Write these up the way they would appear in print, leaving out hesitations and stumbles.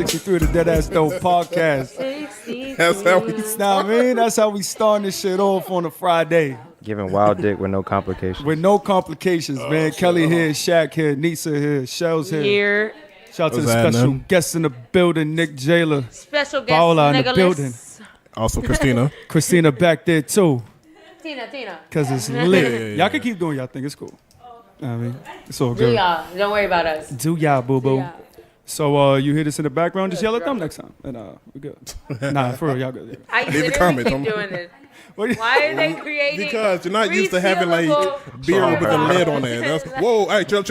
63 of the Deadass Dope podcast. 63. That's how we Now, man, that's how we starting this shit off on a Friday. Giving wild dick with no complications. With no complications, man. Kelly here, Shaq here, Nisa here, Shell's here. Here. Shout out to the What's special happening? guest in the building, Nick Jailer. Special guest Paola in the Nicholas. building. Also, Christina. Christina back there, too. Tina. Because it's lit. Yeah. Y'all can keep doing y'all thing. It's cool. I mean, it's all Do good. y'all. Don't worry about us. Do y'all, boo-boo. Yeah. So you hear this in the background, just yell at them next time. And we good. Nah, for real, y'all good. I Leave a literally comment, keep Tom. doing this. What- Why are they creating? Because you're not used to having like resealable beer with a straws? lid on there. That's, whoa, hey, chill.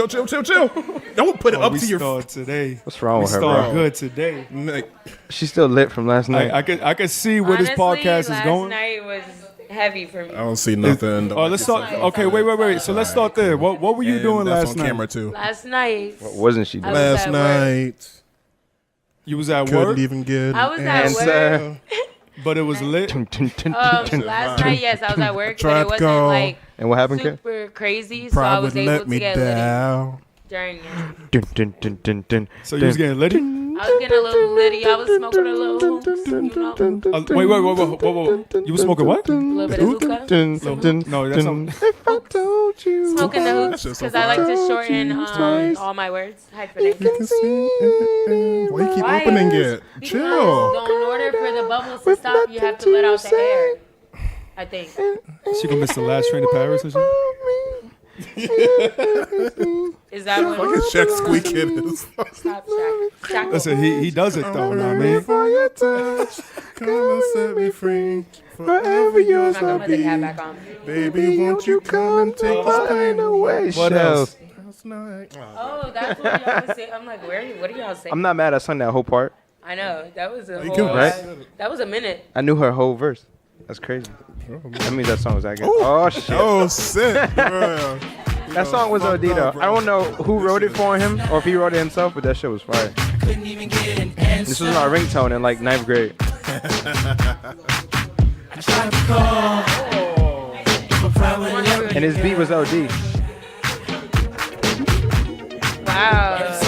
Don't put it up we to your. start today. What's wrong We with her, start bro? good today. She's still lit from last night. I could see where this Honestly, podcast is going. Last night was heavy for me. I don't see nothing. Oh, let's start. Okay, wait. So let's start there. What were you doing that's last on night? camera too. Last night. What wasn't she doing? I was Last at night, You was at couldn't work, even get. I was at Answer. work. but it was lit. Last night, yes, I was at work, but Tried it to wasn't go. like And what happened, kid? super crazy, so I was Probably able let to me get litty down. during it. So you was getting litty. I was getting a little litty. I was smoking a little hoops, you know, Wait. You was smoking what? a little bit of hookah. No, that's not. If I told you. Smoking the hoops That's just so because I like to fire. shorten all my words. Hyphenate. You can see. Why you keep Why? opening it? Because Chill. in order for the bubbles to stop, you have to let out the air. I think. She gonna miss the last train to Paris and shit. Is that what? Look at Shaq squeaking. Stop, Shaq. Listen, he does it though. Know what I mean? For your touch, come and set me free. Forever I'm yours not gonna I'll put the be. cat back on. Baby, won't you come and take this pain away? What else? Last night. Oh, that's what y'all was saying. I'm like, what are y'all saying? I'm not mad. I sung that whole part. I know. That was a You whole. good, right? That was a minute. I knew her whole verse. That's crazy. That means that song was that good. Oh, shit. Oh, sick. Bro. That song was OD though. I don't know who wrote it for him or if he wrote it himself, but that shit was fire. This was my ringtone in like 9th grade. And his beat was OD. Wow.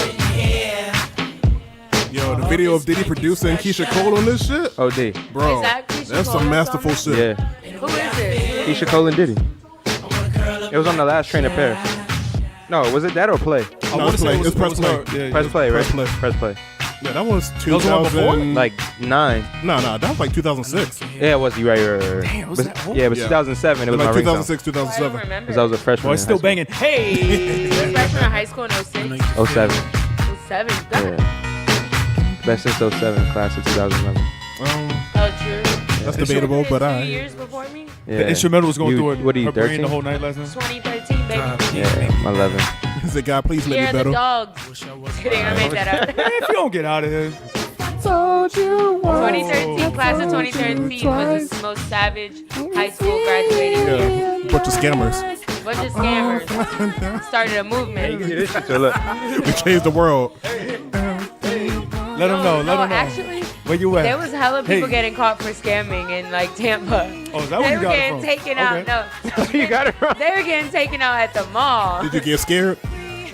Yo, the video of Diddy producing Keisha Cole on this shit? OD. Bro, Is that Keisha that's Cole some that's masterful on shit. Yeah. Who is it? Keisha Cole and Diddy. It was on the last train to Paris. No, was it that or play? I No, wanna say it's press play. her. Yeah, Press play, right? Press play. Press play. Yeah, that was That was the one before? 2000. Like 9. No, that was like 2006. Yeah, it was. You right. Damn, was that old? Yeah, but Yeah. 2007. It was Like my ringtone. 2006, I don't 2007. remember. Because I was a freshman. Boy, it's still banging. Hey. You were freshman in high school in 06? 07. 07. God. Yeah. Best since 07, class of 2011. Oh, true. That's debatable, but 2 I. years before me? Yeah. The instrumental was going You- through it. What are you, her brain 13? the whole night last night. 2013, baby. Yeah, I'm 11. He said, God, please let Year me of the better. dogs. Kidding, I made that up. If you don't get out of here. 2013, class of 2013 was the most savage high school graduating year. Yeah, bunch of scammers. Bunch of scammers started a movement. So look, We changed the world. Let him know. Let No, him know. actually, Where you at? there was hella people Hey. getting caught for scamming in like Tampa. Oh, is that where They you were got it getting from? taken Okay. out. No, you got it wrong. they were getting taken out at the mall. Did you get scared?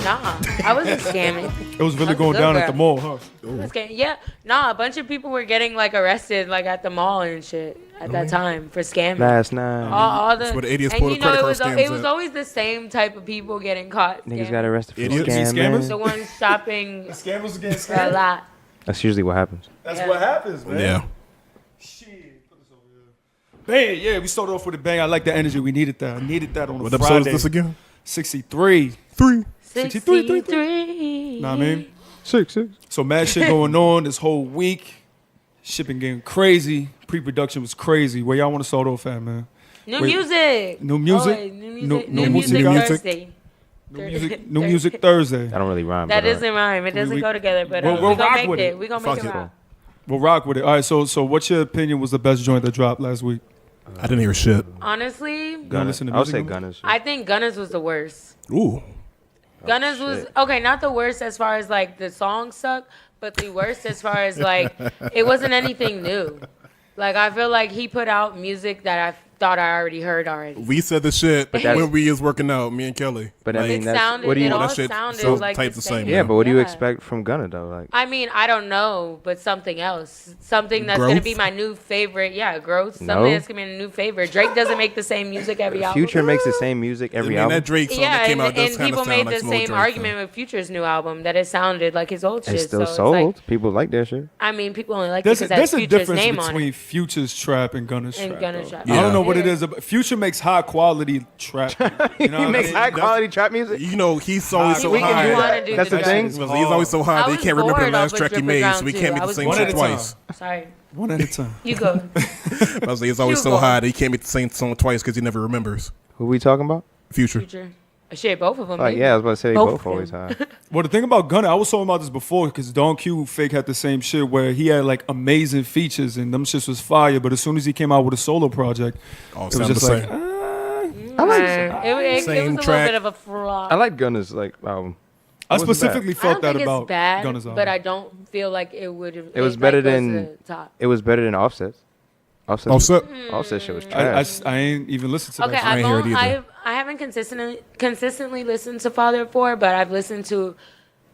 Nah, I wasn't scamming. It was really That's a going good down at girl. the mall, huh? I was scamming. Yeah, nah, a bunch of people were getting like arrested like at the mall and shit at that time for scamming. Last night, All the where the idiots and pull you the know credit it card was scams it was at. always the same type of people getting caught. niggas scamming. got arrested for Idiots. Scammers? The ones shopping Scammers getting a lot. That's usually what happens. That's Yeah. what happens, man. Yeah. Shit. Put this over here. Bang. Yeah, we started off with a bang. I like the energy. We needed that. I needed that on What a episode Friday. is this again? 63. 3. 63. Know what I mean? 6. So mad shit going on this whole week. Shipping getting crazy. Pre-production was crazy. Where y'all want to start off at, man? New Wait. music. New music? Oh, wait, new No- music. no New music. music New music. Thursday. New music Thursday. That don't really rhyme. That but, doesn't rhyme. It doesn't we- go together, but we'll we're rock gonna make with it. it. We're gonna Fuck make it it. rock. We'll rock with it. All right, so what's your opinion was the best joint that dropped last week? I didn't hear shit. Honestly, don't listen to I'll music say no more? Gunners. I think Gunners was the worst. Ooh. Gunners was shit. okay, not the worst as far as like the song suck, but the worst as far as like it wasn't anything new. Like I feel like he put out music that thought I already heard already. We said the shit that's- when we was working out, me and Kelly. But I mean, It that's sounded, what do you? it all that shit sounded so like type the the same, same. Yeah, but what do you Yeah. expect from Gunna though? Like, I mean, I don't know, but something else. Something that's going to Growth? be my new favorite. Yeah, growth. Something No. that's going to be a new favorite. Drake doesn't make the same music every album. Future makes the same music every I mean, album. that Drake song Yeah, that came and, out does and kind people of made sound the like some old same Drake argument song. with Future's new album that it sounded like his old shit. It's still so sold. It's like, People like that shit. I mean, people only like There's it a, because it has there's a Future's difference name on between it. Future's trap and Gunna's And trap. Gunna's though. trap. I don't know Yeah. what it is. Future makes high quality trap. You know He what I makes mean? high quality trap music. You know, he's always so We can high. do wanna do That's the thing. He's always so high I that he was can't remember the bored last off track he with made, Dripper so he Ground can't too. make I the was same One shit at a twice. Sorry, One at a time. you go. I was like, he's always so Hugo. high that he can't make the same song twice because he never remembers. Who we talking about? Future. Future. Shit, both of them. Like, maybe. yeah, I was about to say they Both both of always them. high. Well, the thing about Gunna, I was talking about this before because Don Q fake had the same shit where he had like amazing features and them shits was fire, but as soon as he came out with a solo project, All it was sound just the like, same. I like. It Same was a track. little bit of a flop. I like Gunna's like album. I wasn't specifically I felt don't that think about it's bad, Gunna's album. but I don't feel like it would have. It was better goes to than- the top. It was better than Offset's. Offset's Offset? Offset shit was I trash. ain't even listened to Okay, that. I ain't heard it either. I haven't consistently listened to Father of Four, but I've listened to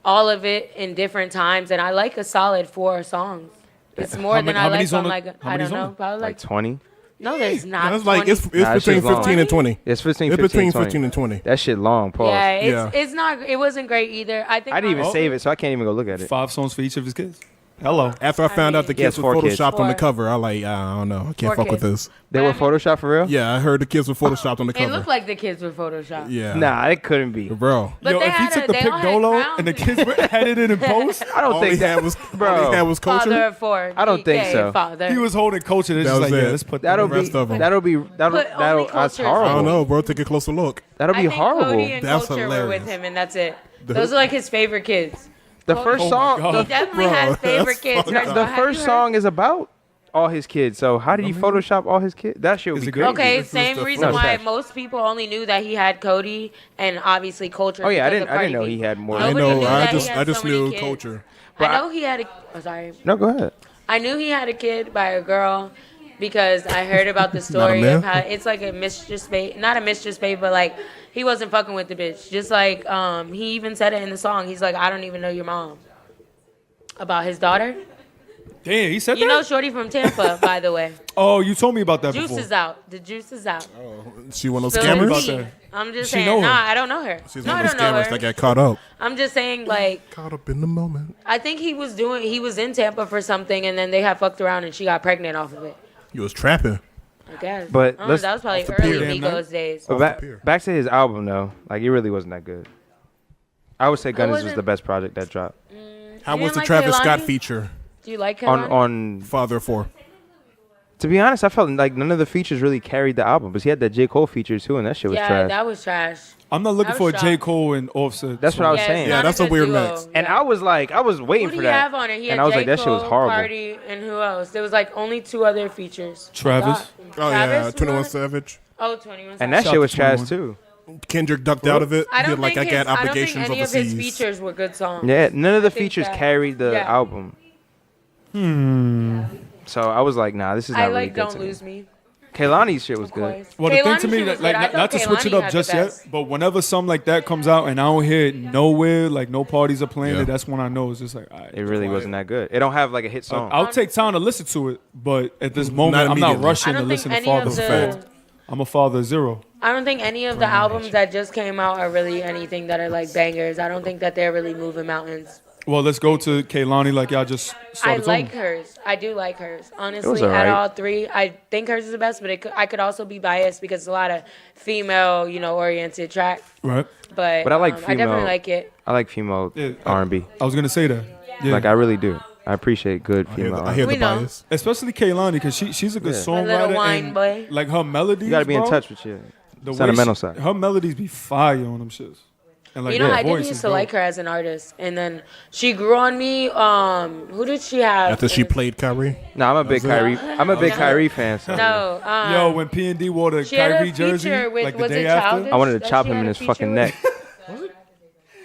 all of it in different times, and I like a solid 4 songs. It's more than how I like many's on on the- like how I many's don't on know, it? probably like like 20. no, there's not. It's like 20. it's Nah, between shit's long. 15 and 20. It's 15, It's 15, between 20. 15 and 20. That shit long. Pause. Yeah, Yeah. it's not. It wasn't great either. I think I didn't even my- save it, so I can't even go look at it. 5 songs for each of his kids. Hello. After I found out the mean- He has kids were 4 kids. photoshopped on the 4. cover, I like, I don't know. I can't 4 fuck with kids. this. They were Photoshop for real? Yeah, I heard the kids were photoshopped on the It cover. looked like the kids were photoshopped. Yeah. Nah, it couldn't be. Bro. But Yo, they if he had took a- the they pic all had Dolo crowns and the and kids were had it in post, I don't All think he that had was, Bro. all he had was Father culture. of 4. I don't think DK, so. Father. he was holding culture. It's That just was like, yeah, it. let's put that'll the be rest of 'em. that'll be Put only that's culture I horrible. don't know, bro. Take a closer look. That'll I be think horrible. Cody and That's Culture were with hilarious. him, and that's it. Those are like his favorite kids. The first Oh my song, God. He the, definitely Bro, has favorite that's kids. fucked Right? up. the Have you first heard- song is about all his kids. So how did he Photoshop all his kids? That shit would Is be it good? crazy. Okay, This is same the reason first- why No, most people only knew that he had Cody and obviously Culture. Oh yeah, I because didn't of Cardi know B. he had more. I Nobody know. knew that he I had just so many knew kids. culture. I know he had a. Oh, sorry. No, go ahead. I knew he had a kid by a girl because I heard about the story man? of how it's like a mistress babe, not a mistress babe, but like he wasn't fucking with the bitch. Just like he even said it in the song. He's like, I don't even know your mom. About his daughter. Damn, he said You that? know Shorty from Tampa, by the way. Oh, you told me about that Juice before. is out. The juice is out. She one of those Spilling about scammers? tea. that. I'm just She saying. know her. Nah, I don't know her. She's No, one I of those don't know scammers her. that got caught up. I'm just saying, like, Caught up in the moment. I think he was in Tampa for something, and then they had fucked around, and she got pregnant off of it. He was trapping. I guess. But I don't know, let's- that was probably off the early pier. Damn, Migos days. But Off back, the pier. back to his album though, like it really wasn't that good. I would say Gunna's was wasn't- the best project that dropped. How You was didn't the like Travis Kehlani? Scott feature? Do you like On Kehlani? on Father of 4. to be honest, I felt like none of the features really carried the album, but he had that J. Cole feature too, and that shit was Yeah, trash. that was trash. I'm not looking I for a was J. shocked. Cole and Offset. That's what I was Yeah, saying. it's Yeah, not that's a good weird duo. mix. And Yeah. I was waiting Who do for you that. have on it? He And had I was J. like, that shit was Cole, horrible. Cardi, and who else? There was like only 2 other features. Travis. Oh, yeah. Travis was 21 on it? Savage. Oh, 21. And that Shout shit out was to trash 21. too. Kendrick ducked out of it. I He don't had, like, think I got I don't think obligations any of his overseas. features were good songs. Yeah, none of the think features that- carried the yeah. album. So I was like, nah, this is not I really like good Don't to me. Lose Me. Kaylani's shit was Of good. course. Well, the thing Kehlani to me, shit was like, good. I not thought to switch Kehlani it up had just the yet, best. but whenever something like that comes out and I don't hear it nowhere, like no parties are playing Yeah. it, that's when I know it's just like, all right, It really quiet. wasn't that good. It don't have like a hit song. I'll take time to listen to it, but at this moment, I'm not immediately. I rushing to don't think listen to any Father of Fact. the I'm a father of 0. I don't think any of the albums that just came out are really anything that are like bangers. I don't think that they're really moving mountains. Well, let's go to Kehlani like y'all just I started like talking. hers. I do like hers. Honestly, was out alright. of all 3, I think hers is the best, but I could also be biased because it's a lot of female, oriented track. Right? But I like I definitely female- like it. I like female Yeah, R&B. I was gonna say that. Yeah. Like I really do. I appreciate good I hear female the, I R&B. hear We the know. bias. Especially Kehlani, because she's a good Yeah. A songwriter. little wine and, boy. like her melodies. You gotta be in bro, touch with you. the way sentimental side. Her melodies be fire on them shits. And like her I voice didn't is used to dope. like her as an artist, and then she grew on me. Who did she have? After she played Kyrie. Nah, I'm a big it. Kyrie. I'm a big Kyrie fan. So No. Yo, when P&D wore the she had Kyrie a jersey, feature with like the was day it after, Childish? I wanted to that chop she him had in a his feature fucking with? neck.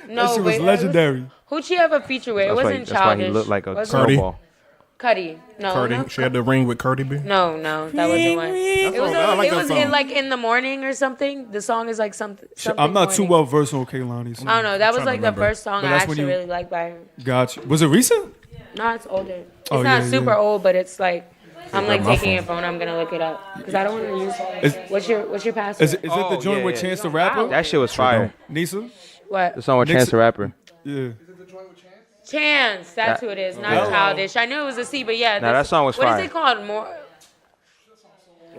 No, that shit was wait, legendary. Who'd she have a feature with? It That's why, wasn't that's why Childish. he looked like a Was it? Cardi. snowball. Cuddy. No, Cardi. no, She had the ring with Cardi B. no, that wasn't one. It was, I like it that was song. in like in the morning or something. The song is like something. I'm not too morning. well versed on Kehlani's. I don't know. That was trying like to the remember. first song But I that's when actually you- really liked by her. Gotcha. Was it recent? No, it's older. It's Oh, not yeah, super yeah. old, but it's like I'm like my taking phone. a phone. I'm gonna look it up because I don't want to Is- use. What's your password? Is it the Oh, joint yeah, with yeah. Chance the Rapper? That shit was fire. Nisa? What? The song with Nixon- Chance the Rapper. Yeah. Chance. That's who it is. Not Yeah. Childish. I knew it was a C, but yeah. Nah, that song was What fire. is it called? More.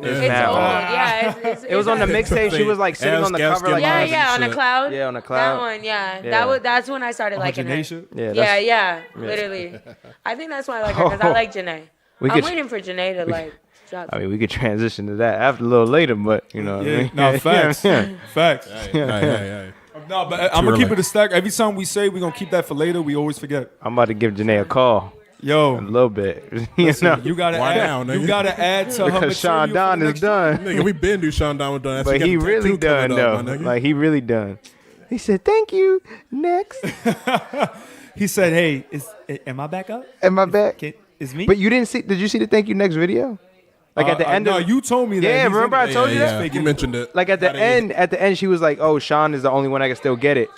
It's mad old. fire. Yeah. It was on the mixtape. She was like sitting on the Ass cover, like Yeah, Mars yeah, and on a shit. cloud. Yeah, on a That cloud. one, yeah. Yeah. That's when I started liking her. Janae shit? Yeah, Yeah, literally. I think that's why I like her because I like Janae. We I'm could- waiting for Janae to like drop. I mean, we could transition to that after a little later, but you know what I Yeah. mean? No, facts. Yeah. Facts. Yeah. No, but I'm going to early. keep it a stack. Every time we say we're going to keep that for later, we always forget. I'm about to give Janae a call. A Yo, little bit. You know? you got to Why add, now, you nigga? got to add to her Because Sean material for Don the is next- done. Nigga, we been do Sean Don with done. But he really done, though. Like, he really done. He said, thank you. Next. He said, "Hey, am I back up? Am I back? Is me?" But you didn't see, did you see the thank you next video? Like at the end no, of you told me that. Yeah, He's remember in- I told you that? Yeah, you mentioned it. Like at the end, she was like, "Oh, Sean is the only one I can still get it."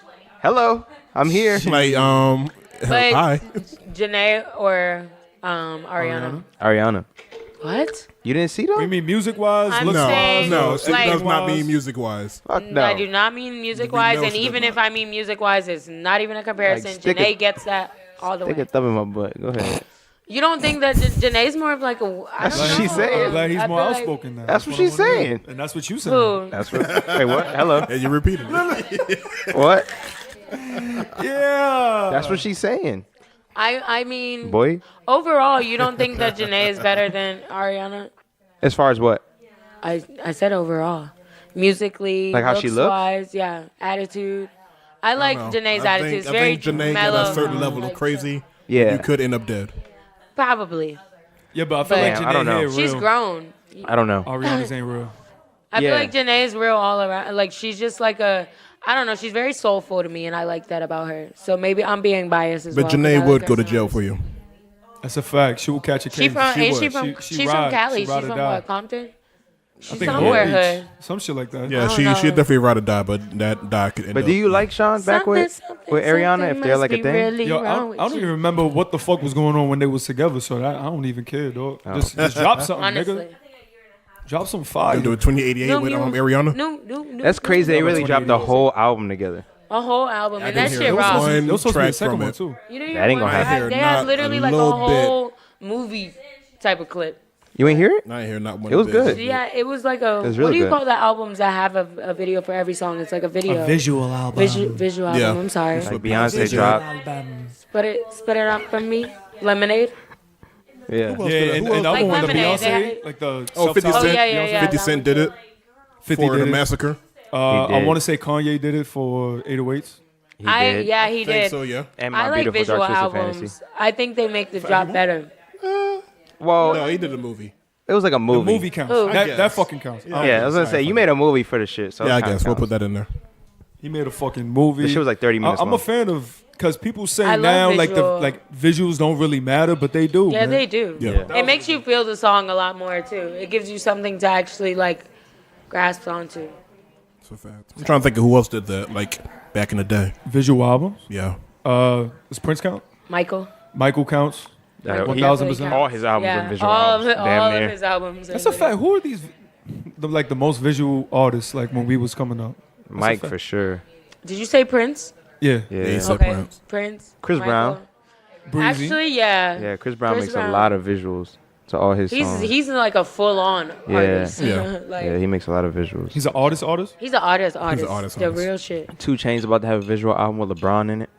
Hello, I'm here. Like, But hi. Janae or Ariana. Ariana, What? you didn't see You them? mean music wise? I'm No, saying, no, she like- does not mean music wise. Fuck no. I do not mean music wise, know and she does even not. if I mean music wise, it's not even a comparison. Like, stick Janae it- gets that all the Take way. a thumb in my butt. Go ahead. You don't think that Janae's more of like a? I That's don't what she know. said. I'm glad he's I more feel like- outspoken now. That's what I she's wanna hear. saying. And that's what you said. Who? That's what. Wait, what? Hello. And you repeated it. What? Yeah. That's what she's saying, I mean, boy. overall, you don't think that Janae is better than Ariana? As far as what? I said overall, musically, Like how she looks? wise, yeah, attitude. I like Janae's attitude. It's I very think Janae mellow. got a certain level of crazy. Yeah. You could end up dead. Probably. Yeah, but I feel But- like Damn, Janae I don't know. here real. She's grown. I don't know. Ariana's ain't real. I feel Yeah. like Janae's real all around. Like she's just like a, I don't know. She's very soulful to me, and I like that about her. So maybe I'm being biased as But well. 'cause I Janae like would her go to so jail much. for you. That's a fact. She will catch a case. She from? Ain't she would. from? She she's ride. from Cali. She ride She's or from die. what? Compton. I She's think somewhere Long Beach. hood. Some shit like that. Yeah, don't she'd know. definitely rather die, but that die could end But up. do you like Sean back with Ariana? If they're like a thing? Really Yo, I wrong don't, with I don't you. even remember what the fuck was going on when they was together, so I don't even care, dog. Oh. Just drop something, Honestly. nigga. Drop some fire. do a 2088 with Ariana? No. That's crazy. They Yeah, really but dropped the whole album together. A whole album, and that didn't shit hear it. raw. One There was supposed to be a track second from one it. too. You didn't That ain't gonna hear happen. one? They Not had literally a like a little whole movie type of clip. You ain't hear it? I ain't hear not one. It was bit. good. Yeah, it was like a. was what really do you good. call the albums that have a video for every song? It's like a video. Visual album. Visual album. Yeah. I'm sorry. Like Beyonce dropped. Spit it up for me. Lemonade. Yeah. Yeah, and the other Like one, the Lemonade, they Beyonce, had- like the Oh, 50 self-titled- Cent. yeah. 50 Cent did it 50 for did the it. massacre. He I did. want to say Kanye did it for 808s. He did. Yeah, he I think did. so, yeah. And I My like Beautiful visual Dark Twisted albums. Fantasy. I think they make the drop better. Well, No, he did a movie. it was like a The movie. movie counts. Who? That guess. fucking counts. Yeah, I was gonna say you made a movie for the shit. So Yeah, I it kinda guess we'll counts. put that in there. He made a fucking movie. The shit was like 30 minutes I'm a long. fan of because people say I love now like visual. visuals don't really matter, but they do. Yeah, man. they do. Yeah. It makes you feel the song a lot more too. It gives you something to actually like grasp onto. That's a fact. I'm trying to think of who else did that, like back in the day. Visual albums. Yeah. Does Prince count? Michael. Michael counts. Yeah, Michael he- 1000%. definitely all his albums Yeah, are visual all albums. Of, Damn all near. of his albums. are That's a video. fact. Who are these? The most visual artists like when we was coming up. Mike fact. for sure. Did you say Prince? Yeah. Yeah. he said Okay, Prince. Prince. Chris Michael. Brown. Breezy. Actually, yeah. Yeah, Chris Brown Chris makes Brown. a lot of visuals to all his songs. He's like a full on Yeah. artist. Yeah. like Yeah, he makes a lot of visuals. He's an artist. he's an artist. artist, The artist. real shit. 2 Chainz about to have a visual album with LeBron in it.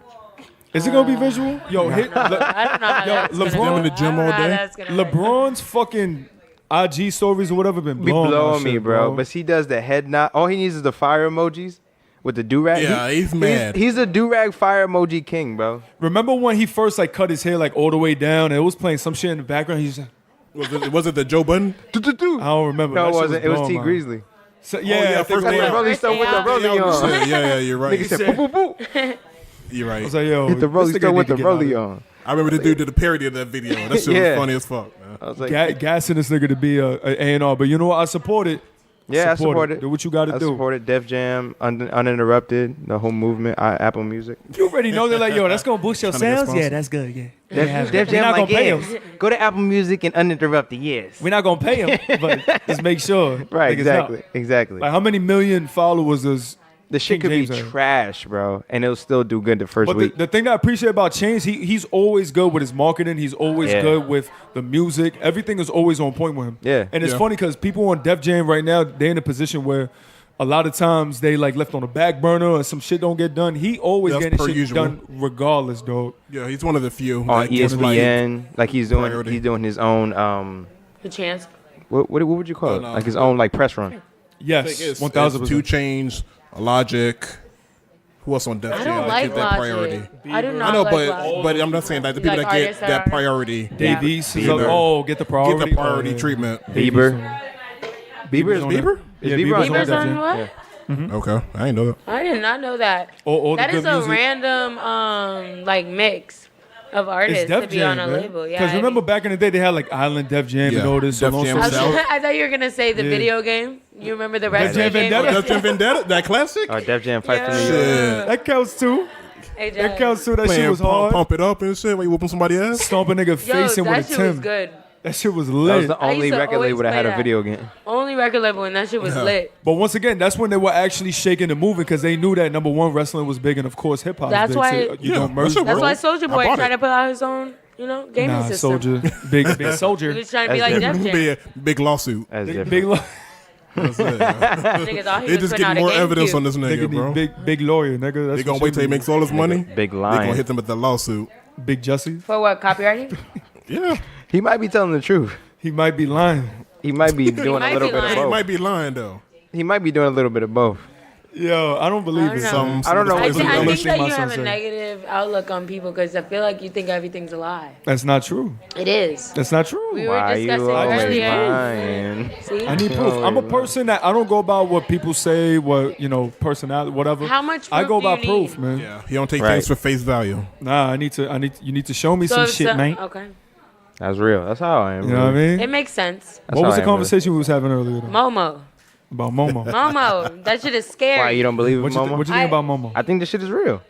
Is it gonna be visual? Yo, hit, I don't know how that's LeBron- gonna Them in the gym all day? LeBron's fucking IG stories or whatever been Be blowing, my blowing me, shit, bro. But he does the head nod. All he needs is the fire emojis with the do-rag. Yeah, he's mad. He's the do-rag fire emoji king, bro. Remember when he first like cut his hair like all the way down and it was playing some shit in the background? He's like, Was it the Joe Budden? I don't remember. No, That it shit wasn't. It was blowing T my- Grizzly. So, yeah, I think first it day was- out. Rolling Stone with the rolling on. Yeah, you're right. Nigga said, boop, boop, boop. You're I was right. like, yo, Hit the this rolling nigga stone with need the to get out of rolling here. on. I remember the dude did a parody of that video. That shit Yeah. was funny as fuck, man. I was like, Gassing this nigga to be a A&R, but you know what? I support it. yeah, I support it. Do what you got to I do. support it. Def Jam, Uninterrupted, the whole movement, Apple Music. You already know they're like, yo, that's gonna boost your Trying to get sales. Yeah, sponsored. that's good. Yeah. Def We're Jam not like, gonna pay yeah, him. go to Apple Music and Uninterrupted, yes. We're not gonna pay him, but just make sure. Right, niggas exactly, out. exactly. Like, how many million followers does The shit King could be James had? trash, bro, and it'll still do good the first But week. the thing that I appreciate about Chainz, he's always good with his marketing. He's always Yeah. good with the music. Everything is always on point with him. Yeah. And it's Yeah. funny because people on Def Jam right now, they're in a position where a lot of times they like left on the back burner or some shit don't get done. He always That's getting per shit usual. done regardless, dog. Yeah, he's one of the few On that gets, ESPN, like he's doing priority. his own The chance. what would you call it? no. Like his own like press run. Yes, It's 1,000%. 2 Chainz, Logic. Who else on Def I Jam? don't like get that priority. Logic. I do not I know, like Logic. but I'm not saying that the people Like that get artists that that are- priority Dave East is Bieber. like, oh, get the priority. get the priority Oh, yeah. treatment. Dave East Bieber. on that. Bieber is on Bieber? that. Yeah, Is Bieber Bieber's on on Bieber's Def on Jam. what? Yeah. Okay, I ain't know that. I did not know that. All That the is good a music. random like mix of It's artists Def to be Jam, on a man. label. Yeah. Because remember back in the day, they had like Island Def Jam and Yeah, all this. Def so Jam long, I, so South. I thought you were gonna say the Yeah. video game. You remember the Jam wrestling game? Vendetta? Def Jam Vendetta, that classic? Or Def Jam Fight for New Yeah. York. Shit. that counts too. Hey, That Jay. counts too. That shit Playing was hard. pump it up and shit when you whooping somebody ass. Stomp a nigga Yo, facing that with a shit was Tim. good. That shit was That was lit. the I only used to record always label that play had a that. video game. Only record label, and that shit was Yeah. lit. But once again, that's when they were actually shaking and moving because they knew that number one, wrestling was big and of course hip hop. That's big. why- So, you Yeah, don't merge. that shit That's worked. why Soldier I Boy bought tried it. to put out his own, gaming Nah, system. soldier, big soldier. He was trying to be like That's Def Jam. Big lawsuit. That's different. Big, That's it. Niggas thought he They was just putting out getting a more evidence GameCube. on this nigga nigga, bro. need big lawyer, nigga. That's They gonna what wait you till he need. makes all his money. Big They gonna lion. hit them with the lawsuit. Big Jussie. For what? Copywriting? Yeah, He might be telling the truth. He might be lying. He might be doing might a little be bit lying. of he both. might be lying though. He might be doing a little bit of both. Yo, I don't believe I it. don't know. Some I don't know of I, the what think, places I they think listen- that you my have a son say. negative outlook on people because I feel like you think everything's a lie. That's not true. It is. That's not true. We were Why you discussing always earlier. lying? See? I need proof. I'm a person that I don't go about what people say, what personality, whatever. How much I proof go do you by proof, need? man. Yeah, he don't take Right. things for face value. Nah, you need to show me some if shit, man. Okay. That's real. That's how I am. You know what I really. mean? It makes sense. That's What was how the I am, really. conversation we was having earlier though? Momo. About Momo. Momo. That shit is scary. Why you don't believe in What you, Momo? what you think I- about Momo? I think this shit is real.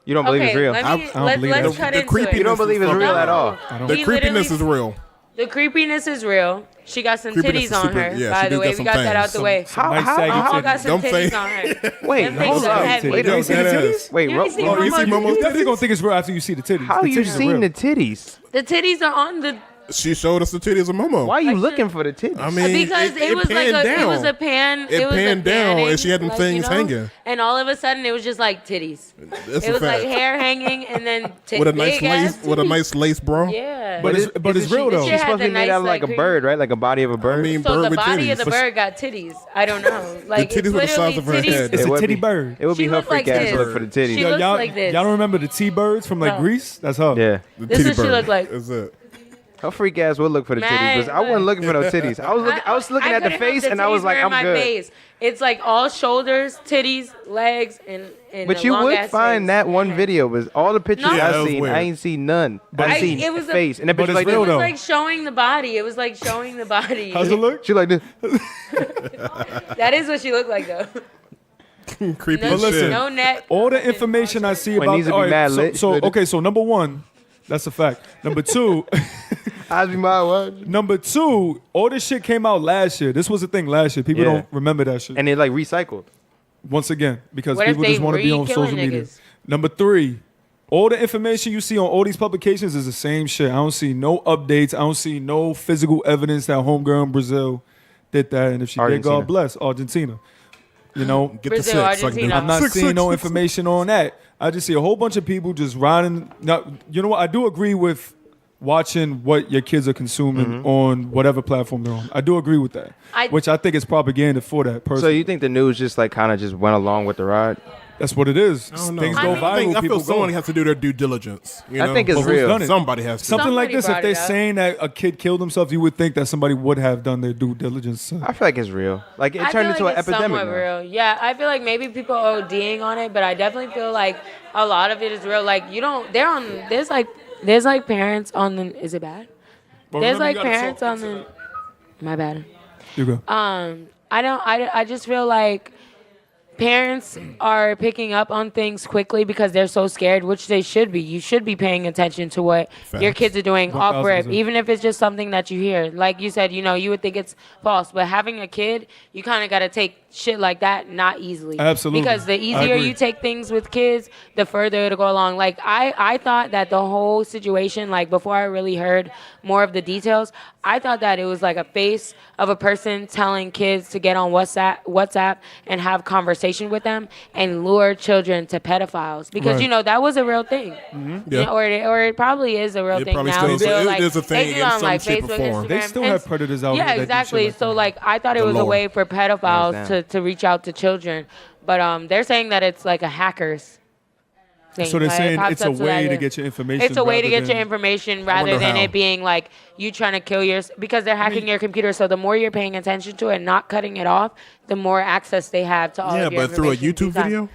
You don't believe okay, it's real. let I me, don't let's, believe let's it. cut The into creepiness it. You don't believe it's is real fucking- at all. The We creepiness is literally- real. The creepiness is real. She got some Creepiness titties is on super- her, yeah, by she the do way. got We some got that things. out the way. How? nice How? saggy Momo titties. got some Don't titties say- on her. Wait, Them hold things are up. heavy. Wait You a ain't seen the minute. titties? Wait, You ain't seen Oh, you see Momo's- Momo's You definitely titties? gonna think it's real after you see the titties. How the you titties are seen real. the titties? The titties are on the She showed us the titties of Momo. Why are you I looking should- for the titties? I mean, because it was like panned it was a down. pan. It was a panned down, panning, and she had them things hanging. And all of a sudden, it was just like titties. That's It a was fact. like hair hanging, and then with a nice big lace, ass with a titties. nice lace, bro. Yeah. But it's Isn't real she- though. She She's had supposed to the be made nice, out of like a like, bird, right? Like a body of a bird. I mean, so bird the with body of the titties. bird got titties. I don't know. Like titties it's were the size literally of her titties. head. It's It a would titty be- bird. It would be She her looked like freak ass to this. look for the titties. She Yo, looks y'all, like this. y'all don't remember the T-birds from like No. Greece? That's her. Yeah. The This titty is what she bird. looked like. That's it. Her freak ass would look for the titties, but I wasn't looking for no titties. I was looking at the couldn't face help and I was titties like, were in I'm my good. face. It's like all shoulders, titties, legs, and But a you would long-ass find face. that one video was all the pictures No. Yeah, that I was seen. weird. I ain't seen none. But I seen it was a- face, and that but bitch it's like real, It was though. like showing the body. It was like showing the body. How's it look? She like this. That is what she looked like, though. Creepy No, as listen. shit. no neck. All the information I see When about needs to be all right, mad so, lit, so but- okay, so number one, that's a fact. Number two, I be my what? number two, all this shit came out last year. This was a thing last year. People Yeah. don't remember that shit. And it like recycled. Once again, because What if people they just want to be on re-killing social media. niggas? Number three, all the information you see on all these publications is the same shit. I don't see no updates. I don't see no physical evidence that homegirl in Brazil did that. And if she did, Argentina. God bless Argentina. You know, Get Brazil, the six. Argentina. I'm not Six, seeing six, no six. information on that. I just see a whole bunch of people just riding. Now, you know what? I do agree with watching what your kids are consuming on whatever platform they're on. I do agree with that, which I think is propaganda for that person. So you think the news just like kind of just went along with the ride? That's what it is. I don't know. Things go viral. I people feel someone go. has to do their due diligence. You know? I think it's But who's real. done it? Somebody has to. Something like Somebody this, if brought they're it up. saying that a kid killed himself, you would think that somebody would have done their due diligence. I feel like it's real. Like it I turned feel into like an it's epidemic. somewhat now. real. Yeah, I feel like maybe people are ODing on it, but I definitely feel like a lot of it is real. Like you don't. There's like parents on the. Is it bad? But There's remember, like you gotta parents talk on the. My bad. You go. I just feel like parents are picking up on things quickly because they're so scared, which they should be. You should be paying attention to what your kids are doing off rip, 1000%. even if it's just something that you hear. Like you said, you would think it's false, but having a kid, you kind of got to take shit like that not easily. Absolutely. Because the I easier agree. you take things with kids, the further it'll go along. Like I thought that the whole situation, like before I really heard more of the details, I thought that it was like a face of a person telling kids to get on WhatsApp and have conversation with them and lure children to pedophiles because Right. that was a real thing. Yeah. Or it probably is a real It thing probably now. still is. like, It is a thing they do in on some like shape or Facebook, form. Instagram, They still and have predators out yeah, here that do shit exactly. like So that. like I thought it was a Galore. way for pedophiles Understand. to reach out to children, but they're saying that it's like a hackers thing. So they're Like, it saying pops it's a up to way that, to yeah. get your information. It's a way to rather get your than- information rather wonder than how. it being like you trying to kill yours because they're hacking your computer. So the more you're paying attention to it and not cutting it off, the more access they have to all Yeah, of your but through a information. YouTube video?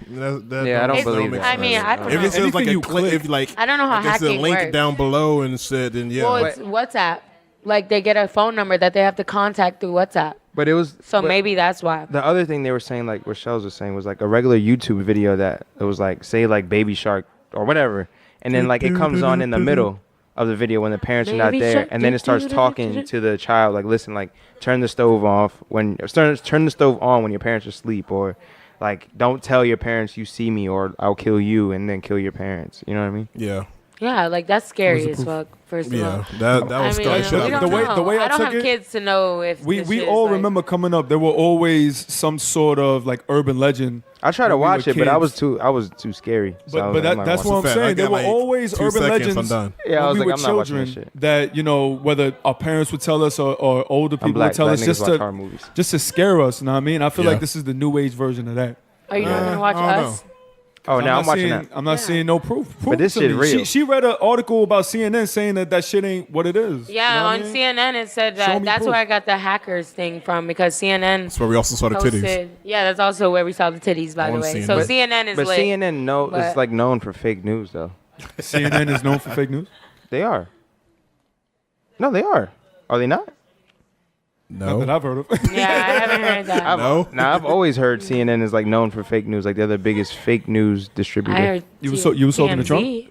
That Yeah, I don't It's- believe make that. I mean, sense. I don't If know. it says like Anything a you click, click. if like I don't know how like it's a hacking link works. down below and said, then yeah. Well, it's WhatsApp. Like they get a phone number that they have to contact through WhatsApp. But it was So but maybe that's why. the other thing they were saying, like Rochelle was saying, was like a regular YouTube video that it was like say like Baby Shark or whatever, and then like it comes on in the middle of the video when the parents are not Baby there, Shark, and then it starts talking to the child like, listen, like turn the stove off when turn the stove on when your parents are asleep, or like don't tell your parents you see me or I'll kill you, and then kill your parents. You know what I mean? Yeah. Yeah, like that's scary as fuck. First of all. Yeah. That was I mean, scary shit. we out don't of me. know. The way I I don't took have it, kids to know if We this we shit all is, like- remember coming up. There were always some sort of like urban legend. I tried to when we were watch it, but I kids. was too scary. So I But was like, I'm that, not that's watching what I'm That's a fact. I saying. There got were like always 2 urban seconds, legends I'm done. Yeah, I when was we like, were I'm not watching this children shit. that whether our parents would tell us or older I'm people black. would tell Black us niggas just watch horror to movies. scare us. You know what I mean? I feel Yeah. like this is the new age version of that. Are you not gonna watch I don't Us? Oh, now I'm not watching seeing, that. I'm not seeing no proof. But this to shit me. real. She read an article about CNN saying that shit ain't what it is. Yeah, You know what I on mean? CNN it said Show that me that's proof. where I got the hackers thing from because CNN That's where we also saw the titties. posted. Yeah, that's also where we saw the titties, by the On way. CNN. So But- CNN is But lit. CNN is but- like known for fake news though. CNN is known for fake news. They are. No, they are. Are they not? Not that No. I've heard of. Yeah, I haven't heard that. No. Now I've always heard CNN is like known for fake news. Like they're the biggest fake news distributor. I heard You was talking to Trump? TMZ.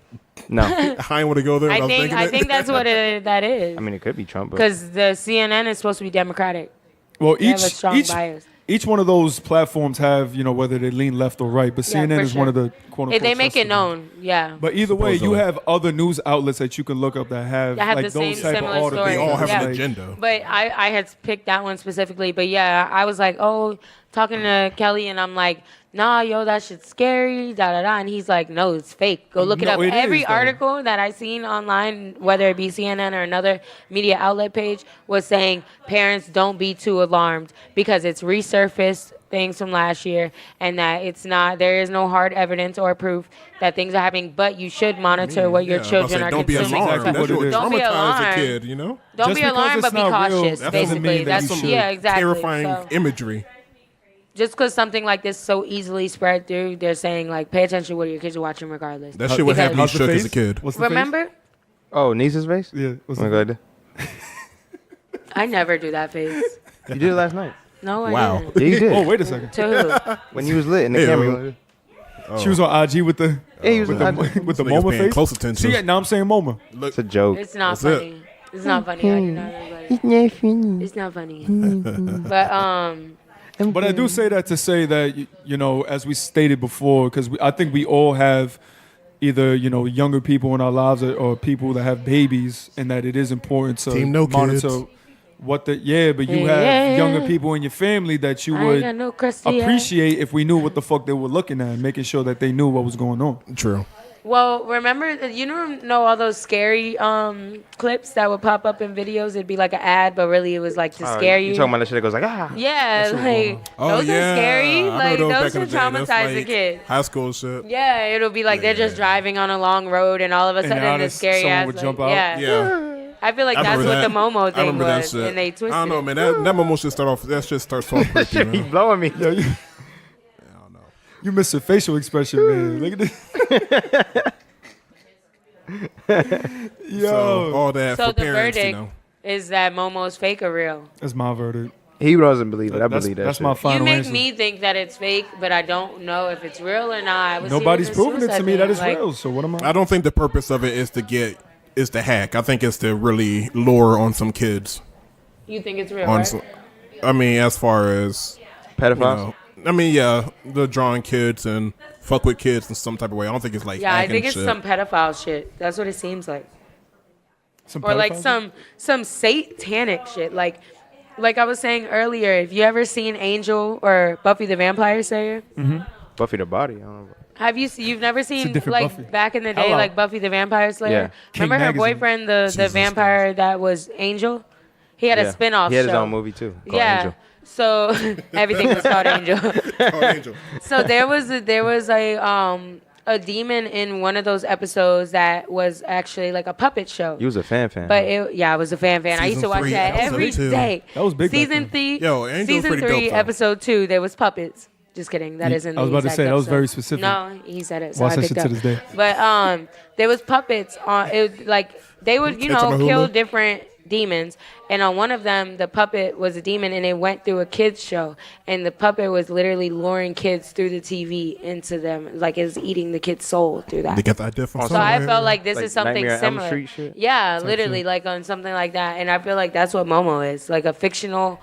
No, I didn't want to go there. But I think that's what that is. I mean it could be Trump, but Because the CNN is supposed to be Democratic. Well, They have a strong bias. each one of those platforms have whether they lean left or right, but Yeah, CNN for is sure. one of the quote If unquote. they make it trusted known, yeah. But either way, you Supposedly. have other news outlets that you can look up that have, That have like the same those type similar of articles. They all have Yeah. an agenda. But I had picked that one specifically. But yeah, I was like, oh, talking to Kelly, and I'm like, nah, yo, that shit's scary, da da da. And he's like, no, it's fake. Go look it No, up. it Every is, though. article that I seen online, whether it be CNN or another media outlet page, was saying parents don't be too alarmed because it's resurfaced things from last year and that it's not, there is no hard evidence or proof that things are happening, but you should monitor what your Yeah, I was children about are to say, don't be consuming. alarmed. Exactly That what shit it would is. Don't be traumatize a alarmed. kid, you know? Don't Just be because alarmed, it's but be not real, cautious. that doesn't Basically, mean that that's you should. yeah, exactly. Terrifying So, imagery. just because something like this so easily spread through, they're saying like, pay attention to what your kids are watching, regardless. That shit would have me How's the shook as face? a kid. What's the face? Remember? oh, niece's face. Yeah. What's Oh my the god, I never do that face. you did it last night. No, I Wow. didn't. Yeah, you did. Oh, wait a second. To who? When you was lit in the Ew. camera. She was on IG with the Yeah, he was with the Niggas MoMA paying face. close attention. See, now I'm saying MoMA. Look, It's a joke. It's not That's it. funny. It's not funny. I do not know. It's not funny. But But I do say that to say that as we stated before, because I think we all have either younger people in our lives or people that have babies, and that it is important to Team no monitor kids. what the but you have Yeah. younger people in your family that you I ain't would got no crusty ass. appreciate if we knew what the fuck they were looking at, making sure that they knew what was going on. true. Well, remember, you know all those scary clips that would pop up in videos? It'd be like an ad, but really it was like to scare you. You talking about that shit that goes like, ah. Yeah, like, those are scary. Like, those should traumatize a kid. High school shit. Yeah, it'll be like they're just driving on a long road and all of a sudden the scary someone ass would like, jump out. Yeah. I feel like that's what the Momo thing was, and they twisted. I don't know, man. That Momo shit starts off That creepy, shit be man. blowing me. Yeah, you missed your facial expression, man. Look at this. Yo. So all that So for the parents, verdict you know. is that Momo's fake or real? That's my verdict. He doesn't believe it. I That's- believe that that's shit. my final You make answer. me think that it's fake, but I don't know if it's real or not. I was Nobody's seeing the proving it to suicide me that thing, it's like, real. So what am I? I don't think the purpose of it is to hack. I think it's to really lure on some kids. You think it's real, On right? some, I mean, as far as Pedophiles? I mean, yeah, the drawing kids and fuck with kids in some type of way. I don't think it's like Yeah, I hacking think it's shit. some pedophile shit. That's what it seems like. Some Or like pedophiles? some satanic shit. Like I was saying earlier, if you ever seen Angel or Buffy the Vampire Slayer, Buffy the Body. I don't know. have you've never seen different like Buffy. back in the day Hello. like Buffy the Vampire Slayer? Yeah. King Remember her Magazine. boyfriend, the vampire that was Angel? He had a spin-off He had show. his own movie too. Called Yeah. Angel. So everything was called Angel. Oh, Angel. So there was a demon in one of those episodes that was actually like a puppet show. You was a fan. But I was a fan. I used to Season watch 3, that every episode 2. day. That was big back Season then. 3. Yo, Angel's season pretty 3, dope, though. episode 2. There was puppets. Just kidding. That isn't. I was the about to exact say, that was episode. very specific. No, he said it. So Watch I that picked shit to up. this day. But there was puppets on it. Like they would, Catch 'em on kill Hulu? different demons, and on one of them, the puppet was a demon, and it went through a kids show, and the puppet was literally luring kids through the TV into them, like it was eating the kid's soul through that. They got the idea from So I somewhere. felt like this Like is something Nightmare on Elm similar. Street shit? Yeah, literally like on something like that, and I feel like that's what Momo is, like a fictional,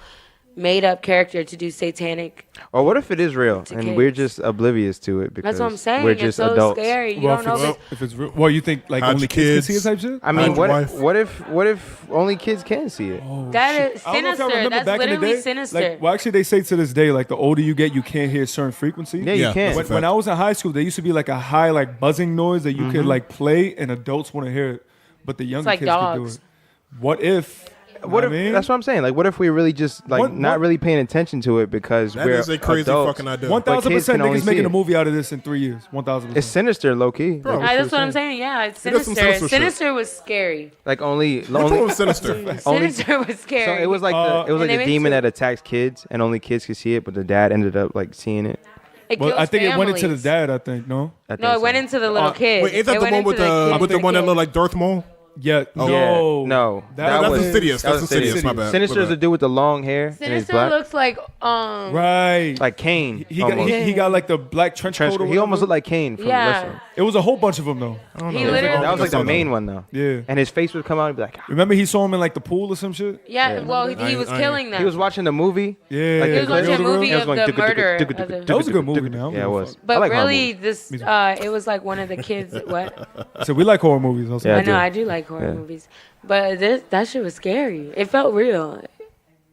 made-up character to do satanic. Or what if it is real and kids. we're just oblivious to it because That's what I'm saying. we're It's just so adults? scary. You don't know if it's if it's real. Well, you think like Hide only your kids can kids. see it type shit? I mean, Hide your what wife. if only kids can see it? that is I don't know if y'all sinister. remember That's back in the literally day. sinister. Like, well, actually, they say to this day, like the older you get, you can't hear certain frequencies. Yeah, you Yeah, can. that's When I was in high school, there used to be like a high, like buzzing noise that you could like play, and adults want to hear it, but the younger like kids could dogs. do it. What if? What if? I mean? That's what I'm saying. Like, what if we're really just like What- not what- really paying attention to it because That we're is a crazy adults. fucking idea. 1,000% can only niggas making see a it. movie out of this in 3 years. 1,000%. It's sinister, low key. Like, That's what I'm saying. Yeah, it's It is some sinister. sinister shit. Sinister was scary. Like only. Which one was sinister? Only- Sinister was So scary. it was like it was And like they a demon made that attacks kids and only kids could see it, but the dad ended up like seeing it. It Well, kills I think it went into the families. dad. I think no. I think No, it so. went into the little kid. Wait, ain't that It the went one with into the kid. with the one that looked like Darth Maul? Yeah. Oh. No. No, That's was Insidious. that That's was Insidious. My bad. Sinister My is the bad. dude with the long hair and he's Sinister black, looks like Right. like Kane. he got almost. he got like the black trench coat. Or He almost whatever. looked like Kane from Yeah. Wrestling. It was a whole bunch of them though. he literally. That was like the That's main one though. Yeah. And his face would come out and be like, Remember he saw him in like the pool or some shit. Yeah, well, he was killing them. he was watching the movie. Yeah. Like He was the watching a clip. movie It was of going the tuk, tuk, murder tuk, of tuk, the- tuk, That was a tuk, good tuk, movie tuk. now. Yeah, it was. I But like horror really, movies. this it was like one of the kids. What? So we like horror movies. Also. Yeah, I know do. I do like horror Yeah. movies, but that shit was scary. It felt real.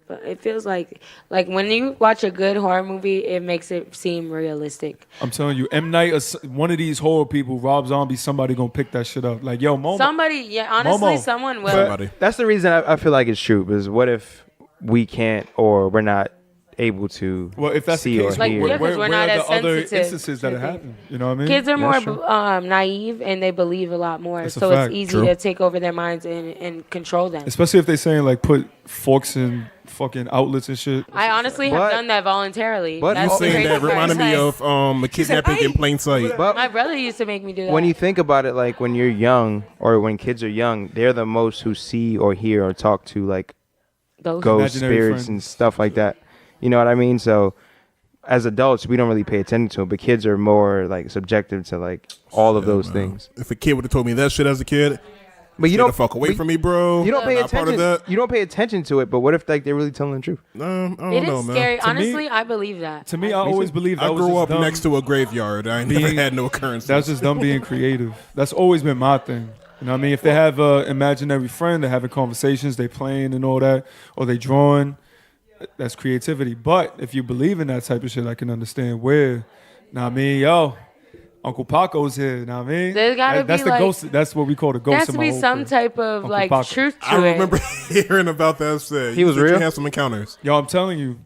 But it feels like when you watch a good horror movie, it makes it seem realistic. I'm telling you, M Night, one of these horror people, Rob Zombie, somebody gonna pick that shit up. Like, yo, Momo. Somebody, yeah, honestly, Momo. someone will. Somebody. That's the reason I feel like it's true. Because what if we can't or we're not able to Well, if that's see the case, or Like, hear? yeah, 'cause where we're are not the as other sensitive instances that to it things. happened? You know what I mean? Kids are Yeah, more naive and they believe a lot more, That's a so fact. it's easy True. to take over their minds and control them. Especially if they're saying like put forks in fucking outlets and shit. I honestly have But- done that voluntarily. but That's you the Saying crazy that part. reminded me of a kidnapping in plain sight. But My brother used to make me do that. when you think about it, like when you're young or when kids are young, they're the most who see or hear or talk to like Those ghosts, Imaginary spirits, friends. and stuff like that. You know what I mean? So as adults, we don't really pay attention to it, but kids are more like subjective to like all of those things. If a kid would have told me that shit as a kid, But you get don't the fuck away but from me, bro. You don't pay Not part of attention. that. You don't pay attention to it. But what if like they're really telling the truth? I don't It know, is man. scary. To me- Honestly, I believe that. To me, I always believed that I was grew just up dumb. next to a graveyard. I never Being- had no occurrences. That's just them being creative. That's always been my thing. You know what I mean? If they have an imaginary friend, they're having conversations, they playing and all that, or they drawing, that's creativity. But if you believe in that type of shit, I can understand where. Now, I mean, yo, Uncle Paco's here. You know what I mean? There's gotta that's be, the like- ghost. That's what we call the There ghost has in to my be whole some crib. type of Uncle like Paco. truth to I it. remember hearing about that. Said He was said real? You had some encounters. Yo, I'm telling you.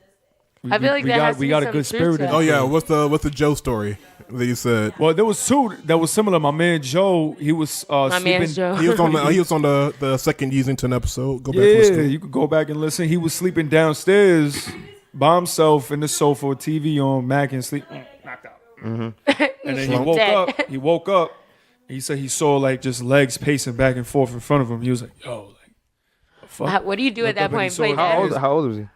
I feel like there has to we be got a some good truth spirit. to in that. Oh the yeah, crib. what's the Joe story that you said? Well, there was two that was similar. My man Joe, he was My sleeping. man's Joe. He was on the second Yeezington episode. Go back and Yeah, listen. you could go back and listen. He was sleeping downstairs by himself in the sofa with TV on, Mac and sleep, knocked out. And then he woke Dead. up. He woke up. He said he saw like just legs pacing back and forth in front of him. He was like, "Yo, like, the fuck." What do you do at Looked up that and he point? saw Play it. dead? How old was he?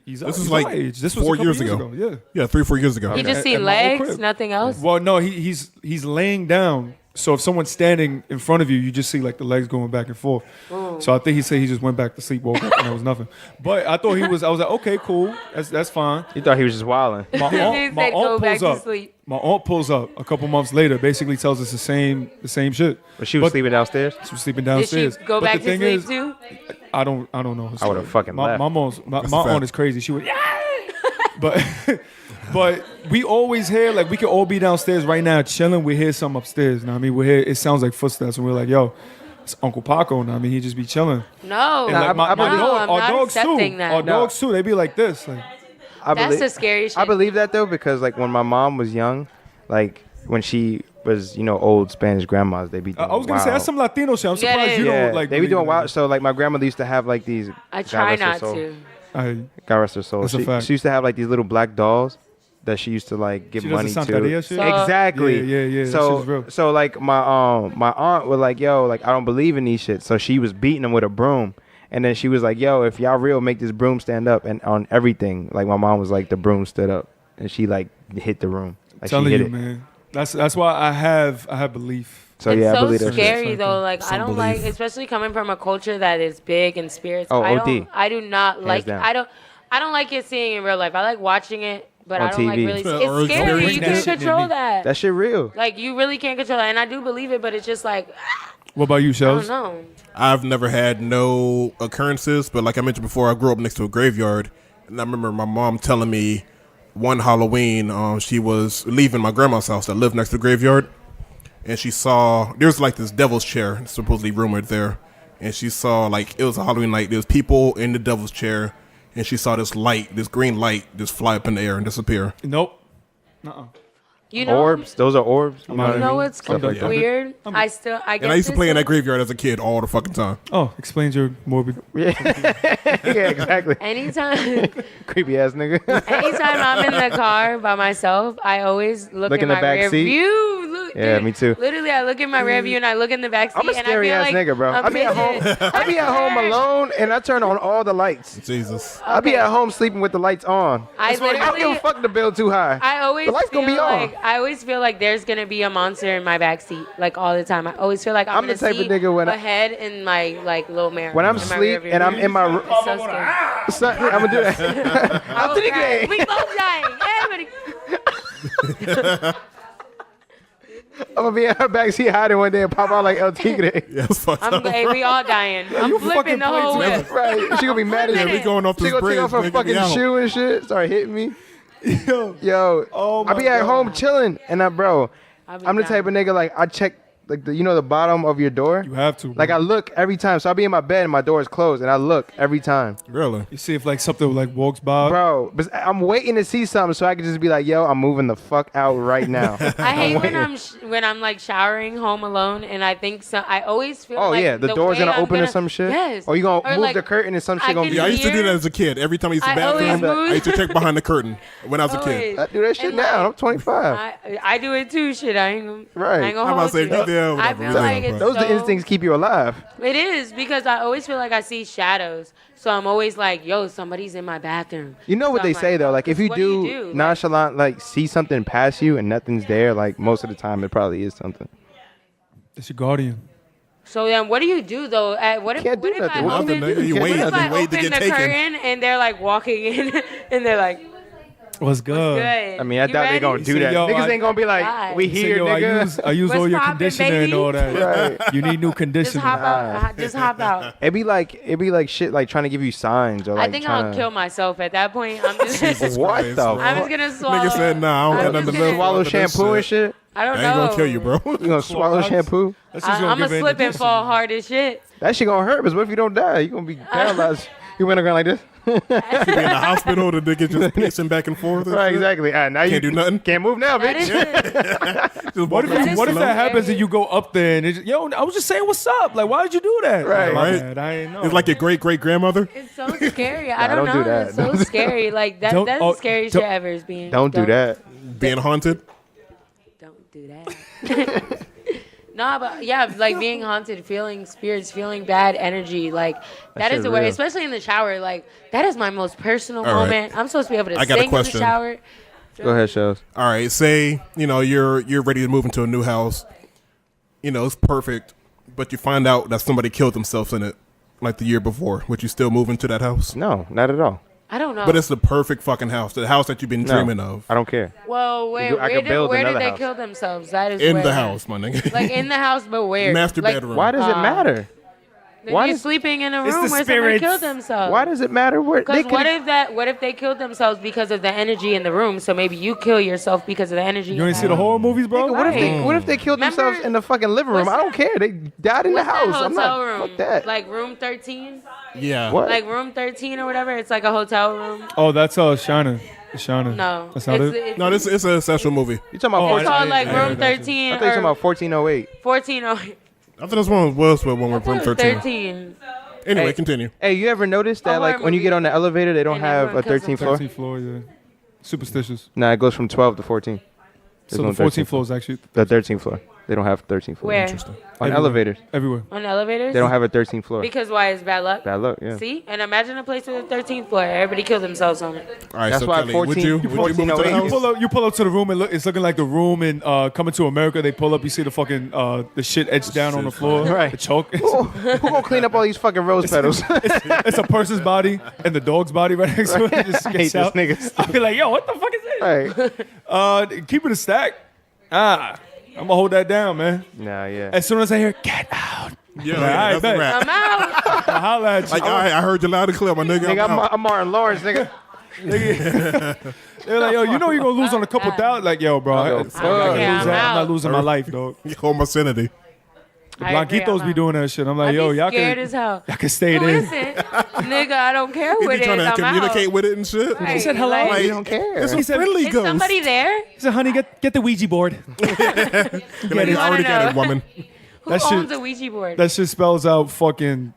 He's This is he's like our age. This was 4 a couple years years ago. ago. Yeah. Yeah, 3-4 years ago. You just see At my old legs, crib. nothing else. Well, no, he's laying down. So if someone's standing in front of you, you just see like the legs going back and forth. So I think he said he just went back to sleep, woke up, and there was nothing. But I thought he was. I was like, okay, cool, that's fine. You thought he was just wilding. My He aunt, my said, "Go aunt back pulls to up. sleep." My aunt pulls up a couple months later, basically tells us the same shit. But she was sleeping downstairs. She was sleeping Did she downstairs. go But back the to thing sleep is, too? I don't know. her I would've story. fucking my, left. My mom's my a fact. aunt is crazy. She would, but but we always hear like we could all be downstairs right now chilling. We hear something upstairs. Know what I mean, we hear it sounds like footsteps, and we're like, yo, it's Uncle Paco. Know what I mean, he just be chilling. No, And like I believe- no, I'm our not dogs too. accepting that. Our dogs too. They be like this. Like, I That's believe, the scariest I shit. believe that though because like when my mom was young, like when she was old Spanish grandmas, they be. Doing I was gonna say that's some Latino shit. I'm Yeah, surprised it you is. don't like. they be believe doing in wild. that. So like my grandmother used to have like these. I God try rest her not soul. to. God rest her soul. That's a She, fact. she used to have like these little black dolls that she used to like give She does money the to. Santeria shit? So- Exactly. Yeah. That shit's real. So like my aunt was like, yo, like I don't believe in these shit. So she was beating them with a broom. And then she was like, yo, if y'all real, make this broom stand up. And on everything, like my mom was like, the broom stood up. And she like hit the room. Like Telling she hit you, it. man. That's why I have belief. So It's yeah, I so believe that shit. scary though. Like I Some don't belief. like, especially coming from a culture that is big in spirits. Oh, I OD. do not like. down. I don't like it seeing in real life. I like watching it, but On I don't like TV. really. Or It's scary. bring You that can't shit near control me. that. That shit real. Like you really can't control that, and I do believe it, but it's just like What about you, I Shells? don't know. I've never had no occurrences, but like I mentioned before, I grew up next to a graveyard, and I remember my mom telling me one Halloween, she was leaving my grandma's house that lived next to the graveyard, and she saw there's like this devil's chair, supposedly rumored there, and she saw like it was a Halloween night. There's people in the devil's chair, and she saw this light, this green light, just fly up in the air and disappear. Nope. You know, Orbs. Those are orbs. You know out what I of You know mean? what's Stuff like that. weird? I guess And I used to play in that it's graveyard as a kid all the fucking time. Oh, explains your morbid. Yeah, exactly. anytime. Creepy ass nigga. Anytime I'm in the car by myself, I always look Look in in the my back rear seat? view. Look, Yeah, dude, me too. Literally, I look in my rear view and I look in the back seat. I'm a and scary I ass feel like nigga, bro. a I be at home. midget. I be at home alone and I turn on all the lights. Jesus. I be Okay. at home sleeping with the lights on. I I don't give a literally, fuck the bill too high. I always The lights feel gonna be on. like I always feel like there's gonna be a monster in my back seat, like all the time. I always feel like I'm the gonna type of see nigga when a I- head in my like little mirror. When I'm in my asleep rearview and I'm mirror. in my room, It's so scary. son, I'm gonna do that. I will thinking cry. it. We both dying. Everybody. I'm gonna be in her backseat hiding one day and pop out like El Tigre. Yeah, it's fucked up. We all dying. I'm flipping the whole whip. Right? She gonna be mad as Yeah, shit. we going off She this gonna bridge. take off her nigga, fucking get out. shoe and shit. Start hitting me. Yo, Oh I be at home chilling, and I'm the type of nigga like I check like the bottom of your door. You have to. Bro. Like I look every time. So I'll be in my bed and my door is closed, and I look every time, Really? you see if like something like walks by. bro. But I'm waiting to see something so I can just be like, yo, I'm moving the fuck out right now. I hate when waiting. when I'm like showering home alone, and I think so. I always feel. Oh like yeah, the door's way gonna I'm open or some shit. Yes. Or you gonna Or, move like, the curtain and some I shit gonna can be. Yeah, I used to do Here? that as a kid. Every time I used to I bathroom, always I used to check behind the curtain when I was a kid. Always. I do that shit And, now. like, I'm 25. I do it too. Shit, I ain't gonna. Right. I ain't gonna I'm about hold to say, you. yeah, I whatever, feel really, like bro. it's Those so, the instincts keep you alive. It is because I always feel like I see shadows. So I'm always like, yo, somebody's in my bathroom. You know what So they I'm say like, though, like if you what do, Like, nonchalant, like see something pass you and nothing's there, like most of the time it probably is something. It's your guardian. so then, what do you do though? What if, Can't do what if I nothing. What open, Nothing, nigga. You Can't wait, do you if I wait to open get the taken. curtain and they're like walking in and they're like, What's good? good. I mean, I You doubt they ready? gonna do say, that. yo, Niggas I- ain't gonna be like, God. we Say, here, yo, nigga. I use all What's your poppin', conditioner and baby? all that. Right. You need new Just conditioner. hop out. Just hop out. It'd be like shit, like trying to give you signs or like I think trying I'll to. kill myself at that point. I'm just. What Christ, the? bro. I'm just gonna swallow. Nigga said, nah, I don't I'm got nothing just to gonna live Swallow with this shampoo and shit. I don't I know. ain't gonna kill you, bro. You gonna swallow shampoo? That's just I'm give gonna it slip and indigestion. fall hard as shit. That shit gonna hurt, but what if you don't die? You gonna be paralyzed. You went around like this. You be in the hospital, the nigga just pacing back and forth. And Right, shit. exactly. Now you Can't do nothing. Can't move now, That bitch. is it. Just What if, walk what if slow. that happens and you go up there and it's just, yo, I was just saying what's up. Like, why did you do that? Right. My Right. bad, I ain't know. It's like your grandmother. It's so scary. I don't don't know. do that. It's so scary. Like that's Don't- the scariest don't- shit ever is being. Don't do that. Being haunted. Don't do that. No, but yeah, like being haunted, feeling spirits, feeling bad energy, like that is shit the way. real. Especially in the shower, like that is my most personal All right. moment. I'm supposed to be able to I got a sing in the question. shower. Go ahead, Shells. All right, say you're ready to move into a new house. It's perfect, but you find out that somebody killed themselves in it, like the year before. Would you still move into that house? No, not at all. I don't know. But it's the perfect fucking house, the house that you've been No, dreaming of. I don't care. well, I could build where did another they house. kill themselves? That is In where- the house, my nigga. Like in the house, but where? Master Like, bedroom. Why does it matter? Why You're does- sleeping in a It's room the where somebody spirits. killed themselves. Why does it matter where they Because could? what if they killed themselves because of the energy in the room? So maybe you kill yourself because of the energy. You ain't see the horror movies, bro? What if they killed Remember- themselves in the fucking living room? what's I don't care. They died in the What's that house. I'm hotel not. room? Fuck that. Like room 13? Yeah. What? Like room 13 or whatever? It's like a hotel room. Oh, that's Shiner. Shiner. No. That's not it. it's, No, this it's a sexual movie. You talking about? Oh, it's 14, called like yeah, room I got you. 13 I thought you talking or about 1408. 14 or I thought this one was when we're from 13. 13. Anyway, Hey. continue. Hey, you ever noticed that A like horror when you movie. get on the elevator, they don't And have a everyone kills 13th floor? 13th floor, yeah. Superstitious. Nah, it goes from 12 to 14. There's So no the 14th 13th floor is actually The 13th floor. They don't have 13th floor. Where? Interesting. On Everywhere. elevators, everywhere. On elevators? they don't have a 13th floor. Because why? Is bad luck? Bad luck. Yeah. See? And imagine a place with a 13th floor. Everybody killed themselves on it. All right, That's so why Kelly, 14 would you move into the 1408 house? You pull up to the room and it's looking like the room in Coming to America. They pull up, you see the fucking the shit etched down on the floor. Right. The choke. Who gonna clean up all these fucking rose petals? It's a person's body and the dog's body right next to it. Just I hate gets this out. nigga. I'll be like, yo, what the fuck is this? Right. Keep it a stack. I'm gonna hold that down, man. Nah, yeah. As soon as I hear "get out," Yeah, All right, that's a bet. wrap. I'm out. I holler at you. Like, all right, I heard you loud and clear, my nigga. Nigga, I'm out. I'm Martin Lawrence, nigga. They're like, yo, you know you're gonna lose on a couple thousand. Like, yo, bro, Yo, I fuck. can't Okay, lose I'm that. I'm not out. losing my life, dog. Home vicinity. The I agree, Blanquitos I'm be out. doing that shit. I'm like, I'd yo, be y'all scared can, as hell. y'all can stay Who there. is it? Nigga, I don't care He who be it is. trying to I'm communicate out. with it and shit. Right, said hello? like, You don't care. It's a He said- friendly is ghost. somebody there? He said, honey, get the Ouija board. Like, you wanna already got know? it, woman. Who That shit- owns a Ouija board? That shit spells out fucking.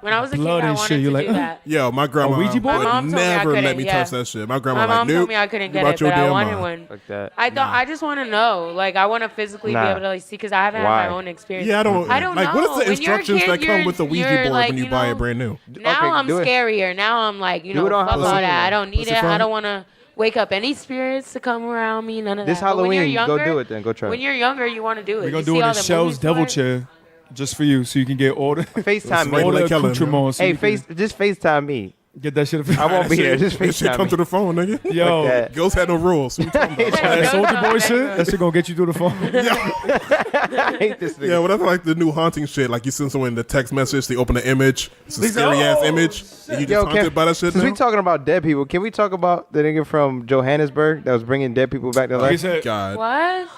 When I was a kid, blood I and wanted shit, to you're do like, that. Yo, my grandma A Ouija board? would My mom told me I never let couldn't, me yeah. touch that shit. My grandma My like, mom nope. told me I couldn't you get out it, your but I damn wanted mind. one. Like that. I just want to know. Like, I want to physically Nah. be able to like see because I haven't Why? had my own experience. Yeah, I don't know. like. What is the When you're a instructions kid, that come you're- with the Ouija you're board like, when you you buy know, it brand new? Now Okay, I'm do it. scarier. Now I'm like, Do it on fuck all Halloween. that. I don't need What's it it. I from? don't want to wake up any spirits to come around me. None of This that. But when you're Halloween, go younger- do it then. Go try When it. you're younger, you want to do it. We're gonna You do see it all in the Shell's movies Devil for it? Chair, just for you, so you can get all the FaceTime me. right. all the Like Kellen, accoutrements. so Hey, you can just FaceTime me. get that shit. I won't be there. Just This shit FaceTime come me. through the phone, nigga. Yo, that. Ghost had no rules. What you talking about? that Soldier Boy shit. That shit gonna get you through the phone. I hate this nigga. Yeah, well, that's like the new haunting shit. Like, you send someone the text message, they open the image, it's a scary ass image, and you just Yo, haunted by that shit since now? we talking about dead people, can we talk about the nigga from Johannesburg that was bringing dead people back to He life? said, God. What?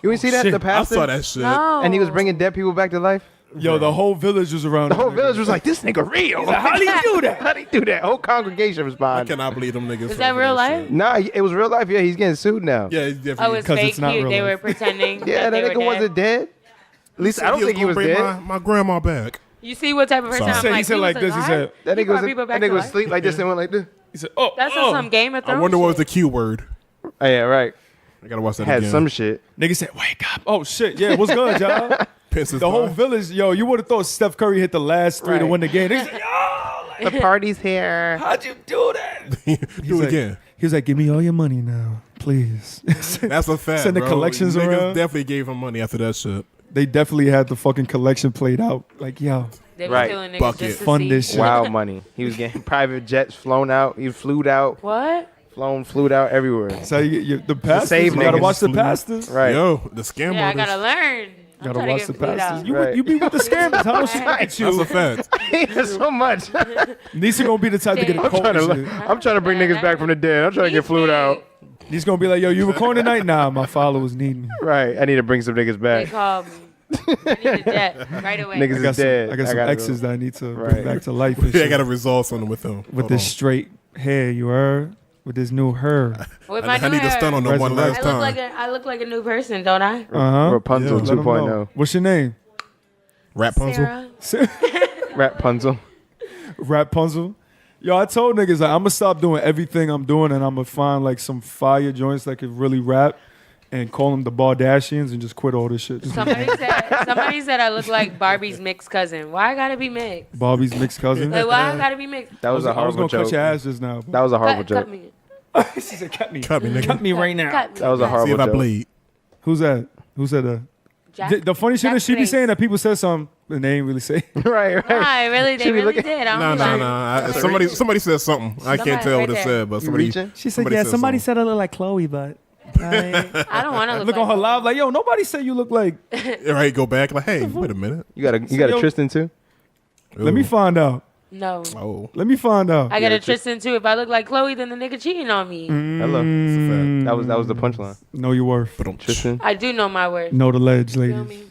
You ain't see that? shit. The I pastor? saw that shit. No. And he was bringing dead people back to life? yo, the whole village was around. The whole village was like, this nigga real. How do you do that? How'd he do that? Whole congregation I responded. cannot believe them niggas. Is that real life? shit. Nah, it was real life. Yeah, he's getting sued now. Yeah, he's Oh, definitely. it's 'Cause fake. it's not real They were life. pretending. Yeah, they that were nigga wasn't dead. At least I don't think he was bring dead. My grandma back. You see what type of person Sorry. I'm He like? said like this, he alive? said- That He nigga brought was, people that back nigga to was life? asleep like this and went like this. He said, oh, That's oh. on some Game of I Thrones. wonder what was shit. the Q word. Oh, yeah, right. I gotta watch that Had again. some shit. Nigga said, wake up. Oh shit, yeah, what's good, y'all? Pisses The whole by. village, yo, you would have thought Steph Curry hit the last three to Right. win the game. Niggas said, yo, The party's here. how'd you do that? Do it again. He was like, give me all your money now, please. That's a fact. Send the bro. collections Niggas around. definitely gave him money after that shit. They definitely had the fucking collection played out. Like, yo, They Right. were killing niggas Bucket. just to Fund see. this shit. Wow money. He was getting private jets flown out. He flew out, What? flew out everywhere. so the pastors, save you gotta niggas. watch the pastors. Right. Yo, the scam Yeah, I artist. gotta learn. I'm Gotta trying to watch get the flued pastors. out. You, Right. you be with the scammers. How don't she at That's a you? fact. so much. Nisa gonna be the type to get a I'm cold trying and to, shit. I'm trying to bring niggas back from the dead. I'm trying to get flued out. He's gonna be like, yo, you recording tonight? Nah, my followers need me. Right. I need to bring some niggas They back. called me. I need a jet right away. Niggas is dead. I got some gotta exes go. that I need to Right. bring back to life. And Yeah, I shit. got to resolve something with him. With Hold this on. straight hair, you heard? With this new hair. With my I new need to hair. stun on them one last Resurrect. time. I look like a new person, don't I? Uh-huh. Rapunzel Let 'em know. 2.0. What's your name? Rapunzel. Sarah. Rapunzel. Rapunzel. Yo, I told niggas like, I'm gonna stop doing everything I'm doing and I'm gonna find like some fire joints that could really rap and call them the Bardashians and just quit all this shit. Just Somebody said I look like Barbie's mixed cousin. Why I gotta be mixed? Bobby's mixed cousin. Like why I gotta be mixed? That was a I was horrible gonna cut joke. your ass just now. That was a horrible Cut joke. me. She said, cut me. Cut me, nigga. Cut me right now. Cut me. That was a See horrible if I joke. bleed. Who's that? Who said that? Jack- The funny shit Jack is she be Craze. saying that people said something and they ain't really say. Right. Why? Really? They Should we really look at- did. I'm Nah, like, nah. Somebody said something. I can't Somebody tell what right it there. said, but You somebody. reaching? She somebody something. said I look like Chloe, but I don't want to look on her live like, yo, nobody said you look like. Right, go back like, hey, wait a minute. You got a yo- Tristan too? Let me find out. No. Oh, Let me find out. I got Yeah, a Tristan too. If I look like Chloe, then the nigga cheating on me. Hello. it's a fact. That was the punchline. Know your worth. But Tristan. I do know my word. Know the ledge, Feel ladies, me?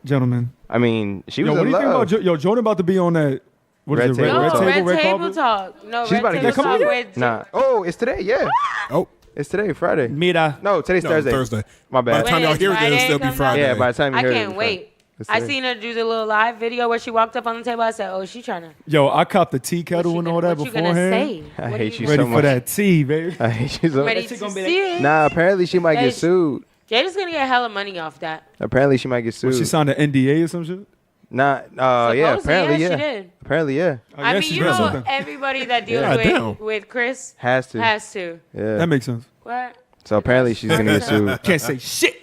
gentlemen. I mean, she Yo, was what do in you think love. about yo Jordan about to be on that? What is Red it? Table No, Talk. red table carpet? talk. No, She's red about to table get talk some- with Nah. Oh, it's today. Yeah. Oh, It's today, Friday. Mira. No, today's no, Thursday. Thursday. My By bad. the time When y'all it's hear this, Friday it'll be comes out? Friday. Yeah, by the time you I hear it, can't it'll be Friday. wait. It's I today. seen her do the little live video where she walked up on the table. I said, "Oh, she trying to." Yo, I copped the tea kettle and all that What you gonna beforehand. say? I What hate are you Ready so for much. that tea, baby. I hate you so Ready much. to see it? Nah, apparently she might Hey, get sued. Jada's gonna get hella money off that. Apparently she might get She sued. signed an NDA or some shit. Nah, Supposedly, yeah, apparently, yeah, yeah. she did. Apparently, yeah. I mean, she you did know, something. everybody that deals Yeah, damn. with Chris Has to. has to. Yeah. That makes sense. What? So apparently she's gonna get sued. Can't say shit.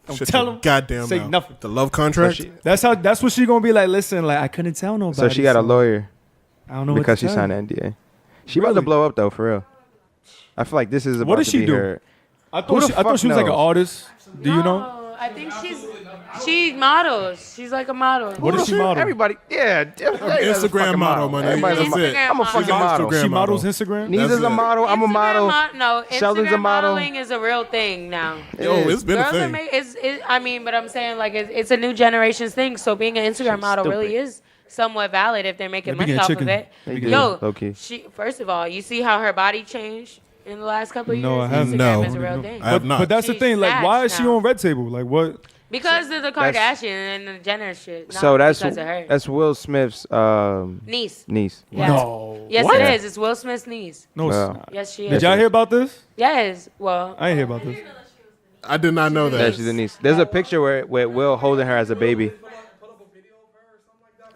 Don't Shut tell your him. goddamn Say mouth. nothing. The love contract. That's what she gonna be like. Listen, like I couldn't tell nobody. So she got a lawyer I don't know because she what to tell signed you. an NDA. She about to Really? blow up though, for real. I feel like this is about What does to she be do? her. I Who thought the she was fuck like an knows? artist. Do you know? No, I think she models. She's like a model. What does she model? Everybody, yeah. everybody's a Instagram fucking model, my nigga. Everybody's a That's mo- it. I'm a fucking model. Instagram She model. models Instagram. Neither's That's a it. model. I'm a Instagram model. No, Sheldon's a Instagram model. modeling is a real thing now. Yo, it's been a Girls are thing. I mean, but I'm saying like it's a new generation's thing. So being an Instagram model really is somewhat valid if they're making They be money getting off chicken. of it. They be Yo, getting low-key. she first of all, you see how her body changed in the last couple of No, years. I haven't. Instagram No. is a real thing. I have not. But that's the She's thing. Like, why is snatched she now. on Red Table? Like, what? Because of the That's- Kardashian and the Jenner shit. Not So that's because of her. Will Smith's niece. niece. Yes. No. Yes, What? it is. It's Will Smith's niece. No, it's Wow. not. Yes, she is. Did y'all hear about this? Yes. Well, I ain't hear about this. I did not know Yeah, that. she's a niece. There's a picture where Will holding her as a baby.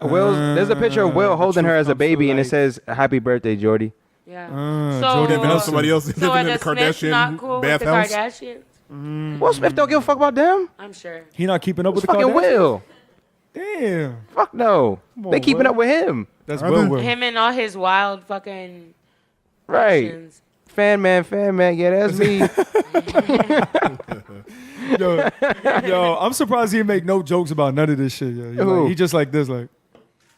There's a picture of Will holding her as a baby, and it says "Happy birthday, Jordy." yeah. Jordyn Even though Woods. somebody else So living are in the the Smiths not Kardashian cool with the bathhouse. Kardashians? Will Smith don't give a fuck about them. I'm sure. He not keeping up with It's the fucking Kardashians? Will. Damn. Fuck no. on, They keeping Will. up with him. That's Are Will. they? Will. Him and all his wild fucking Right. actions. Fan man. Yeah, that's me. Yo, I'm surprised he make no jokes about none of this shit. Yo. Who? He just like this, like,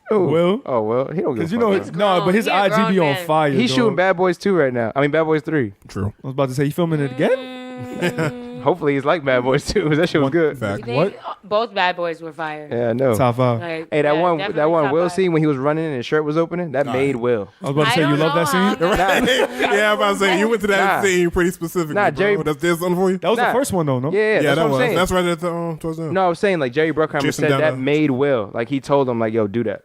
Who? Will? Oh well, he don't give a because you fuck. know, He's no, but his grown. He a IG be grown on man. fire. He's dog. shooting Bad Boys 2 right now. I mean Bad Boys 3. True. I was about to say, he filming it again? Hopefully he's like Bad Boys 2. That shit was good. Fact. They, both bad boys were fired. Yeah, I know. Top 5. Like, Hey, that yeah, one definitely top Will five. scene when he was running and his shirt was opening, that made Will. I was about to say, I you don't love that know scene? how- Yeah, I'm about to say you went to that Nah. scene pretty specifically. Nah, bro. Jerry- That's there's something for you. That was Nah. the first one, though, no? Yeah, Yeah, that's that what I'm was. saying. That's right at the towards the end. No, I was saying like Jerry Bruckheimer Jason said that Dana. made Will. Like he told him like, yo, do that.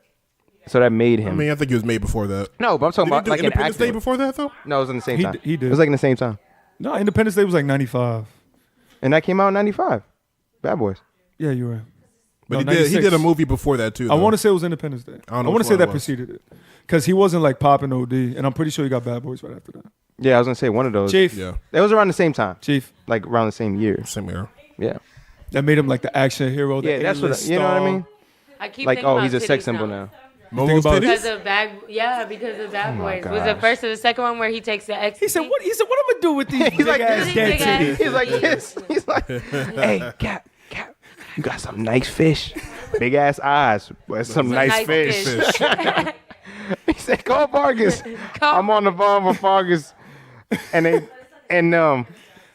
So that made him. I mean, I think he was made before that. no, but I'm talking Did he about do like an Independence Day acting. before that though? No, it was in the same He time. d- he did. It was like in the same time. No, Independence Day was like 95. And that came out in 95. Bad Boys. Yeah, you're right. But No, he did 96. a movie before that too. I though. want to say it was Independence Day. I I, don't know want which to say one that it was. preceded it. Because he wasn't like popping OD. And I'm pretty sure he got Bad Boys right after that. Yeah, I was gonna say one of those. Chief. Yeah, It was around the same time. Chief. Like around the same year. same era. Yeah. That made him like the action hero. The Yeah, that's what A-list you know what I star. mean? I keep Like, thinking oh, about he's a sex titties symbol now. Momo's about it? Because titties. of because of Bad my Boys. Was it gosh. first or the second one where he takes the ecstasy? He said, what? He said, what am I gonna do with these He's big like ass this. dead Big ass- titties? He's like this. He's like, hey, Cap, you got some nice fish. Big ass eyes. But some nice fish. He said, call Vargas. I'm on the phone with Vargas. And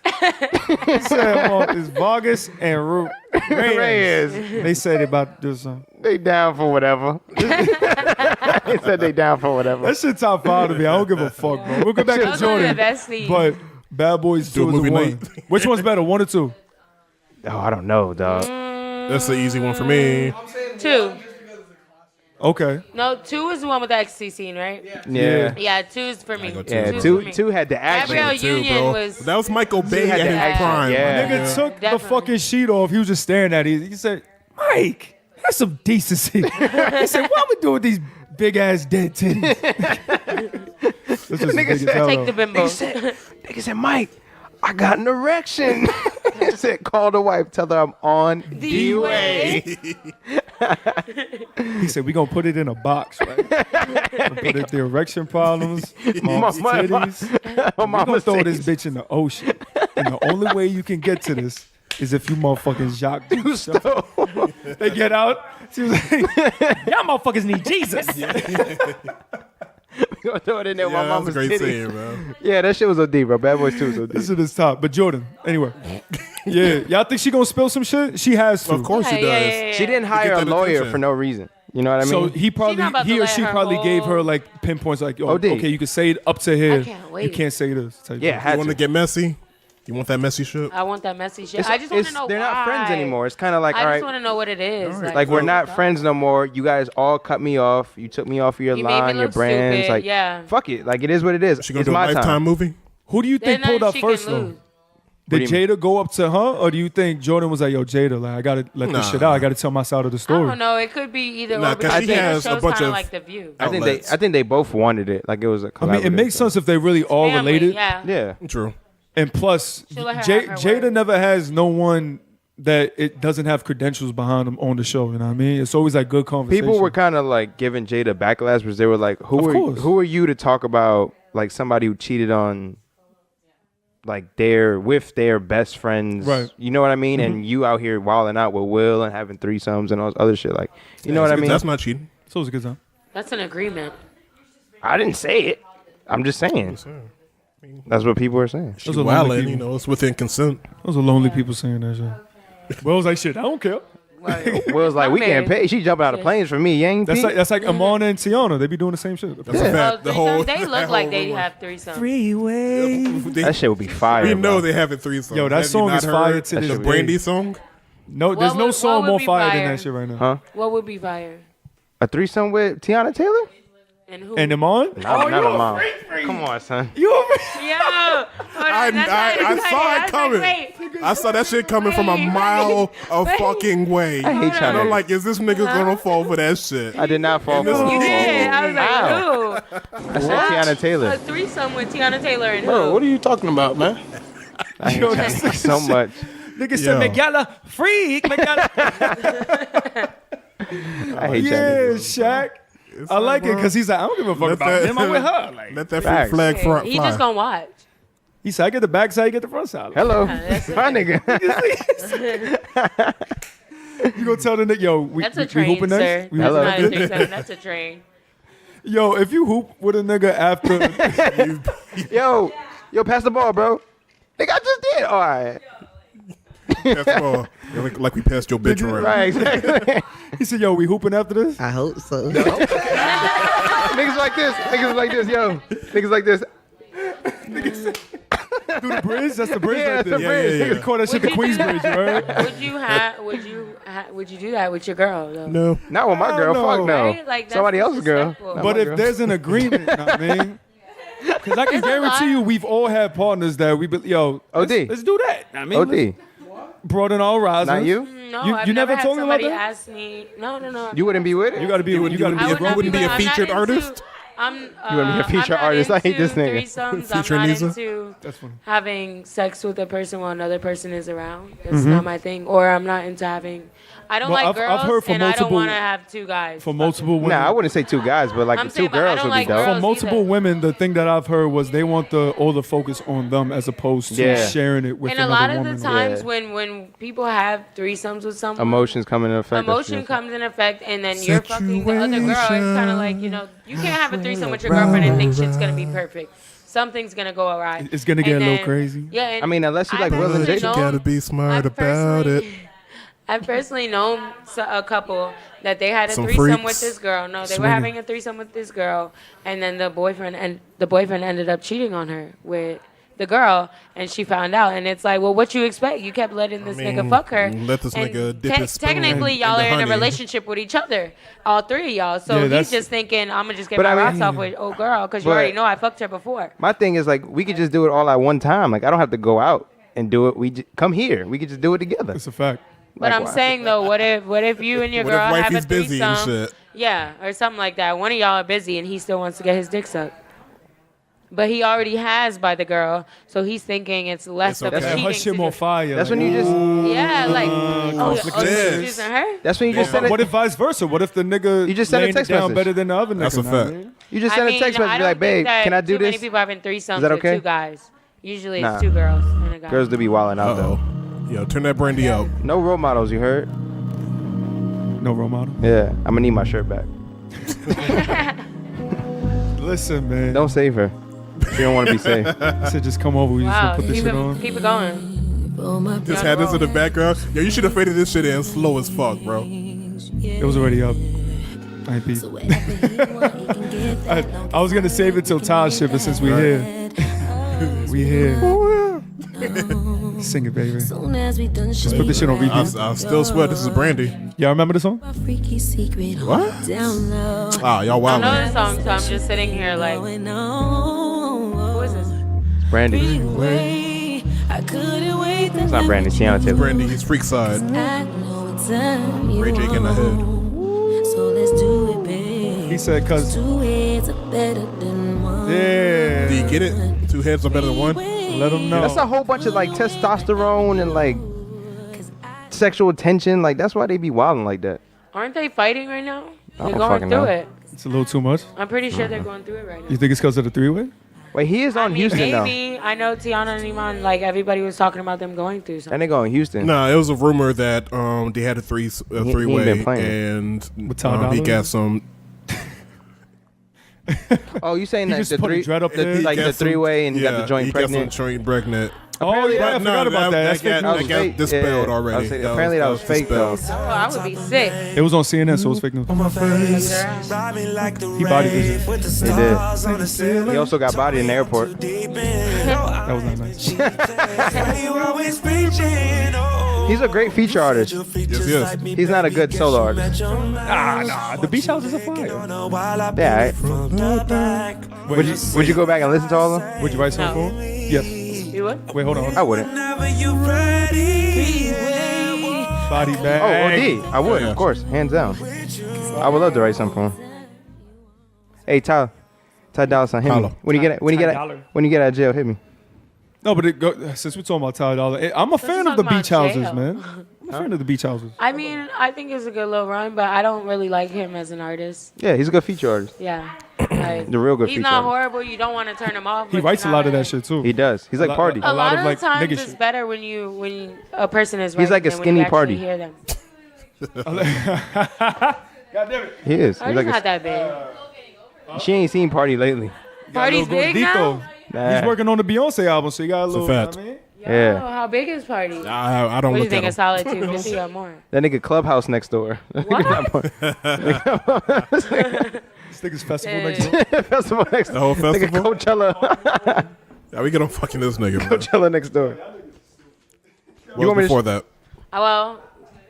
He said, well, it's Vargas and Reyes. Reyes. They said they about to do something. They down for whatever. He said they down for whatever. That shit top 5 to me. I don't give a fuck, bro. We'll go back to Those are the Jordyn. best scenes. But Bad Boys Do a 2 is movie a 1. night. Which one's better, 1 or 2? Oh, I don't know, dog. That's the easy one for me. 2. Okay. No, 2 is the one with the ecstasy scene, right? Yeah. Yeah, 2 is for me. go two. Yeah, Two's two for me. two had the action. Gabrielle Too, Union bro. was. That was Michael Bay had at the his action, prime. yeah. Nigga took the Definitely. fucking sheet off. He was just staring at it. He said, Mike, that's some decency. He said, what am I doing with these big ass dead titties? That's just Nigga big as said- hell, Take though. the bimbo. Nigga said, Mike, I got an erection. He said, call the wife, tell her I'm on The way. He said, we gonna put it in a box, right? Gonna put it the erection problems, mom's My- titties. Oh, We gonna mama throw said, this bitch in the ocean. And the only way you can get to this is if you motherfucking Jacques do stuff. They get out. She was like, y'all motherfuckers need Jesus. we gonna throw it in there. Yeah, My that mama's was a great titties. scene, bro. Yeah, that shit was OD, bro. Bad Boys 2 was OD. This shit is top. But Jordyn, anyway. Yeah. Y'all think she gonna spill some shit? She has to. Of course she does. Yeah. She didn't hire a that lawyer attention. for no reason. You know what I mean? So he not about probably, he to or let she her probably gave her hold- like pinpoints like, oh, OD. okay, you can say it up to here. I can't wait. You can't say this. type yeah, shit. had You want to. to get messy? You want that messy shit? I want that messy shit. I just want to know they're why. not friends anymore. It's kind of like, I all just right, want to know what it is. like we're not friends no more. You guys all cut me off. You took me off of your You made me line, your look brands. stupid, Like, yeah. fuck it. Like, it is what it is. She gonna It's do a my Lifetime time. movie? Who do you There's think pulled nothing up she first can though? lose. Did do you Jada go up to her, or do you think Jordyn was like, "Yo, Jada, like I gotta let this Nah. shit out. I gotta tell my side of the I story." don't know. It could be either Nah, or. 'cause Because she the has a show's bunch kind of- of like The View. I think they both wanted it. Like, it was a I mean, it collaborative, makes so. sense if they really all Family, related. Yeah. Yeah. True. And plus, She'll let her have her Jada word. never has no one that it doesn't have credentials behind them on the show. You know what I mean? It's always like good conversation. People were kind of like giving Jada backlash because they were like, Of who course. are you to talk about like somebody who cheated on like with their best friends, Right. You know what I mean? And you out here wilding out with Will and having threesomes and all this other shit. Like, you know what I mean? That's not cheating. So it was a good time. That's an agreement. I didn't say it. I'm just saying. That's what people are saying. She's Those are lonely wilding, people. you know, it's within consent. Those are lonely people saying that shit. Well, I was like, shit, I don't care. Will's like, we married. can't pay. She jumping out of planes for me. You ain't That's pee. like Amana and Tiana. They be doing the same shit. That's a fact. The whole, They look that like whole they rumor. have threesomes. Freeway. That shit would be fire. We bro. know they have it three songs. Yo, that Have you song not is fire heard to That this the shit day. Brandy song? No, there's no would- song what would more be fire than fire? that shit right now. Huh? What would be fire? A threesome with Tiana Taylor? And who? And Amon? Not a mom. Come on, son. You over Yo, hold on, that's I not saw it exciting. coming. I was like, wait. I saw that shit coming from a mile a fucking way. I hate And y'all I'm niggas. like, is this nigga gonna fall for that shit? I did not fall for this it. You did. I was like, Wow. who? I said Tiana A Taylor. threesome with Tiana Taylor and Bro, who? what are you talking about, man? I hate y'all niggas so much. Nigga said Yo. Megala freak. Megala. I hate y'all Yeah, niggas. Shaq. I like it because he's like, I don't give a fuck Let about that- him. I'm with her. Like, Let that Facts. flag front He fly. just gonna watch. he said, I get the back side, you get the front side. Hello. that's it. My nigga. You gonna tell the nigga, yo, we, That's we, a we train, hooping sir. next? We That's Hello. hooping not a next? threesome. That's a train. Yo, if you hoop with a nigga after, Yo, pass the ball, bro. Nigga, I just did. All right. That's all. Like we passed your bitch around. Right, exactly. he said, yo, we hooping after this? I hope so. Niggas like this. Niggas like this, yo. Niggas like this. Do the bridge? That's the bridge Yeah, right that's the there. bridge. We call that shit the Queens Bridge, you heard? Would you do that with your girl though? No. Not with my girl. Hell Fuck no. no. Right? Like, that's Somebody else's girl. disrespectful. Not But my if girl. there's an agreement, you know what I mean? Because I can There's a guarantee lot. you, we've all had partners that we be, yo, OD. let's do that. I mean, OD. let's broaden our horizons. Not you? No, You- I've you never had told me about somebody that? ask me. No. You wouldn't be with it? You gotta be. You gotta I be. would not wouldn't be a I'm not featured into- artist? I'm. You wanna be a featured I'm not artist? I hate into this nigga. Threesomes. Featuring I'm not Nisa? into That's funny. having sex with a person while another person is around. That's not my thing. Or I'm not into having. I don't Well, like girls, I've heard from and I don't multiple- want to have two guys. For multiple women. Nah, I wouldn't say two guys, but like I'm the two saying, but I girls don't would like be dope. girls. For multiple either. women, the thing that I've heard was they want all the focus on them as opposed to Yeah. sharing it with And a another lot of woman. the times Yeah. when people have threesomes with someone, Emotions come into effect. emotion comes in effect, and then you're fucking the other girl. It's kind of like, you can't have a threesome with your girlfriend and think shit's gonna be perfect. something's gonna go awry. It's gonna get And a little then- crazy. Yeah, and I mean, unless you I like Will and personally Jason. You know- gotta be smart I've about it. I've personally known a couple that they had a Some threesome freaks. with this girl. No, they were Swinging. having a threesome with this girl, and then the boyfriend ended up cheating on her with the girl, and she found out. And it's like, well, what you expect? You kept letting this nigga fuck her. Let this And nigga dip his spoon technically, in y'all the are in a honey. relationship with each other, all three of y'all. So Yeah, he's that's- just thinking, I'm gonna just get But my I mean- rocks off with old girl because you But- already know I fucked her before. My thing is like we could just do it all at one time. Like I don't have to go out and do it. Come here. We could just do it together. It's a fact. But I'm Likewise. saying though, what if you and your What if girl have a wifey's busy and threesome? shit? Yeah, or something like that. One of y'all are busy and he still wants to get his dick sucked. But he already has by the girl, so he's thinking it's less It's of okay. a That cheating. her shit more fire. That's like, when you just. Yeah, like complicated. you're using her. That's when you just send it. What if vice versa? What if the nigga You just send a laying it text down message. better than the other nigga? That's a know what I fact. mean? You just send a text message I be don't like, think babe, that can I do too many this? people having threesomes Is that okay? with two guys. Usually Nah. it's two girls and a guy. Girls do be wilding out though. Uh-oh. Yo, turn that brandy up. No role models. You heard? No role model. Yeah. I'm gonna need my shirt back. Listen, man. Don't save her. She don't want to be safe. I said just come over. We just Wow, gonna put this keep shit it, on. keep it going. Just had this in the background. Yo, you should have faded this shit in slow as fuck, bro. It was already up. I ain't beat. I was gonna save it till Todd shit, but since we here, we here. Sing it, baby. Just put this shit on repeat. I still swear this is brandy. Y'all remember the song? What? Ah, y'all I wild. know the song, so I'm just sitting here like, who is this? Brandy. It's not Brandy. Tiana Taylor. Brandy, he's freak side. Ray J in the head. He said, "Cause yeah, Do you get it? Two heads are better than one. let him know." That's a whole bunch of like testosterone and like sexual tension. Like that's why they be wilding like that. Aren't they fighting right now? They're don't going fucking through know. it. It's a little too much. I'm pretty sure they're going through it right now. You think it's because of the three-way? Wait, he is on Houston now. maybe. I know Tiana and Iman, like everybody was talking about them going through And something. they go in Houston. Nah, it was a rumor that they had a he ain't three-way been playing. and With Todd he Dollar? got some. Oh, you saying He that just the put a three, dread up there. like He the got some- three-way and you got yeah, the joint he pregnant? got some joint pregnant. Oh yeah, I But forgot about that. That's fake that news. got dispelled Yeah, already. I was saying, apparently that was fake though. dispelled. Oh, I would be sick. It was on CNN, so it was fake news. He body vision. He did. He also got bodied in the airport. That was not nice. He's a great feature artist. Yes, yes. He's not a good solo artist. Nah, the beach houses are fire. Yeah. Would you go back and listen to all of them? Would you write something for him? Yes. You would? Wait, hold on. I wouldn't. Body Oh, bag. OD. I would, Yeah. of course, hands down. I would love to write something for him. Hey, Ty Dolla $ign, hit me. Holla. When you get out of jail, hit me. No, but since we're talking about Ty Dolla, I'm a fan of the talking beach about houses, jail. man. I'm a fan of the beach houses. I mean, I think it's a good little run, but I don't really like him as an artist. Yeah, he's a good feature artist. Yeah. Like, The real good he's feature not artist. horrible. You don't want to turn him off. He but writes a you're lot of not that shit too. He does. He's like lot- Party. A lot of, of like, the times nigga it's shit. better when a person is He's writing like a than when skinny you actually Party. hear them. God damn it. He is. He's Party's like not that big. she ain't seen Party lately. Party's Got a little big now? gordito. Nah. He's working on the Beyonce album, so he got a little. fact. You know what I mean? Yo, Yeah. how big is Party? I don't What do you look think? A at him. solid 250 or more? That nigga Clubhouse next door. This nigga's festival Yeah. next door. Festival next The whole door. Nigga festival? Coachella. Yeah, we get on fucking this nigga, bro. Coachella next door. What want was me to before that? Well,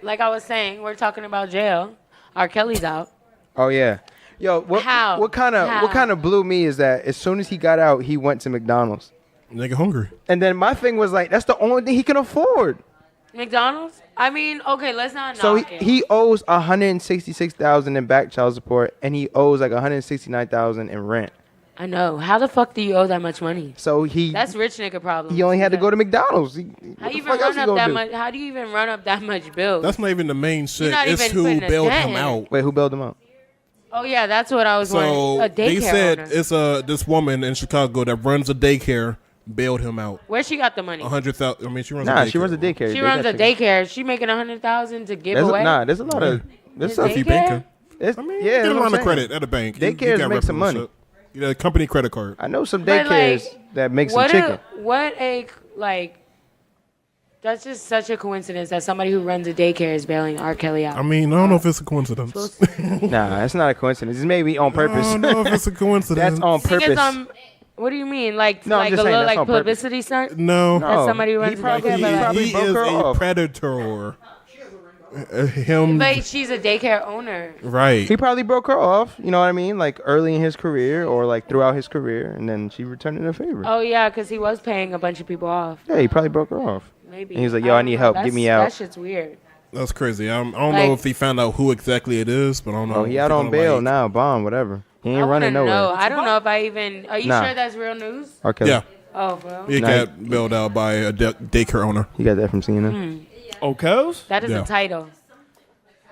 like I was saying, we're talking about jail. R. Kelly's out. Oh yeah. Yo, what How? what kind How? of blew me is that as soon as he got out, he went to McDonald's. Nigga hungry. And then my thing was like, that's the only thing he can afford. McDonald's? I mean, okay, let's not So knock it. he owes $166,000 in back child support, and he owes like $169,000 in rent. I know. How the fuck do you owe that much money? So he That's rich nigga problem. he only had to go to McDonald's. How What you the fuck else he gonna do? How do you even run up that much bill? That's not even the main shit. not It's even who putting a bailed dent him in it. out. Wait, who bailed him out? Oh yeah, that's what I was wondering. So A they daycare said owner. it's this woman in Chicago that runs a daycare bailed him out. Where she got the money? 100,000. I mean, she runs. Nah, a daycare. she runs a daycare. She They runs got a chicken. daycare. She making 100,000 to give There's away. there's a lot of there's Is stuff. If you Daycare? banking, It's, I mean, yeah, get that's a what line I'm of saying. credit at a bank. You Daycares got make some reputable money. shit. You know, company credit card. I know some But, daycares like, that make some chicken. That's just such a coincidence that somebody who runs a daycare is bailing R. Kelly out. I mean, I don't know if it's a coincidence. Nah, it's not a coincidence. It's maybe on purpose. I don't know if it's a coincidence. That's on purpose. What do you mean? Like, No, I'm like a just saying little that's like on purpose. publicity stunt? No. That somebody runs he a probably, daycare, he but like, probably He broke is her a off. predator. Him, but she's a daycare owner. right? He probably broke her off, you know what I mean? Like early in his career or like throughout his career, and then she returned it a favor. Oh yeah, because he was paying a bunch of people off. Yeah, he probably broke her off. Maybe. And he was like, yo, I need help. Get me out. That shit's weird. That's crazy. I don't know Like- if he found out who exactly it is, but I don't know. Oh, he if out on gonna, bail like- now, bond, whatever. He I ain't wanna running nowhere. know. I don't know if I even. Are you Nah. sure that's real news? Okay. Yeah, Oh, bro. he Nah, got bailed out by a daycare owner. He got that from CNN. Oh, Kels? That is Yeah. a title.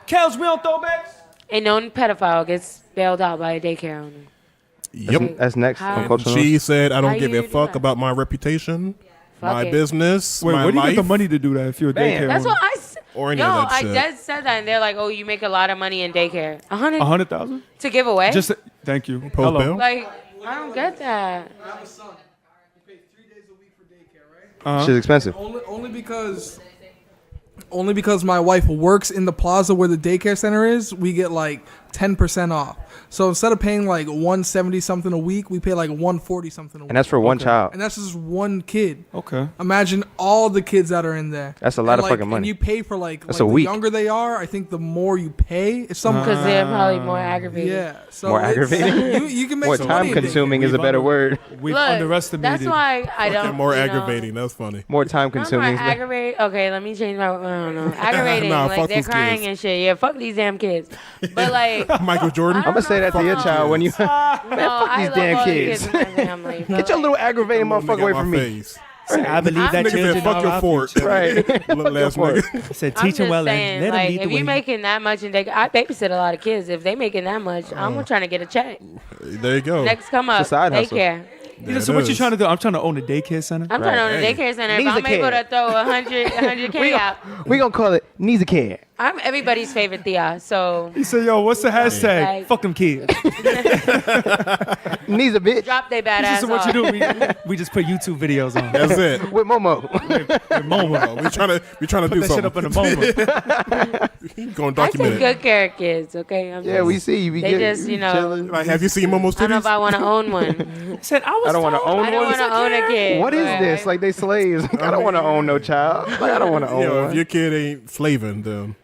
Kels, we on throwbacks? A known pedophile gets bailed out by a daycare owner. Yep. That's next How- on Cultural North. She said, "I don't How give you a do fuck that? about my reputation, Fuck my it. business, Wait, my where do you life, get the money to do that if you're a Bam. daycare That's owner? what I said. or any No, of that I shit." just said that, and they're like, "Oh, you make a lot of money in daycare. 100 100,000? to give away? Just thank you. Post Hello. bail? Like, I don't get that. I have a son. He pays 3 days a week for daycare, right? She's expensive. Only because my wife works in the plaza where the daycare center is, we get like 10% off. So instead of paying like 170 something a week, we pay like 140 something a week. And that's for one child. And that's just one kid. Okay. Imagine all the kids that are in there. That's a lot And, of like, fucking money. And you pay for like That's the a week. younger they are, I think the more you pay. It's something. Because they're probably more aggravated. Yeah. So More it's- aggravating? You can make More some time money in daycare. consuming is a better word. We've Look, underestimated. that's why I Yeah, don't. more you know, aggravating. That's funny. More time Not more consuming is better. aggravating. Okay, let me change my. I don't know. Aggravating. Nah, like fuck they're these crying kids. and shit. Yeah, fuck these damn kids. But like, Michael Jordan. I'm gonna say that to your child when you no, fuck I these love damn all the kids. kids in my family. but, Get your like, little aggravating motherfucker away from me. Face. I believe that Nigga children said, "Fuck are your our fort." future. Right. Little ass for it. nigga. I said, I'm teach them just well saying, and let them like, lead if the you're way. making that much in daycare, I babysit a lot of kids. If they making that much, I'm trying to get a check. There you go. Next come up, It's a side hustle. daycare. Yeah, so what you trying to do? I'm trying to own a daycare center. I'm trying to own a Hey. daycare center. If Needs a I'm able kid. to throw 100K out, We gonna call it needs a care. I'm everybody's favorite Thea. So He said, yo, what's the hashtag? Like- Fuck them kids. Needs a bitch drop they badass This is what off. you do. We just put YouTube videos on. That's it. with Momo. Momo. We trying to do Put that shit up in something. the moment. Going to I document take it. good care of kids. Okay. I'm Yeah, just, we see you. We They get just, we you know, chilling. Like, have you seen Momo's I don't know titties? if I want to own one. Said I was I don't want to told- own I don't one. want to own a kid. What is but this? Like they slaves. Like, I don't want to own no child. Like I don't want to own Yo, if one. your kid ain't slaving, then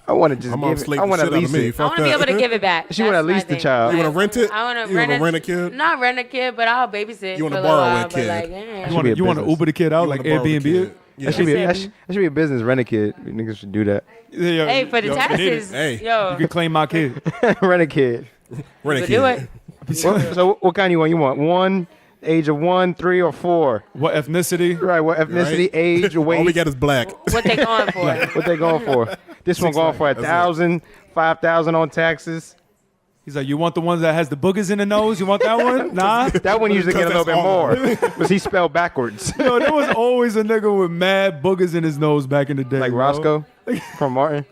I want to just I'm on give it. slave I the want to shit out of lease me. it. I Fuck want to be able that. to give it back. She wanna That's my lease the thing. child. You wanna rent it? I want to You wanna rent rent a kid? Not rent a kid, but I'll babysit. You wanna for a borrow little a while, but kid. like, You want be a to business. Uber the kid out You like wanna borrow the Airbnb? kid. it? Yeah. That should be. Say That me. should be a business. Rent a kid. You niggas should do that. Yeah, Hey, for the yo, taxes, Hey. You yo, can claim my kid. Rent a kid. Rent a but kid. do it. So what kind you want? You want one, age of 1, 3, or 4? What ethnicity? Right. What ethnicity, Right. age, All we weight? got is black. What they going for? What they going for? This one going for 1,000, 5,000 on taxes. He's like, you want the ones that has the boogers in the nose? You want that one? Nah. That one usually get a little bit Because more. that's Because he spelled backwards. Yo, there was always a nigga with mad boogers in his nose back in the day. Like bro. Roscoe from Martin.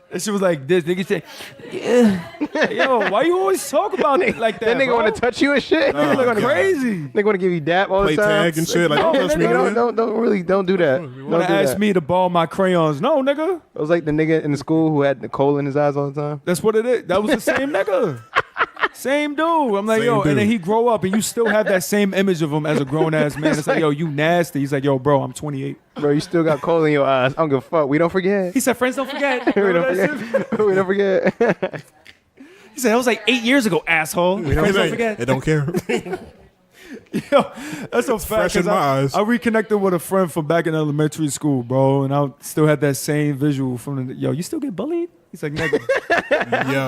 And she was like this. Nigga say, yeah. Yo, why you always talk about it like that? That nigga bro? want to touch you and shit. Nigga look God. crazy. Nigga want to give you dap all Play the time. tag and shit. Like, No, don't touch me. nigga, nigga. Don't do that. Want Don't to do ask that. me to borrow my crayons? No, nigga. It was like the nigga in the school who had the coal in his eyes all the time. That's what it is. That was the same nigga. Same dude. I'm like, Same yo, and then dude. he grow up and you still have that same image of him as a grown ass man. It's like, yo, you nasty. He's like, yo, bro, I'm 28. Bro, you still got coal in your eyes. I don't give a fuck. We don't forget. He said, friends don't forget. We Remember don't that shit? forget. We don't forget. He said, that was like 8 years ago, asshole. Friends don't They forget. don't care. Yo, that's a fact. fresh in 'cause my eyes. I reconnected with a friend from back in elementary school, bro, and I still had that same visual from the, yo, you still get bullied? He's like, nigga.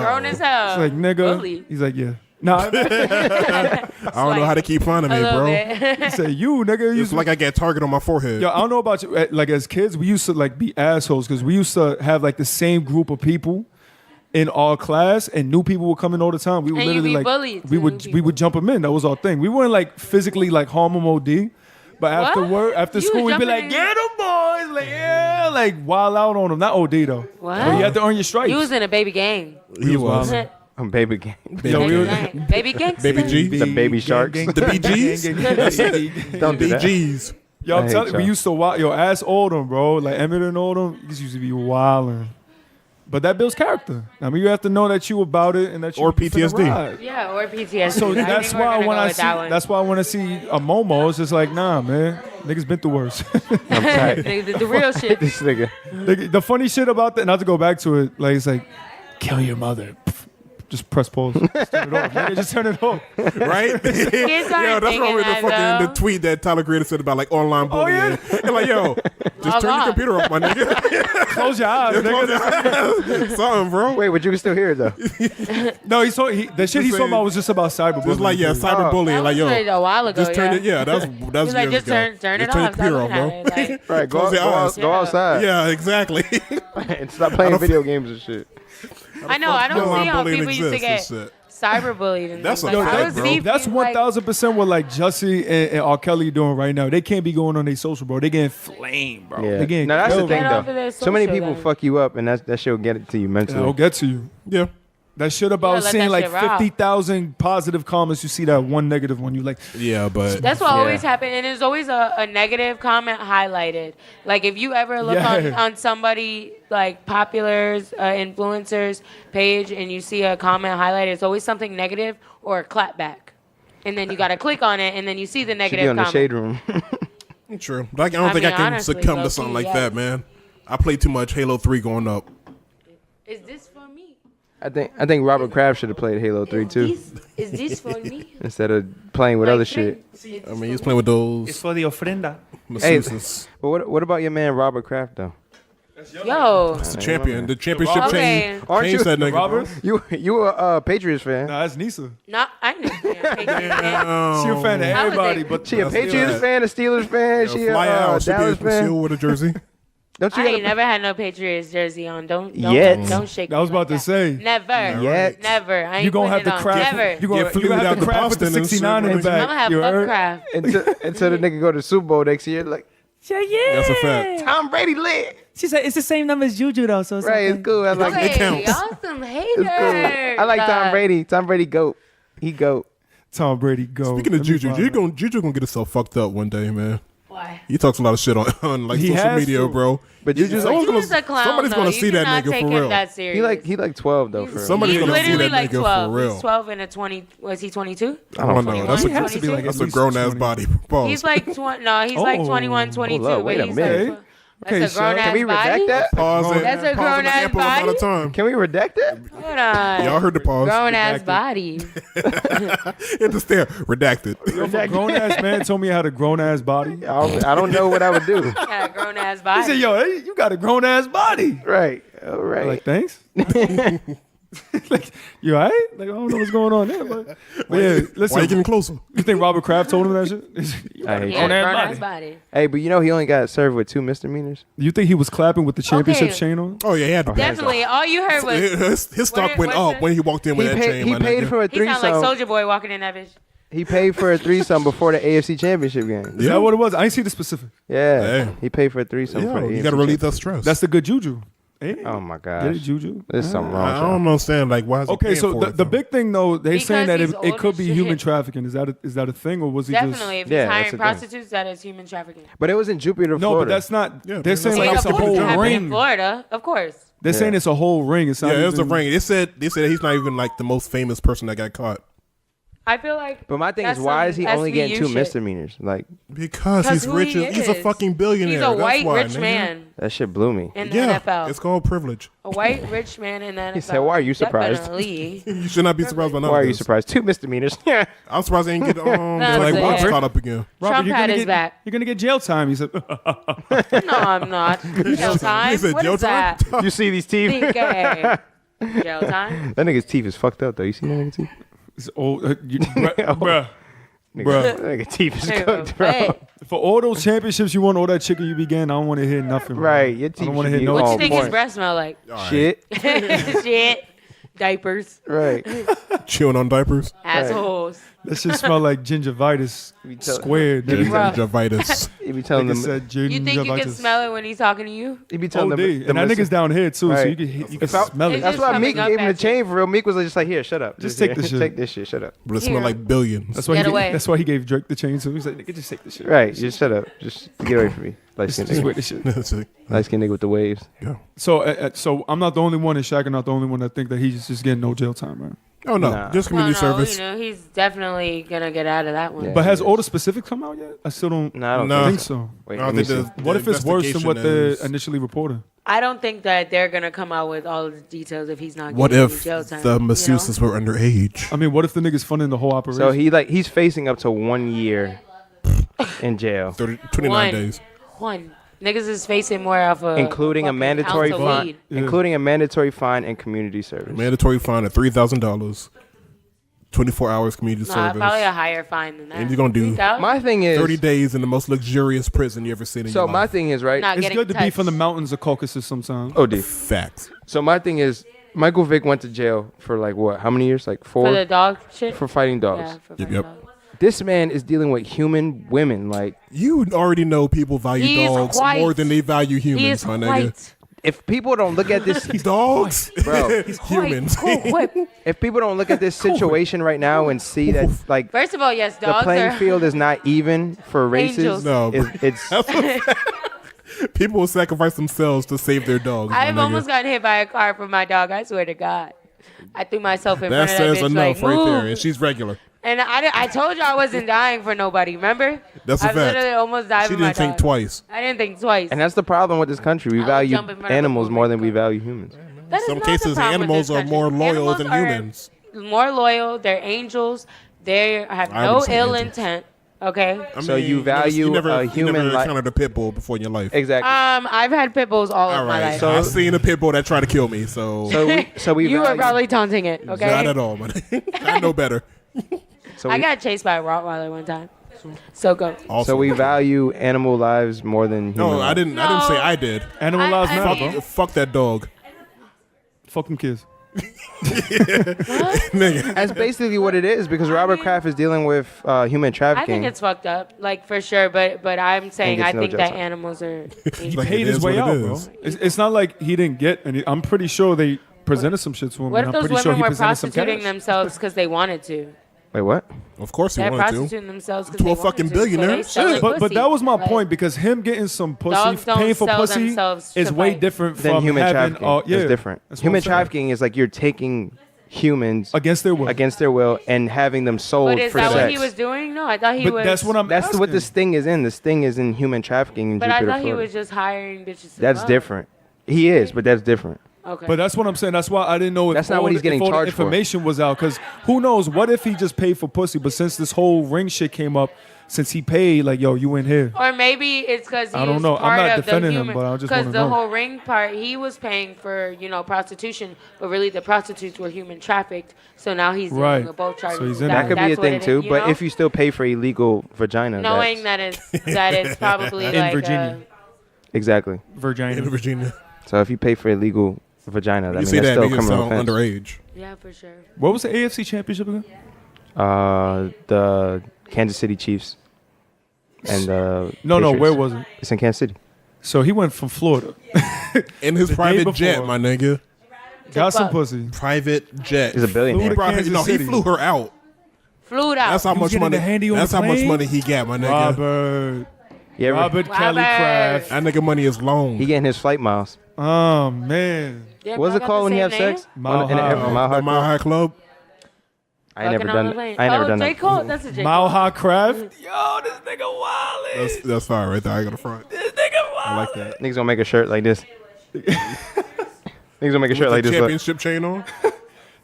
Grown as hell. He's like, nigga. Bullied. He's like, yeah. Nah, I don't know how to keep fun of A me, little bro. bit. he said, you, nigga. You It's like I get target on my forehead. Yo, I don't know about you. Like as kids, we used to like be assholes because we used to have like the same group of people in our class, and new people would come in all the time. We would And you literally be like bullied we to would new we would jump them in. That was our thing. We weren't like physically like harm them OD, but after What? work, after You school, we'd be jumping like, in- get them boys, like yeah, like wild out on them. Not OD though. What? But you have to earn your stripes. You was in a baby gang. He was. wildin'. Baby gang. Yo, we were- Baby gangsta. Baby G. The baby sharks. gang, The gang, BGs? gang, gang, That's gang, it. gang. Don't do that. BGs. Yo, I I'm hate telling you, we y'all. used to wild. Yo, ass Oldham, bro. Like Emmett and Oldham, these used to be wildin'. But that builds character. I mean, you have to know that you about it and that you Or finna PTSD. ride. Yeah, or PTSD. So I think that's we're why gonna when go I with see that one. that's why I want to see a Momo, it's just like, nah, man, niggas been through worse. I'm tired. the real shit. This nigga. The funny shit about that, not to go back to it, like it's like, kill your mother. Just press pause. Just turn it off. Nigga, just turn it off. Right? aren't Yo, that's thinking probably the that, fucking though. the tweet that Tyler Creator said about like online bullying. yeah? And like, yo, just Log turn on. your computer off, my nigga. Close your eyes, nigga. Something, bro. Wait, but you can still hear it though. No, the shit he's saying- talking about was just about cyberbullying. Just like, yeah, cyberbullying. That Like, was yo, like a while ago. just turn it. Yeah, that's He's like, years just ago. turn it Just turn your off. computer Stop off, looking bro. at it. Like, Right, Close your eyes. go outside. Yeah, exactly. And stop playing video games and shit. I know. I don't Online see how bullying people used to get exists and shit. cyberbullied and That's things a like fact, I was bro. deep That's in, like, 1,000% what like Jussie and R. Kelly doing right now. They can't be going on their social, bro. They getting flamed, bro. Yeah. They getting Now that's the killed. thing Get off of though. their So many social, people then. fuck you up, and that shit'll get it to you mentally. That'll get to you. Yeah. That shit about Yeah, let seeing that like shit rock. 50,000 positive comments, you see that one negative one, you like, Yeah, but That's what Yeah. always happens, and there's always a negative comment highlighted. Like if you ever look Yeah. on somebody like popular's influencers page and you see a comment highlighted, it's always something negative or a clapback, and then you gotta click on it, and then you see the Should negative be on the comment. shade room. true. Like, I don't I think mean, I can honestly, succumb to low-key, something like yes. that, man. I played too much Halo 3 growing up. Is this for me? I think Robert Kraft should have played Halo 3 too, Is this for me? instead of playing with Like, other shit. I mean, he's playing with those for the ofrenda. masseuses. But what about your man Robert Kraft though? Yo. It's the champion. The championship Roberts? chain. Aren't you- Changed that nigga, bro. Roberts? You a Patriots fan? Nah, that's Nisa. No, I know. Damn. She a fan of How is everybody, it? but She a That's Patriots good. fan, a Steelers fan, Yo, she a fly out. Should be Dallas a conceal fan. with a jersey. Don't you I got ain't never had no Patriots jersey on. Don't Yet. Don't shake. I was me like about to that. say. Never. Yet. Never. I ain't you gonna have putting the it on. craft. Never. You gonna, Get you flued have out the to craft with the Boston and 69 in the shit. back. I'm gonna have You buck heard? craft. until the nigga go to Super Bowl next year? Like That's a fact. Tom Brady lit. She said it's the same number as Juju though, so it's Right, okay. it's cool. I like Okay, It counts. y'all some haters. It's cool. I like Tom Brady. Tom Brady goat. He goat. Tom Brady go. Speaking of Let me Juju, find Juju gonna get himself fucked up one day, man. Why? He talks a lot of shit on like He social has media, to. bro. But Juju's Someone's He was a clown. somebody's though. gonna You see that cannot nigga take for him real. That serious. he like 12 though. For real. Somebody's He's gonna see literally that like nigga 12. for real. He's 12 and a 20. Was he 22? I don't know. That's He has to be like that's at a least grown ass 20. body. Pause. He's like 20. No, he's like Oh. 21, 22. Hold up, wait but a he's minute. Like, Okay, that's a grown Shaq. ass Can we body. redact that? Pause it. That's a Pause grown an ass ample amount of body? time. Can we redact that? Hold on. Y'all heard the pause. Grown ass Redacted. body. Hit the stare. Redacted. If a grown ass man told me I had a grown ass body. I don't know what I would do. Got a grown ass He body. said, "Yo, hey, you got a grown ass body." Right. All I'm right. like, thanks. Like, you all right? Like, I don't know what's going on there, but yeah, Why you listen. getting closer? You think Robert Kraft told him that shit? You I got a hate Yeah, grown ass grown body. ass body. Hey, but you know he only got served with 2 misdemeanors. You think he was clapping with the championship Okay. chain on? Oh yeah, he had to. Definitely. All you heard was His stock went what's up it? when he walked in with that chain. He my paid nigga. for a he sound like threesome. Soldier Boy walking in that bitch. He paid for a threesome before the AFC Championship game. Is that what it was? I ain't see the specific. Yeah. Hey. He paid for a threesome for the Yeah, AFC you gotta relieve that Championship. stress. That's the good juju. Hey, Oh my get it, gosh. juju. There's something wrong. I with y'all. don't understand. Like, why is he Okay, paying so for the, it, the though? big thing though, they Because saying that he's it old could as be shit. human trafficking. Is that a thing, or was he Definitely. If he's Yeah, that's hiring the thing. prostitutes, that is human trafficking. But it was in Jupiter, just no? Florida. But that's not. Yeah, they're that's saying like like it's it's a supposed whole to happen in ring. Florida, of course. They're saying it's a whole ring. It's not Yeah, it was a even- ring. They said he's not even like the most famous person that got caught I feel like. But my thing that's is, why some is he only getting SVU 2 shit. misdemeanors? Like because 'Cause he's who rich. he He's a is. fucking billionaire. He's a That's white why, rich nigga. man that shit blew me. in the Yeah, NFL. it's called privilege. A white rich man in the NFL. said, "Why are you surprised?" Definitely. You should not be surprised by none Why of are you this. surprised? 2 misdemeanors. Yeah. I'm surprised they didn't get Nah, like it's Woods there. caught up again. Robert, Trump you're had gonna his get, back. You're gonna get jail time. He said. No, I'm not. Jail time? He said What jail is time? that? You see these teeth? Think, jail time? That nigga's teeth is fucked up though. You see that nigga's teeth? It's old, bruh. That nigga teeth is Hey, cooked, bro. hey, For all those championships you won, all that chicken you be getting, I don't want to hear nothing. bro. Right, your I teeth don't want to should hear be no. what on you think his point. breath smell like? Shit. Shit. Diapers. Right. Chewing on diapers. Assholes. That shit smell like gingivitis tell- squared. Bro. Gingivitis. He be telling Nigga them. said You think you can gingivitis. smell it when he's talking to you? He be telling OD. them. And that nigga's down here too, so Right. you can If I- smell it. It's That's just why Meek coming up gave him the at you. chain for real. Meek was just like, here, shut up. Just take here. the shit. Take this shit. Shut up. But it smell Here. like billions. That's why Get he away. That's why he gave Drake the chain too. He's like, nigga, just take the shit. Right. Just shut up. Just get away from me. Light skinned Just wear nigga. the shit. That's it. Light skinned nigga with the waves. Yeah. So I'm not the only one, and Shaq not the only one that think that he's just getting no jail time, man. Oh no, Nah. just Well, community no, service. you know, he's definitely gonna get out of that one. Yeah. But has all the specifics come out yet? I still don't No, I don't No. think so. Wait, I let don't me think see. the What if it's worse than what they investigation is- initially reported? I don't think that they're gonna come out with all of the details if he's not. What getting if any jail time, the you know? masseuses were underage? I mean, what if the nigga's funding the whole operation? So he's facing up to 1 year in jail, 29 One. days. One niggas is facing more of a including a fucking mandatory ounce of fine, weed. Yeah. including a mandatory fine and community service. Mandatory fine of $3,000. 24 hours community Nah, service. probably a higher fine than that. And you're gonna do 3,000? My thing is 30 days in the most luxurious prison you ever seen in So your my life. thing is right. Not it's getting good to be touched. from the mountains of Caucasus sometimes. OD. Facts. So my thing is Michael Vick went to jail for like what? How many years? Like for 4 the dog shit. for fighting dogs. Yeah, for Yep, fighting yep. dogs. This man is dealing with human women. Like You already know people value He is dogs white. more than they value He humans, is my nigga. white. if people don't look at this, Dogs? bro. Humans. White. If people don't look at this situation right now and see that like First of all, yes, the dogs playing are field is not even for races, Angels. No, it's people will sacrifice themselves to save their dogs. my I've nigga. almost gotten hit by a car for my dog. I swear to God. I threw myself in That front of says that bitch enough like, right there. "Move." And she's regular. And I told you I wasn't dying for nobody, remember? That's a I fact. literally almost died She for my didn't think dog. twice. I didn't think twice. and that's the problem with this country. We I would value jump in front of a animals more than we moving car. value humans. That is Some not the cases, problem with animals this are more country. loyal Animals than are humans. More loyal. They're angels. They have I no wouldn't say ill angels. intent. Okay. I So you value you never, a you human never life- encountered a pit bull before in your life. Exactly. I've had pit bulls all All of my right. life. So I've seen a pit bull that tried to kill me. So, so we you were value, probably taunting it. Okay. not at all, man. I know better. so I we, got chased by a Rottweiler one time. So go. Also, so we value animal lives more than human No, lives. I didn't. I didn't say No. I did. Animal I- lives I matter, mean- bro. Fuck that dog, Fuck them kids. nigga. That's basically what it is because Robert mean- Kraft is dealing with human I trafficking. think it's fucked up, like for sure. But I'm saying gets I no think jail that time. animals are. He Like, paid it his is way what out, it bro. is. It's not like he didn't get any. I'm pretty sure they presented some shit to him. What and if I'm those pretty sure women he were presented some prostituting cash. themselves because they wanted to? Wait, what? Of course he They're wanted to. prostituting themselves because To they a fucking wanted to, so billionaire. they selling Shit. But pussy. that was my Like, point because him getting some pussy, Dogs don't paying for sell pussy, themselves is to way fight. different Then from human having. trafficking Yeah, is different. That's what Human I'm saying. trafficking is like you're taking humans against their will. against their will and having them sold But is for that sex. what he was doing? No, I thought he But was. that's what I'm. That's what asking. the sting is in. The sting is in human trafficking in But I Jupiter, thought he Florida. was just hiring bitches. To That's fuck. different. He is, but that's different. Okay. But that's what I'm saying. That's why I didn't know if That's not all what he's the- getting if all the charged for. information was out. Because who knows? What if he just paid for pussy? But since this whole ring shit came up, since he paid, like, yo, you in here. Or maybe it's because I don't know. I'm not defending him, but I just because wanna the know. whole ring part, he was paying for prostitution, but really the prostitutes were human trafficked. So now he's dealing Right. with both charges. So he's in That could be a that's what thing it is, too. you But know? if you still pay for illegal vagina, knowing that's, that it's probably In like Virginia. exactly. Virginia. In Virginia. So if you pay for illegal vagina, that You means see that's that still a nigga criminal sound offense. underage. yeah, for sure. What was the AFC championship again? The Kansas City Chiefs and No, Patriots. where was it? It's in Kansas City. So he went from Florida. In his The day private jet, before. my nigga. Got some fuck. pussy. Private jet. He's a billionaire. Flew to Kansas He City. flew her out. Flew out. That's how He was much getting money. the handy on That's the how much plane? money he got, my nigga. Robert. Yeah, Robert Kelly Robert. Kraft. That nigga money is long. he getting his flight miles. Oh, man. Damn, What's y'all it got called the when you same have name? sex? Mile In High. Mile High The Mile Club? High Club. I ain't never Fucking on the done. plane. I ain't never oh, done J. that. Cole. That's a J. Mile Cole. High Kraft. Yo, this nigga wildin'. That's fire right there. I got a front. This nigga I wildin'. like that. Niggas gonna make a shirt like this. Niggas gonna make a shirt With like the this. Look. championship chain on.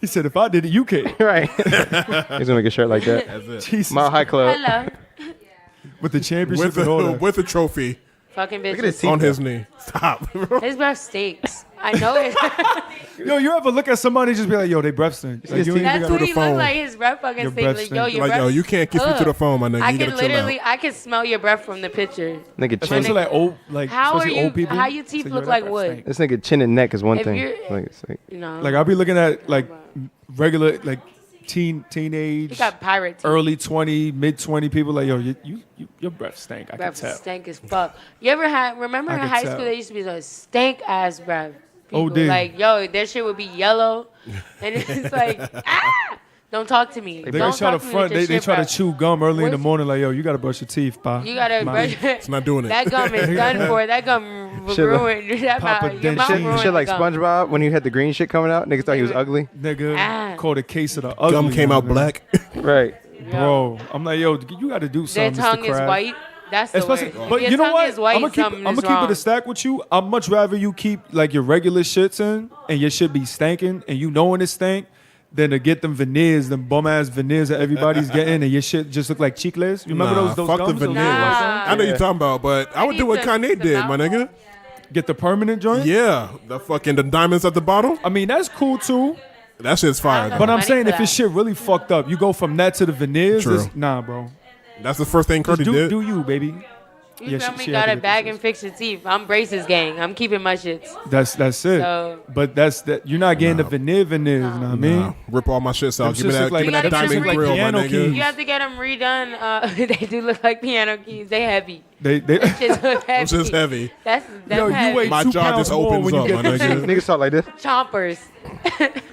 He said, if I did it, you can. Right. Niggas gonna make a shirt like that. That's it. Jesus. Mile High Club. Hello. With the championship With and all the that. with the trophy Fucking Look at his bitches. teeth. on his knee. Stop. His breath stinks. I know it. Yo, you ever look at somebody and just be like, yo, they breath stink. Like, you ain't even That's got- what the he phone. looks like. His breath fucking Your stinks. breath Like, stink. yo, your Like, breath. yo, you can't kiss me to the phone, my nigga. I You can gotta chill literally, out. I can smell your breath from the picture. Nigga Especially chin. like old, like How are especially you? old people. How your teeth So, yo, look that like breath wood? stink. This nigga chin and neck is one If thing. you're- Like, it's like, You know. Like I'll be looking at like regular like teenage, He got pirate teeth. early 20, mid 20 people like, yo, your breath stank. I can Breath tell. stank as fuck. You ever remember I in could high tell. school, there used to be those stank ass breath. Oh, People, dude. like, yo, their shit would be yellow. And it's like, don't talk to me. They Don't try to talk to me front. with your They shit try to breath. chew gum early in the Where's- morning. Like, yo, you gotta brush your teeth, pa. You gotta brush It's not doing it. That gum is done for. That gum Shit like- ruined. That Papa mouth, your mouth Denshit. ruined Shit like the gum. SpongeBob when he had the green shit coming out. Niggas thought he was ugly. Nigga Ah. called a case of the ugly. Gum came out man. black. Right. Bro, I'm like, yo, you gotta do Their something. tongue Mr. is Krabs. white. That's the Especially, word. but Your you know tongue what? is white, I'm gonna something keep is it wrong. a stack with you. I'd much rather you keep like your regular shits in and your shit be stanking and you knowing it stank than to get them veneers, them bum ass veneers that everybody's getting and your shit just look like chicles. You remember Nah, those fuck the gums? Those veneers. little white Nah. gums? I know you're talking about, but I would need do what some- Kanye some did, my mouthwash. nigga. Get the permanent joint? Yeah, the diamonds at the bottom. I mean, that's cool too. That shit's fire. I don't though. But I'm money saying for if your that. shit really fucked up, you go from that to the veneers. True. Nah, bro. That's the first thing Just Curdy did. do you, baby. You Yeah, feel she- me? she had to Gotta get bag this. and fix your teeth. I'm braces gang. I'm keeping my shits. That's it. So- But that's that. You're not getting the veneers. You know what I mean? Nah, rip all my shit out. Them Give me shits that, look like- give me that You gotta diamond keep it grill, like my piano nigga. keys. You have to get them redone. They do look like piano keys. They heavy. They Just look heavy. It's just heavy. That's Yo, you heavy. wait My 2 jaw pounds just more opens when you up, get my this nigga. shit. Niggas talk like this. Chompers.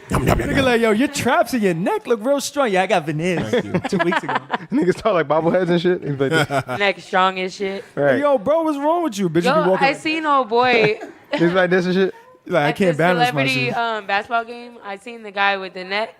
Nigga like, yo, your traps in your neck look real strong. Yeah, I got veneers 2 weeks ago. Niggas talk like bobbleheads and shit. He's like this. Neck strong as shit. Right. Yo, bro, what's wrong with you? Bitch, you Yo, be walking I seen old boy He's like this and shit. like I at can't the balance my celebrity shit. basketball game. I seen the guy with the neck.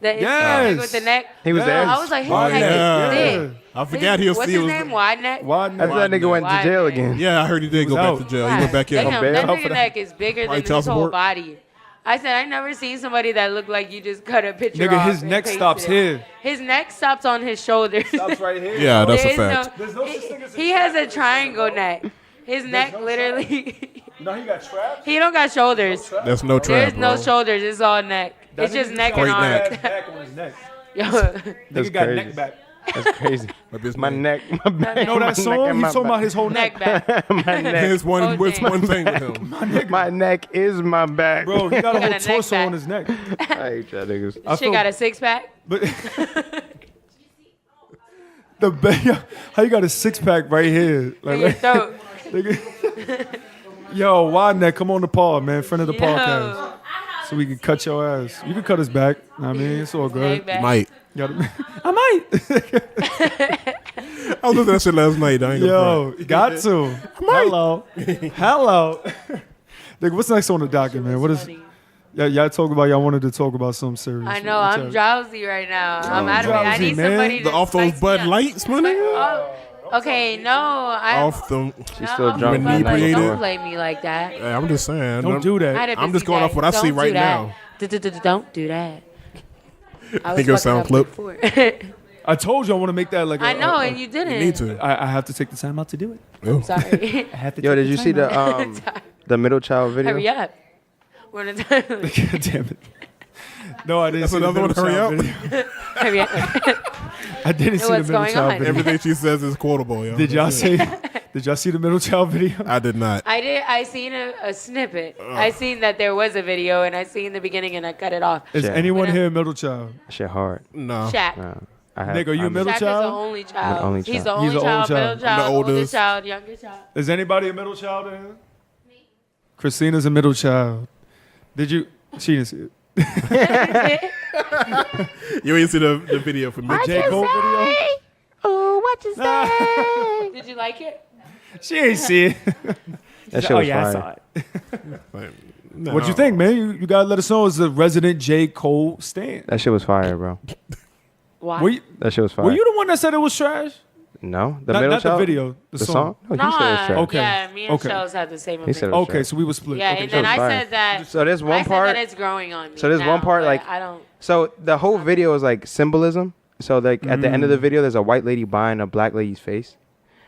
The Instagram Yes. nigga with the neck. He was Yes. there. I was like, his Oh, neck yeah. is thick. I forgot he was. What's he his was- name? Wide neck. Why After not? that nigga went to Why, jail man? again. Yeah, I heard he did go was back out. to jail. He went back in. Damn, bail that for nigga that. neck is bigger Probably than child his whole support. body. I said, I never seen somebody that looked like you just cut a picture Nigga, off his and neck pasted stops it. here. His neck stops on his shoulders. right here. Yeah, that's a There is fact. There's no such thing as a he has a triangle neck. His neck literally. No, he got traps. He don't got shoulders. There's no trap, There's no bro. shoulders. It's all neck. It's just neck and Straight arms. neck. Back on his neck. Yo, That's Nigga got crazy. neck back. That's crazy. Maybe it's My me. neck, my back, You know my that song? neck and He's my talking about back. his whole neck. neck back. My neck. His one, Oh, what's damn. one thing with him? My neck is my back. Bro, he got a got whole a neck torso back. on his neck. I hate y'all niggas. I Shit feel- got a six pack. But how you got a 6-pack right here? In your throat. Nigga. Yo, why neck? Come on the pod, man. Friend of the Yo. podcast. So we can cut your ass. You can cut us back. I mean, it's all good. Neck back. Might. I might. I was listening to that shit last night. I ain't gonna Yo, got to. Hello. Hello. Nigga, what's next on the docket, man? What is? Funny. Y'all talk about. Y'all wanted to talk about something serious. I know, I'm drowsy right now. I'm out of it. I drowsy, need man. somebody to The off those spice me Bud up. Lights, my nigga. Oh, okay, no. Off them. She's still drunk. Inebriated. man. Inebriated. Don't play me like that. Hey, I'm just saying. Don't do I that. had a I'm just busy going day. off what I see Don't right do that. now. Don't do that. I Think your was sound fucking clip? up before. I told you I want to make that like. I know, and you didn't. You need to. I have to take the time out to do it. Oh. Sorry. I have to. Yo, take did you see time the middle child video? Hurry up. One at a time. out. God damn it. No, I didn't That's see the another one, middle child hurry video. Hurry up. I didn't see the What's middle going child on? video. Everything she says is quotable, yo. Did y'all see? Did y'all see the middle child video? I did not. I did. I seen a snippet. I seen that there was a video, and I seen the beginning, and I cut it off. Is Yeah. anyone Whatever. here a middle child? Shit hard. No. Shaq. No, I have, Nigga, you a I'm- middle Shaq child? is the only child. only He's child. the only He's the child, old child. middle child, The oldest oldest. child, younger child. Is anybody a middle child in here? Christina's a middle child. Did you? She didn't see it. You ain't see the video for me. J. Cole video? Oh, what you say? Did you like it? She ain't see it. That shit Oh was yeah, I fire. saw it. Like, no. What you think, man? You gotta let us know as a resident J. Cole stan. That shit was fire, bro. Why? Were you, That shit was fire. were you the one that said it was trash? No, the Not, middle not the child. video. The, The song. song? No, he said it was trash. Okay. Yeah, me and Okay. Shells had the same He said opinion. it was Okay, trash. so we were split. Yeah, Okay. and then was I fire. said that. So there's one I part. said that it's growing on me. So there's now, one part, but like- I don't. So the whole video is like symbolism. So like at the end of the video, there's a white lady buying a black lady's face,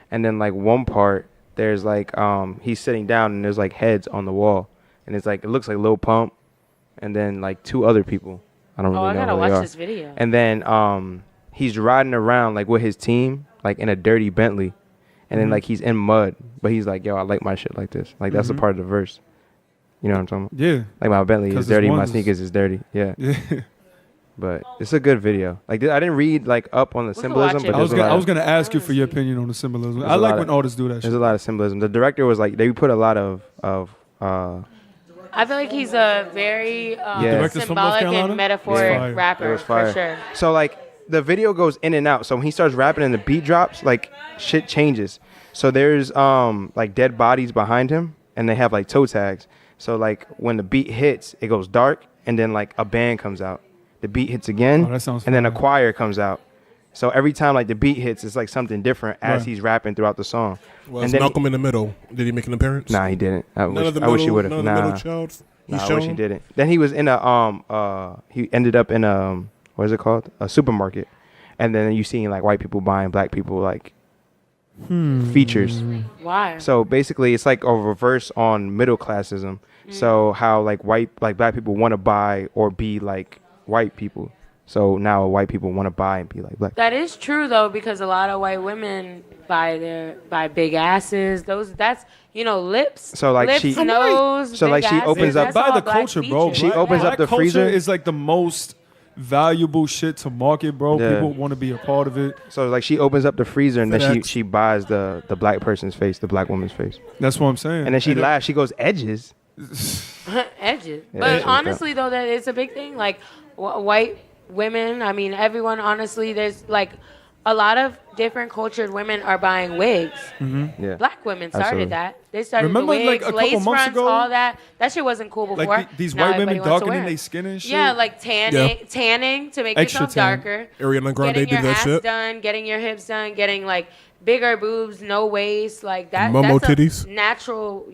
and then like one part, there's like he's sitting down and there's like heads on the wall, and it's like it looks like Lil Pump, and then like two other people. I don't really Oh, I know gotta who they watch are. this video. And then he's riding around like with his team, like in a dirty Bentley, and then like he's in mud, but he's like, "Yo, I like my shit like this." Like that's a part of the verse. You know what I'm talking about? Yeah. Like my Bentley 'Cause is it's dirty, my ones. sneakers is dirty. Yeah. Yeah. But it's a good video. Like I didn't read like up on the We could symbolism, watch it. but I was gonna ask you for your opinion on the symbolism. I a like lot when of- artists do that there's shit. a lot of symbolism. The director was like they put a lot of I feel like he's a very Director's from North symbolic Carolina? and metaphoric Yeah. It rapper was fire. for sure. So like the video goes in and out. So when he starts rapping and the beat drops, like shit changes. So there's like dead bodies behind him and they have like toe tags. So like when the beat hits, it goes dark and then like a band comes out. The beat hits again Oh, that sounds and then a fire. choir comes out. So every time like the beat hits, it's like something different as Right. he's rapping throughout the song. Was and then Malcolm in the Middle? Did he make an appearance? Nah, he didn't. I None of the wish he middle- would have. None of the Nah. middle child. Nah, I wish he didn't. Then he was in a he ended up in a what is it called? A supermarket. And then you seeing like white people buying black people like features. Why? So basically it's like a reverse on middle classism. So how like black people want to buy or be like white people. So now white people want to buy and be like black. That is true though, because a lot of white women buy big asses. That's lips. So, like, lips, she- nose. So, like, big she asses, opens up- that's by all the black culture, bro. features. She opens up the culture freezer. is like the most valuable shit to market, bro. Yeah. People want to be a part of it. So like she opens up the freezer and then FedEx. she buys the black person's face, the black woman's face. That's what I'm saying. And then she laughs. She goes edges. Edges. Yeah, But edges, honestly, though, that is a big thing. Like white women. I mean, everyone. Honestly, there's like a lot of different cultured women are buying wigs. Yeah. Black women started Absolutely. that. They started Remember, the like, wigs, a couple lace months fronts, ago? all that. That shit wasn't cool before. like these Now white women everybody wants to darkening wear their it. skin and shit. Yeah, like tanning to make Extra yourself tan. darker. Ariana Grande Getting did your that ass shit. done, getting your hips done, getting like bigger boobs, no waist, like that. Momo that's titties. a natural,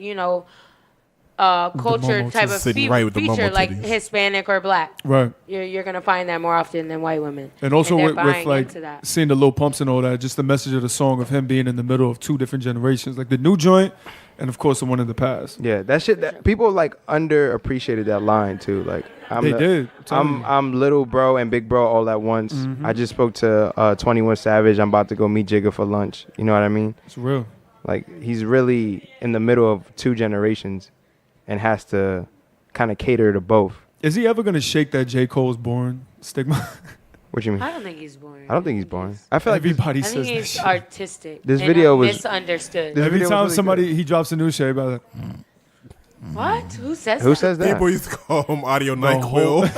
culture Momo type titties. of Sitting right with the feature, Momo like titties. Hispanic or black. Right. You're gonna find that more often than white women. And also they're with buying like into that. seeing the Lil Pumps and all that, just the message of the song of him being in the middle of two different generations, like the new joint, and of course the one in the past. Yeah, that shit. That people like underappreciated that line too. Like They did. I'm telling you. I'm little bro and big bro all at once. I just spoke to 21 Savage. I'm about to go meet Jigga for lunch. You know what I mean? It's real. Like he's really in the middle of two generations, and has to kind of cater to both. Is he ever gonna shake that J. Cole's born stigma? What you mean? I don't think he's boring. I don't think he's boring. I feel like Everybody I think says that he's shit. artistic. This and video was- misunderstood. This Every video was time really somebody he drops a new shit, about like, What? Who says who that? says that? People used to call him Audio whole- NyQuil.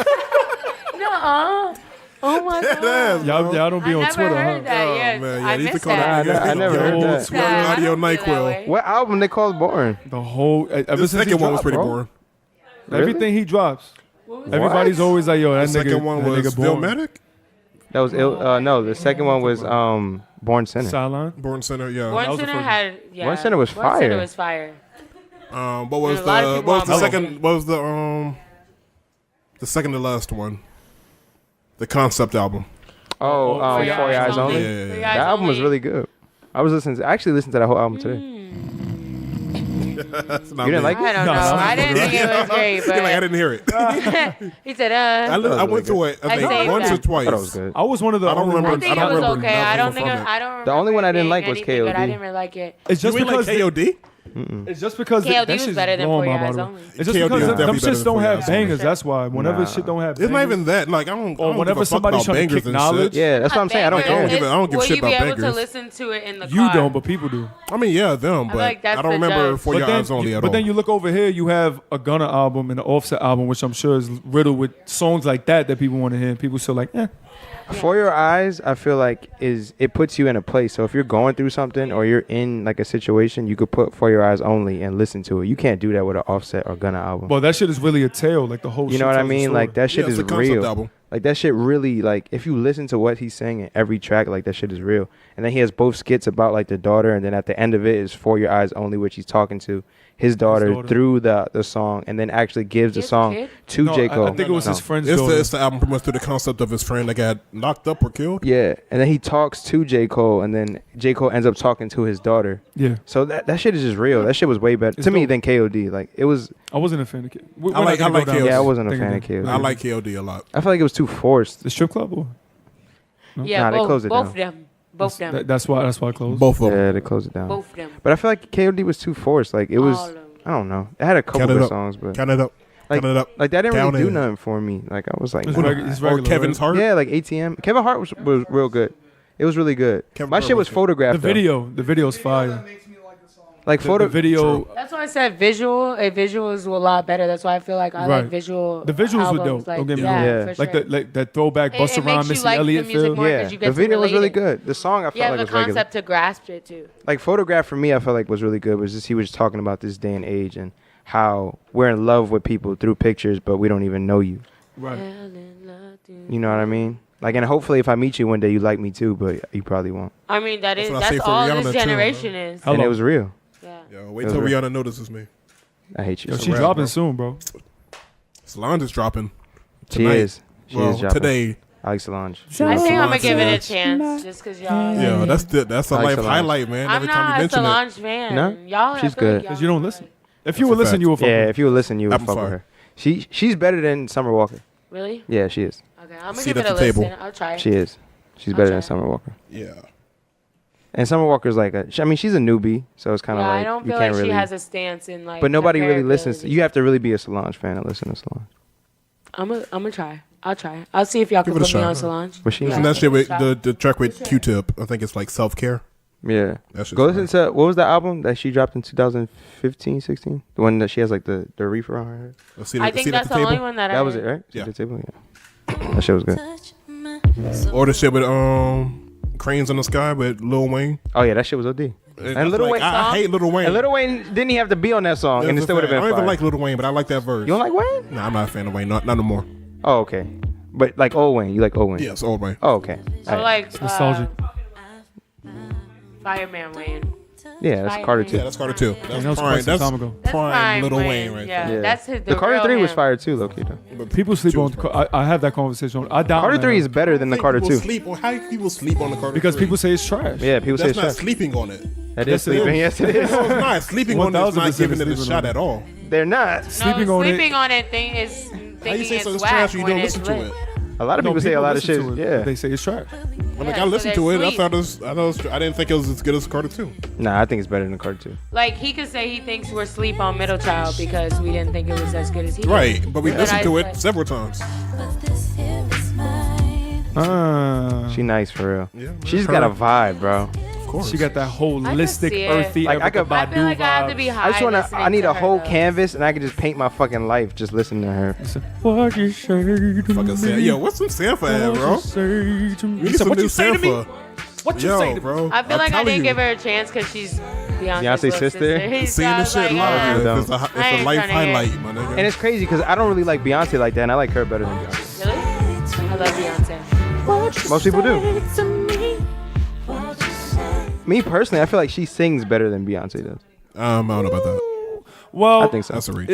Nuh-uh. Oh my god. y'all don't be I on never Twitter, heard huh? that. Oh, Yes, man, yeah, I they used to missed call that. that nigga I never heard that. Swear Audio I don't feel that NyQuil. way. What album they called Born? The whole ever The since he second one was dropped, pretty bro. boring. Everything he drops, everybody's always like, yo, that The nigga. second one that was nigga born. Filmatic. That was no. The second one was Born Sinner. Sideline. Born Center, yeah. Born was the Center first had Born Center was Born Center fire. was fire. What was a lot of the people what was the on second? What was the second to last one? The concept album. Oh, For Your For Your Eyes Only. Yeah, yeah, yeah. For Your That Eyes album was Only. really good. I was actually listening to that whole album today. That's not You didn't me. like I don't No, know. no, I didn't think it was great, You're like, I but didn't hear it. he said, I was went through it. I I think saved once that. or twice. I thought it was good. I was one of the I don't only remember- I ones. think I it don't was remember okay. I don't nothing think from I don't. The only one I didn't remember like was anything, but I KOD. didn't really like it. It's just You ain't like because KOD? it's just because KOD that was shit's better than wrong, For Your my Eyes brother. Only. It's just KOD is because them definitely better shits than don't For Your have Eyes Only. bangers. That's why. Whenever Nah. shit don't have It's not bangers, even that. Like I don't. Or whenever somebody's trying to kick knowledge. Yeah, that's what I'm saying. I don't Bangers. care. I don't give Will shit you be about able to bangers. listen to it in the car? You don't, but people do. I mean, yeah, them, but like that's I don't the remember judge. For Your Eyes Only at but all. then you look over here, you have a Gunna album and an Offset album, which I'm sure is riddled with songs like that people want to hear. And people still like, For Your Eyes, I feel like it puts you in a place. So if you're going through something or you're in like a situation, you could put For Your Eyes Only and listen to it. You can't do that with an Offset or Gunna album. well, that shit is really a tale. Like the whole. You shit know what I tells a mean? story. Like that shit Yeah, is it's a concept real. album. Like that shit really, like if you listen to what he's saying in every track, like that shit is real. And then he has both skits about like the daughter, and then at the end of it is For Your Eyes Only, which he's talking to his daughter through the song, and then actually gives the He has a song kid? to No, J. Cole. I think it was his friend's It's daughter. the album pretty much through the concept of his friend that got knocked up or killed. Yeah, and then he talks to J. Cole, and then J. Cole ends up talking to his daughter. Yeah, So that shit is just real. That shit was way better It's to me dope. than KOD. Like it was. I wasn't a fan of Kid. We're I not like gonna go down KOD. this Yeah, I wasn't a thing fan of again. KOD. I like KOD a lot. I feel like it was too forced. The strip club. Or? Yeah, Nah, they both, closed it both down. of them. Both of them. That's why I closed. Both of them. Yeah, they closed it down. Both of them. But I feel like KOD was too forced. Like it was. All of them. I don't know. It had a couple Count it good up. songs, but Count it up. Cut it up. Like that didn't down really do in. nothing for me. Like I was like, It's what regular, it's Or regular, Kevin's right? Heart. yeah, like ATM. Kevin Hart was real good. It was really good. Kevin My Hart shit was was good. photographed. The video's fire. Like The video, That's why I said visual. A visual is a lot better. That's why I feel like I Right. like visual. The visuals were albums. dope, Like, don't get me yeah, wrong. Yeah. for like sure. like that throwback It Busta makes Rhymes, you Missy like the Elliott music feel. more. Yeah, 'cause you get the to video was relate really it. good. The song I felt You have like the was regular. concept to grasp it too. Like photograph for me, I felt like was really good. Was just he was talking about this day and age and how we're in love with people through pictures, but we don't even know you. Right. You know what I mean? Like, and hopefully, if I meet you one day, you like me too, but you probably won't. I mean, That's what I say that's for all Rihanna, this too, generation is. Hello. And it was real. Yeah. Yo, wait It till was Rihanna notices me. I hate you. Yo, so she much. rap, dropping bro. soon, bro. Solange is dropping. She tonight. is. She Well, is dropping. today. I like Solange. I think I'm gonna Solange give it a is- chance just because y'all. Yeah, that's a I like life Solange. highlight, man. I'm Every time you not a mention it. Solange fan. No? Y'all, She's I feel like good. y'all- Because you don't listen. If you That's would a listen, fact. you would fuck Yeah, with her. if you would listen, you would Apple fuck with fire. her. She's better than Summer Walker. Really? Yeah, she is. Okay, I'm gonna Seat give at it a the table. listen. I'll try. She is. She's I'll better try. than Summer Walker. Yeah. And Summer Walker's like I mean, she's a newbie, so it's kind of Yeah, like I don't you feel can't like really. she has a stance in like. But nobody really listens. comparability. You have to really be a Solange fan to listen to Solange. I'm gonna try. I'll try. I'll see if y'all can Give it a put me shot. on Solange. But she- And that shit with the track with Q-Tip, I think it's like self-care. Yeah. That shit's Go listen fire. to what was the album that she dropped in 2015, 16? The one that she has like the reefer on her head. A seat I at- think seat at that's the the only table. one that I. That was it, right? Yeah. The table, yeah. That shit was good. Or the shit with Cranes in the Sky with Lil Wayne. Oh yeah, that shit was OD. And Lil Wayne, I hate Lil Wayne. and Lil Wayne didn't he have to be on that song, and it That's still a would have fact. been I don't fire. even like Lil Wayne, but I like that verse. You don't like Wayne? Nah, I'm not a fan of Wayne. Not no more. Oh okay, but like old Wayne, you like old Wayne? Yes, old Wayne. Oh okay. So Alright. like nostalgic. Fireman Wayne. Yeah, that's Carter Yeah, too. that's Carter too. that That's was prime. quite some That's time ago. That's prime Lil Wayne right yeah. there. That's his. The Carter real 3 was him. fire too, low key though. But People sleep on. I have that conversation. I doubt Carter man. 3 is better than the Carter 2. How do people sleep on the Carter because 3? people say it's trash. Yeah, people say That's it's not trash. sleeping on it. That Yes, is it sleeping. is. Yes, it is. No, it's not. Sleeping on it is not 1000% giving it a sleeping shot on it. at all. They're not. Sleeping no, on sleeping it. on it thing is How you thinking say so it's it's whack trash when you when don't it's listen to lit. it? A lot of No, people say a lot of shit. listen to it, Yeah. but they say it's trash. When Yeah, I listened so to it, they I thought I didn't think it was as good as Carter 2. Nah, I think it's better than Carter 2. Like he could say he thinks we're sleep on Middle Child because we didn't think it was as good as he did. Right, but we But listened I- to it but- several times. She nice for real. Yeah, She's got a vibe, bro. Of course. She got that holistic, see it. earthy, Like, I Erica could- I feel Badu like I have to vibe. be high. I just wanna. listening I need to a her, whole though. canvas, and I could just paint my fucking life just listening to her. What you say to Fucking Sam. me? Yo, what's some Sampha at, What bro? you say to me? We need some What new you say to me? Sampha. What you say Yo, to bro. I feel like I telling didn't you. give her a chance because she's Beyonce's Beyonce's little sister? He's Seeing the just shit like, live, yeah. it's a I life ain't trying to hear highlight, my nigga. And it's crazy because I don't really like Beyonce like that, and I like her better than Beyonce. Really? I love Beyonce. Most people do. Me personally, I feel like she sings better than Beyonce does. I don't know about that. Well, I think so. That's a reach.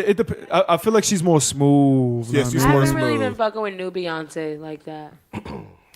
I feel like she's more smooth. Yeah, know she's what I I more mean? haven't really smooth. been fucking with new Beyonce like that.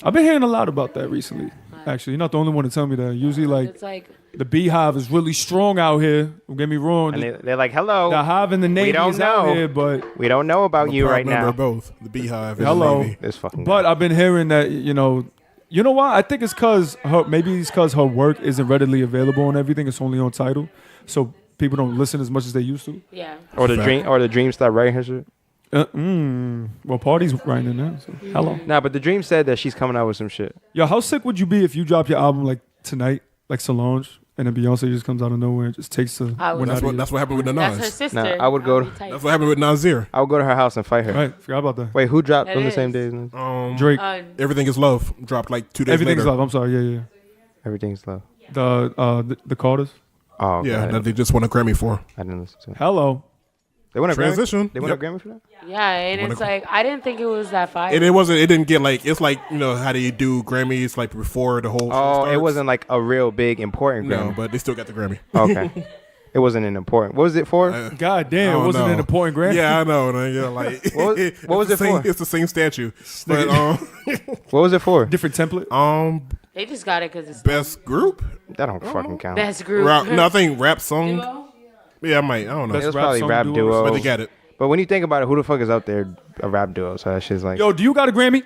I've been hearing a lot about that recently. Actually, you're not the only one to tell me that. Usually, like It's like the Beehive is really strong out here. Don't get me wrong. And they're like, "Hello, The Hive and the Navy don't is out know. here, but we don't know about I'm a you proud right member now." of both the Beehive and Hello. the Navy. This fucking. but guy. I've been hearing that you know why? I think it's cause her work isn't readily available and everything. It's only on Tidal, so people don't listen as much as they used to. yeah. or the dream stopped writing her shit. Well, Party's writing it now. So hello. Nah, but the dream said that she's coming out with some shit. Yo, how sick would you be if you drop your album like tonight, like Solange, and then Beyonce just comes out of nowhere and just takes the I would- win out of That's what happened with the That's her Nas. sister. Nah, I would go I'll to- be tight. That's what happened with Nasir. I would go to her house and fight her. Right, forgot about that. Wait, who dropped That on the is. same day? Drake. Everything is Love dropped like 2 days Everything's later. love. I'm sorry. Yeah. Everything's love. The Carters. Oh, Yeah, God. that they just won a Grammy for. I didn't listen to it. Hello. They won a Transition. Grammy. They won Yep. a Grammy for that. Yeah, and it's like I didn't think it was that fire. And it didn't get like, it's like, you know, how do you do Grammys like before the whole show Oh, it starts? wasn't like a real big important No, Grammy. but they still got the Grammy. Okay. It wasn't an important. What was it for? God I damn, don't it wasn't know. an important Grammy. Yeah, I know. Yeah, like What was it's it the same, for? It's the same statue. But What was it for? Different template. They just got it because it's best group? That don't fucking count. best group. Rap, no, I think rap song. Duo? Yeah, I might. I don't know. It was rap probably song rap duo. duo. But they got it. But when you think about it, who the fuck is out there a rap duo? So that shit's like, Yo, do you got a Grammy?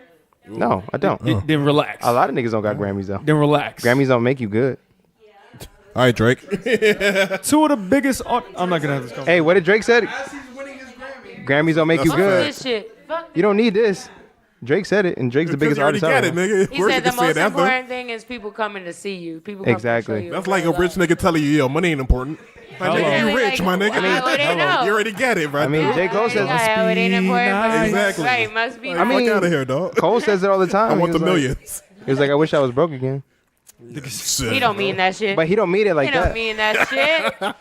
no, I don't. Then relax. A lot of niggas don't got Grammys though. Then relax. Grammys don't make you good. All right, Drake. Two of the biggest. I'm not gonna have this conversation. Hey, what did Drake said? Grammys don't make you That's Fuck good. this shit. Fuck You don't need this. Drake said it, and Drake's the biggest Because artist you out already there. got it, nigga. He Where said you the can say most that, though? important thing is people coming to see you. People coming Exactly. To show you That's what like they a rich love. nigga telling you, yo, money ain't important. My Hello. nigga, you Literally, rich, my like, nigga. I already know. You already got it, right? I mean, J. Cole says, Yeah, it ain't important, but Exactly. right, must be. I mean, fuck out of here, dog. Cole says it all the time. I He want the was like- millions. He was like, I wish I was broke again. Shit, He don't bro. mean that shit. But he don't mean it He like don't that. mean that shit.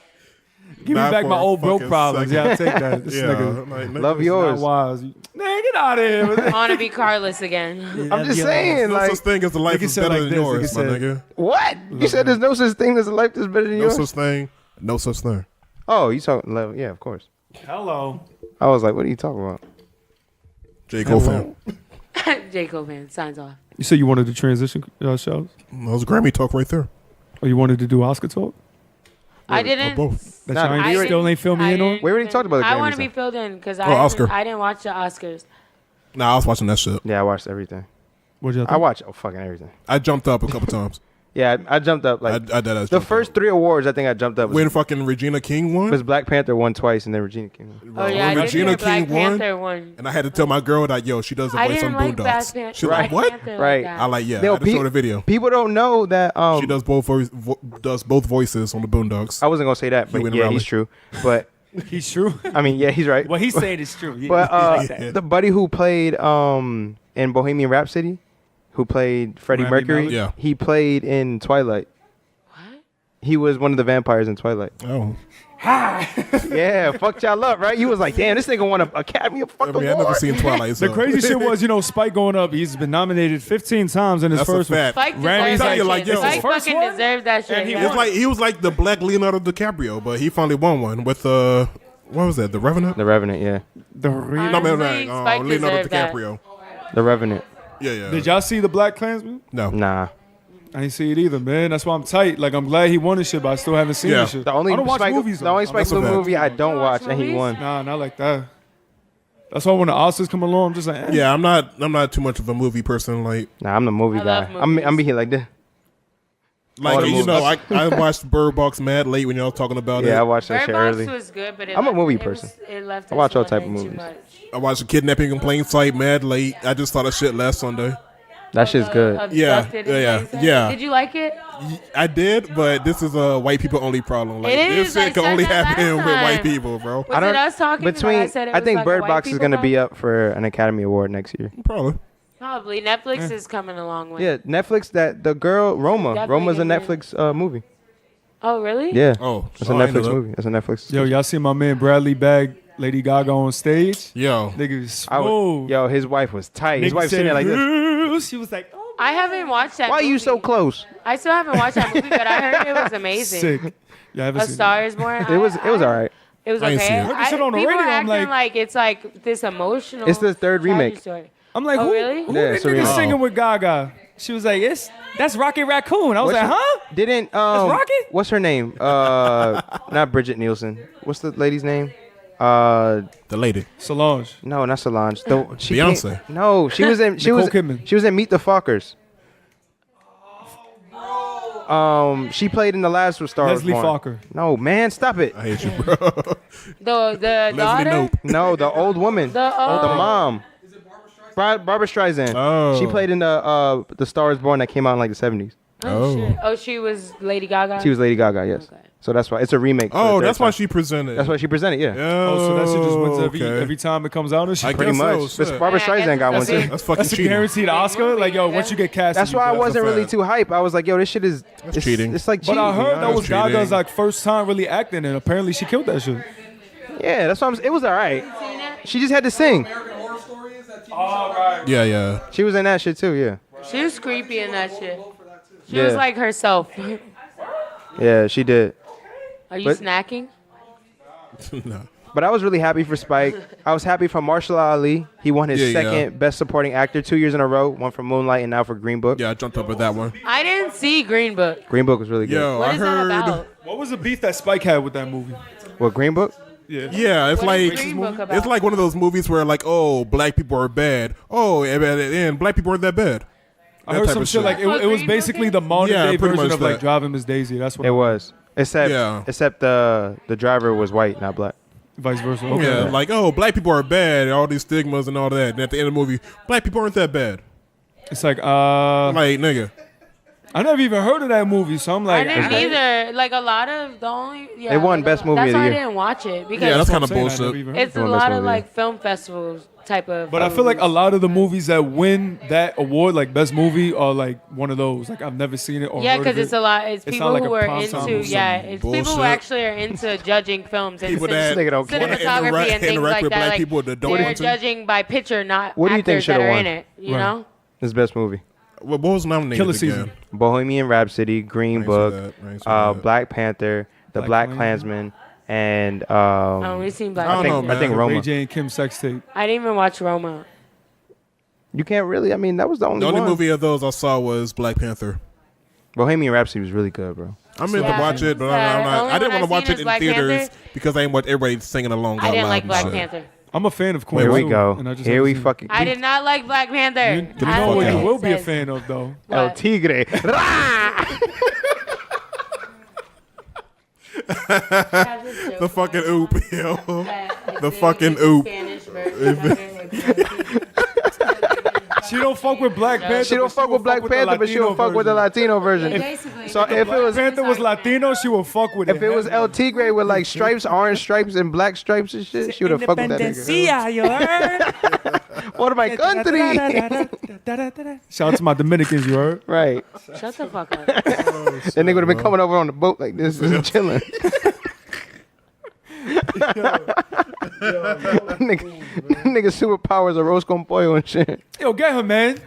Give me Not back for my a old broke fucking problems. second. Yeah, I'll take that. This Yeah, nigga. like, nigga, Love Not yours. wise. Man, get out of here. I want to be carless again. I'm just saying, No like, such thing as a life Nigga is said better like than this, yours, nigga my said- nigga. what? You said there's no such thing as a life that's better than No yours? such thing. No such thing. Oh, you talking? Yeah, of course. Hello. I was like, what are you talking about? J. Cole fan. J. Cole fan signs off. You said you wanted to transition shows? That was Grammy talk right there. Or you wanted to do Oscar talk? I Or didn't. both. That Nah, y'all we ain't, still ain't fill me in on? We already talked about the I Grammys, want to be though. filled in because Oscar. I didn't watch the Oscars. Nah, I was watching that shit. Yeah, I watched everything. What'd y'all I think? watched fucking everything. I jumped up a couple times. Yeah, I jumped up like I did. the first 3 awards. I think I jumped up. When fucking Regina King won, Was Black Panther won twice, and then Regina King won. Oh yeah, I when did Regina hear Black King won, Panther won. and I had to tell my girl that, yo, she does the I voice on didn't like Black Boondocks. Panther. She's like, what? Right. I like, yeah. No, I had to show her the video. People don't know that. She does both does both voices on the Boondocks. I wasn't gonna say that, but Huey and yeah, Raleigh. he's true. But He's true. I mean, yeah, he's right. What he's saying is true. Yeah, But he's like that. the buddy who played in Bohemian Rhapsody, who played Freddie Rami Mercury, Malek? Yeah. he played in Twilight. What? He was one of the vampires in Twilight. Oh, Yeah, fucked y'all up, right? You was like, damn, this nigga won an Academy of I fucking mean, I never Award. seen Twilight. So. The crazy shit was, Spike going up. He's been nominated 15 times in his That's a first one. fact. Spike Rami's deserves that like, shit. like, yo, Spike first fucking one? deserves that shit. And he yeah. won. He was like the Black Leonardo DiCaprio, but he finally won one with what was that? The Revenant. The Revenant, yeah, The re- No, man, Honestly, Spike Leonardo deserved that. DiCaprio. The Revenant. Yeah, yeah. Did y'all see the Black Klansman? No. Nah, I ain't see it either, man. That's why I'm tight. Like, I'm glad he won this shit, but I still haven't seen Yeah. this shit. the only I don't watch Spike, movies, the though. only Spike That's a Lee fact. movie I don't watch, and he movies? won. Nah, not like that. That's why when the Oscars come along, I'm just like, Yeah, I'm not too much of a movie person. Like Nah, I'm the movie I guy. love I'm movies. be here like this. Like All the you know, movies. I watched Bird Box mad late when y'all was talking about Yeah, I it. watched that Bird shit Box early. was good, but I'm a movie person. It left I watch us all type of wanting too movies. much. I watched the Kidnapping in Plain Sight mad late. I just saw that shit last Sunday. That shit's good. Abducted in Yeah, plain sight. yeah. Did you like it? I did, but this is a white people only problem. Like It is, this I shit can said only that happen last with white time. people, bro. Was it us talking? When Between, I said it I was think like a Bird white Box is people gonna be problem? up for an Academy Award next year. Probably. Probably. Netflix is coming a long way. Yeah, Netflix. That the girl Roma. Definitely Roma's a gonna Netflix movie. Oh, really? Yeah. Oh, It's a I didn't know Netflix that. movie. It's a Netflix. yo, y'all see my man Bradley bag Lady Gaga on stage? Yo, Nigga was I smooth. would, yo, his wife was tight. His Nigga wife sitting there like this. this. She was like, oh, I haven't watched that Why are you movie. so close? I still haven't watched that movie, but I heard it was amazing. sick. Yeah, I haven't A seen Star is Born. It was all right. It was I ain't okay. seen it. I heard this shit on the people radio, are I'm acting like- it's like this emotional. It's the third tragedy remake. Story. I'm like, Oh, who, really? who Yeah, the it's a nigga remake. singing with Gaga? She was like, that's Rocket Raccoon. I was What's like, her- huh? Didn't Rocket? What's her name? Not Bridget Nielsen. What's the lady's name? the lady. Solange. No, not Solange. She Beyonce. No, she was in. She Nicole was. Kidman. She was in Meet the Fockers. She played in the last Star Wars. Leslie Fokker. No, man, stop it. I hate you, bro. The Leslie daughter. Nope. No, the old woman. The the mom. Barbara Streisand. Oh. She played in the Star Is Born that came out in like the 70s. Oh, shit. Oh, she was Lady Gaga. She was Lady Gaga, yes. Okay. So that's why it's a remake. for Oh, the that's third why time. she presented. That's why she presented. Yeah, Oh, so that shit just wins okay. every time it comes out and shit. I pretty guess much. so, But shit. Barbara Yeah, I guess Streisand got one it's too. the That's fucking That's a cheating. guaranteed Oscar. Like, yo, once you get cast, That's why I wasn't really fact. too hype. I was like, yo, this shit is it's, cheating. It's like But cheating. I heard that That's was Gaga's cheating. like first time really acting, and apparently she killed that shit. Yeah, that's what it was all right. She just had to sing. Yeah, yeah. She was in that shit too. Yeah. She was creepy in that shit. She Yeah. was like herself. Yeah, she did. Are you But- snacking? No. But I was really happy for Spike. I was happy for Marshall Ali. He won his Yeah, yeah. second Best Supporting Actor 2 years in a row. One for Moonlight and now for Green Book. Yeah, I jumped up at that one. I didn't see Green Book. Green Book was really good. Yo, What I is heard. that about? What was the beef that Spike had with that movie? What, Green Book? Yeah. Yeah, it's What is like Green Book about? it's like one of those movies where like, oh, black people are bad. Oh, and black people aren't that bad. I That heard type some of shit like That's what it was Green Book basically is? the modern Yeah, day pretty version much of like that. Driving Miss Daisy. That's what It was. Except Yeah. except the driver was white, not black. Vice versa. Okay. Yeah, like, oh, black people are bad, all these stigmas and all that. And at the end of the movie, black people aren't that bad. It's like, Like, nigga. I never even heard of that movie, so I'm I like, didn't either. Like a lot of the only. Yeah, It won like, Best Movie That's of the why Year. I didn't watch it because Yeah, that's kind what of I'm saying, I never bullshit. even heard it's of a it. Best lot of Movie. like film festivals type of. But I feel like a lot of the movies that win that award, like best movie, are like one of those. Like I've never seen it or Yeah, heard of because it. it's a lot. It's It's people not like who a are prime time into. or Yeah, some it's people who bullshit. actually are into judging films and People cin- that Nigga don't care. cinematography and things interact like with that. black Like, people that don't they're want to. judging by picture, not What do you think actors that should've are won? in it. You Right. know. This best movie. What was nominated Killer again? Season. Bohemian Rhapsody, Green ain't see Book, that. I ain't see that. Black Panther, The Black Black Klansman, and I only seen Black I don't know, Panther. I think man. Roma. Ray J and Kim sex tape. I didn't even watch Roma. You can't really. I mean, that was the only The only one. movie of those I saw was Black Panther. Bohemian Rhapsody was really good, bro. I meant Yeah. to watch it, but Yeah, I'm not. only I didn't one want to I watch seen it is in Black theaters Panther. because I didn't want everybody singing along. I out didn't loud like and Black shit. Panther. I'm a fan of Queen. Here we too, go. and I just Here haven't we seen it. fucking. I did not like Black Panther. You know what you will be a Says- fan of though. El What? Tigre. The fucking oop, yo. The fucking oop. She don't fuck with Black Panther. She don't but fuck with Black the Panther, but she don't Latino fuck with the version. Latino version. Basically. So if it Black was Panther was Latino, she would fuck with it. if it was El Tigre with like stripes, orange stripes and black stripes and shit, she would have fucked with that nigga. Independencia, you heard? What my country? Shout out to my Dominicans, you heard? Right. Shut the fuck up. That nigga would have been coming over on the boat like this and chilling. nigga superpowers are roast con pollo and shit. Yo, get her, man.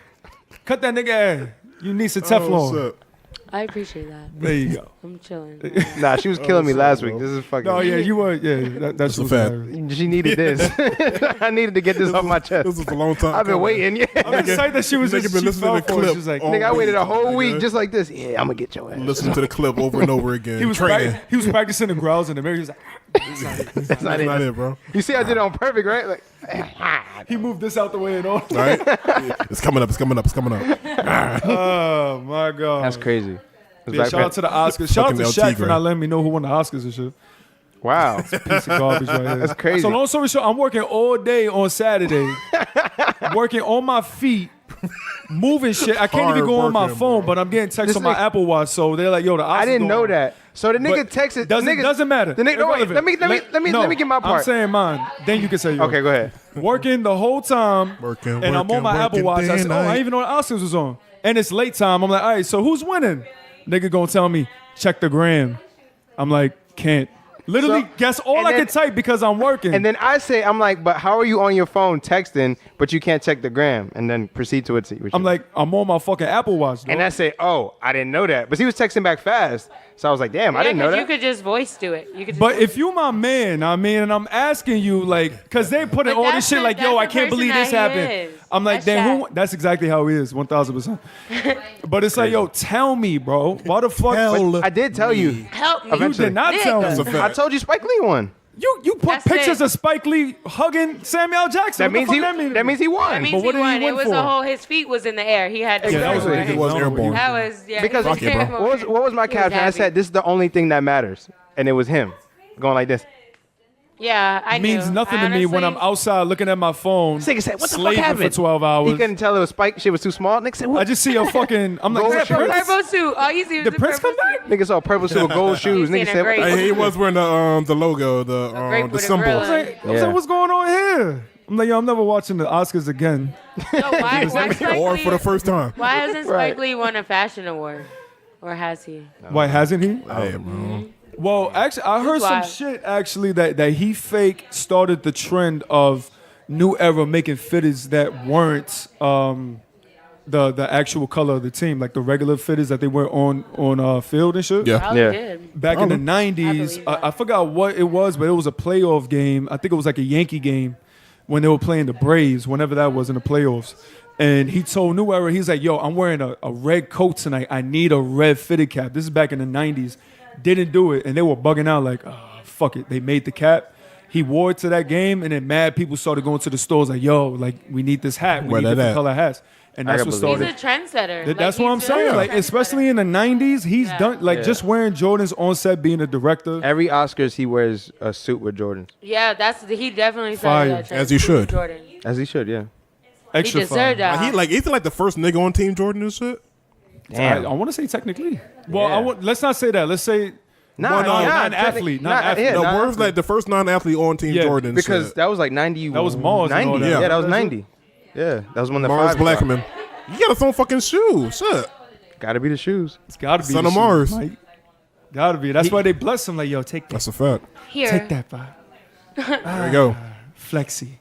Cut that nigga ass. You need some Oh, Teflon. what's up? I appreciate that. There you go. I'm chilling. Nah, she was killing me last week. This is fucking. No, yeah, you were. Yeah, that's a what's fact. hilarious. She needed this. I needed to get this off my chest. This was a long time. I've been coming. waiting. Yeah. I'm excited that she was Nigga just been she listening to fell the for it. clip She was like, all Nigga, I waited a whole nigga. week just like this. Yeah, I'm gonna get your ass. Listen to the clip over and over again. he was practicing the growls in the mirror. He was like, That's not That's not it. it, bro. You see, I did it on perfect, right? Like, he moved this out the way and all. All right? It's coming up. It's coming up. It's coming up. Oh my god. that's crazy. It's Yeah, Black shout out to the Oscars. Shout out to Fucking El Shaq Tigre. for not letting me know who won the Oscars and shit. Wow. Piece of garbage right here. That's crazy. So long story short, I'm working all day on Saturday, working on my feet, moving shit. I can't even go on my Hard working, phone, bro. but I'm getting texts This on my nigga- Apple Watch. So they're like, "Yo, the Oscars." I didn't know going on. that. So the nigga But texted. Doesn't matter. The nigga, no, wait, Irrelevant. let me get my part. I'm saying mine. Then you can say yours. Okay, go ahead. Working the whole time, Working, and I'm on my Apple Watch. I said, "Oh, I didn't even know the Oscars was on." And it's late time. I'm like, "All right, so who's winning?" Nigga gonna tell me, "Check the gram." I'm like, "Can't." Literally, So- guess all and I then- can type because I'm working. And then I say, I'm like, but how are you on your phone texting, but you can't check the gram? And then proceed to it. I'm like, I'm on my fucking Apple Watch. Dog. and I say, oh, I didn't know that. But he was texting back fast. So I was like, damn, I didn't know that. You could just voice do it. You could just But voice if you my man, I mean, and I'm asking you, like, because they put in But all this that's shit, the- like, yo, that's I the can't believe person this that he happened. is. I'm like, That's then who? Shaq. That's exactly how he is, 1000%. But it's like, yo, tell me, bro. Why the fuck? Hell I did tell you. help me. You Eventually. did not tell That's a me. fact. I told you Spike Lee won. You put That's pictures it. of Spike Lee hugging Samuel L. Jackson. That What means the he. fuck That means he won. That means But what he did he won. win It was for? a whole. His feet was in the air. He had to. Yeah, that was Exactly. It was airborne. That was yeah. Because he was Fuck it, bro. terrible. what was my He was caption? I happy. said, this is the only thing that matters. And it was him going like this. Yeah, I means knew. nothing to me when I'm Honestly, outside looking at my phone, Nigga said, what the fuck slaving happened? for 12 He hours. couldn't tell it was Spike. Shit was too small. Nigga said, I what? just see a fucking. I'm like, Gold is that shoes. Prince? Purple suit. All you see was Did the Prince purple come suit. back? Nigga saw purple suit with gold shoes. seen Nigga a said, great- Hey, he was wearing the logo, grape the with a symbol. grill. I was like, Yeah. what's going on here? I'm like, yo, I'm never watching the Oscars again. So why Spike Or Lee- for the first time. Why hasn't Spike Right. Lee won a fashion award, or has he? Why hasn't he? Hey, bro. Well, actually, I heard some why. shit actually that he fake started the trend of new era making fitteds that weren't the actual color of the team, like the regular fitteds that they wear on field and shit. Yeah. Probably Yeah. did. Back in the I 90s, believe that. I forgot what it was, but it was a playoff game. I think it was like a Yankee game when they were playing the Braves, whenever that was in the playoffs. And he told New Era, he's like, yo, I'm wearing a red coat tonight. I need a red fitted cap. This is back in the 90s. Didn't do it. And they were bugging out like, oh, fuck it. They made the cap. he wore it to that game, and then mad people started going to the stores like, yo, like we need this hat. We Where need that different at? color hats. And that's what He's started. a trendsetter. That's what I'm saying. Like, especially in the 90s, he's done, like, just wearing Jordans on set, being a director. Every Oscars, he wears a suit with Jordans. Yeah, he definitely Fire. started that trend. As he should. Jordan. As he should, yeah. Extra He fire. deserved that. He's like the first nigga on Team Jordan and shit. Damn. I want to say technically. Well, Yeah. let's not say that. Let's say non-athlete. Yeah, No, non-athlete. words like the first non-athlete on Team Yeah, Jordan. Because shit. that was like 90. That was Mars and 90. all that. Yeah, that was That's 90. Yeah, that was when the Mars five dropped. Blackman. You got his own fucking shoes. Shit. Gotta be the shoes. It's got to be Son the of shoes, Mars. Mike. Gotta be. That's why they bless him. Like, yo, take that. That's a fact. Here. Take that, bro. There you go. Flexi.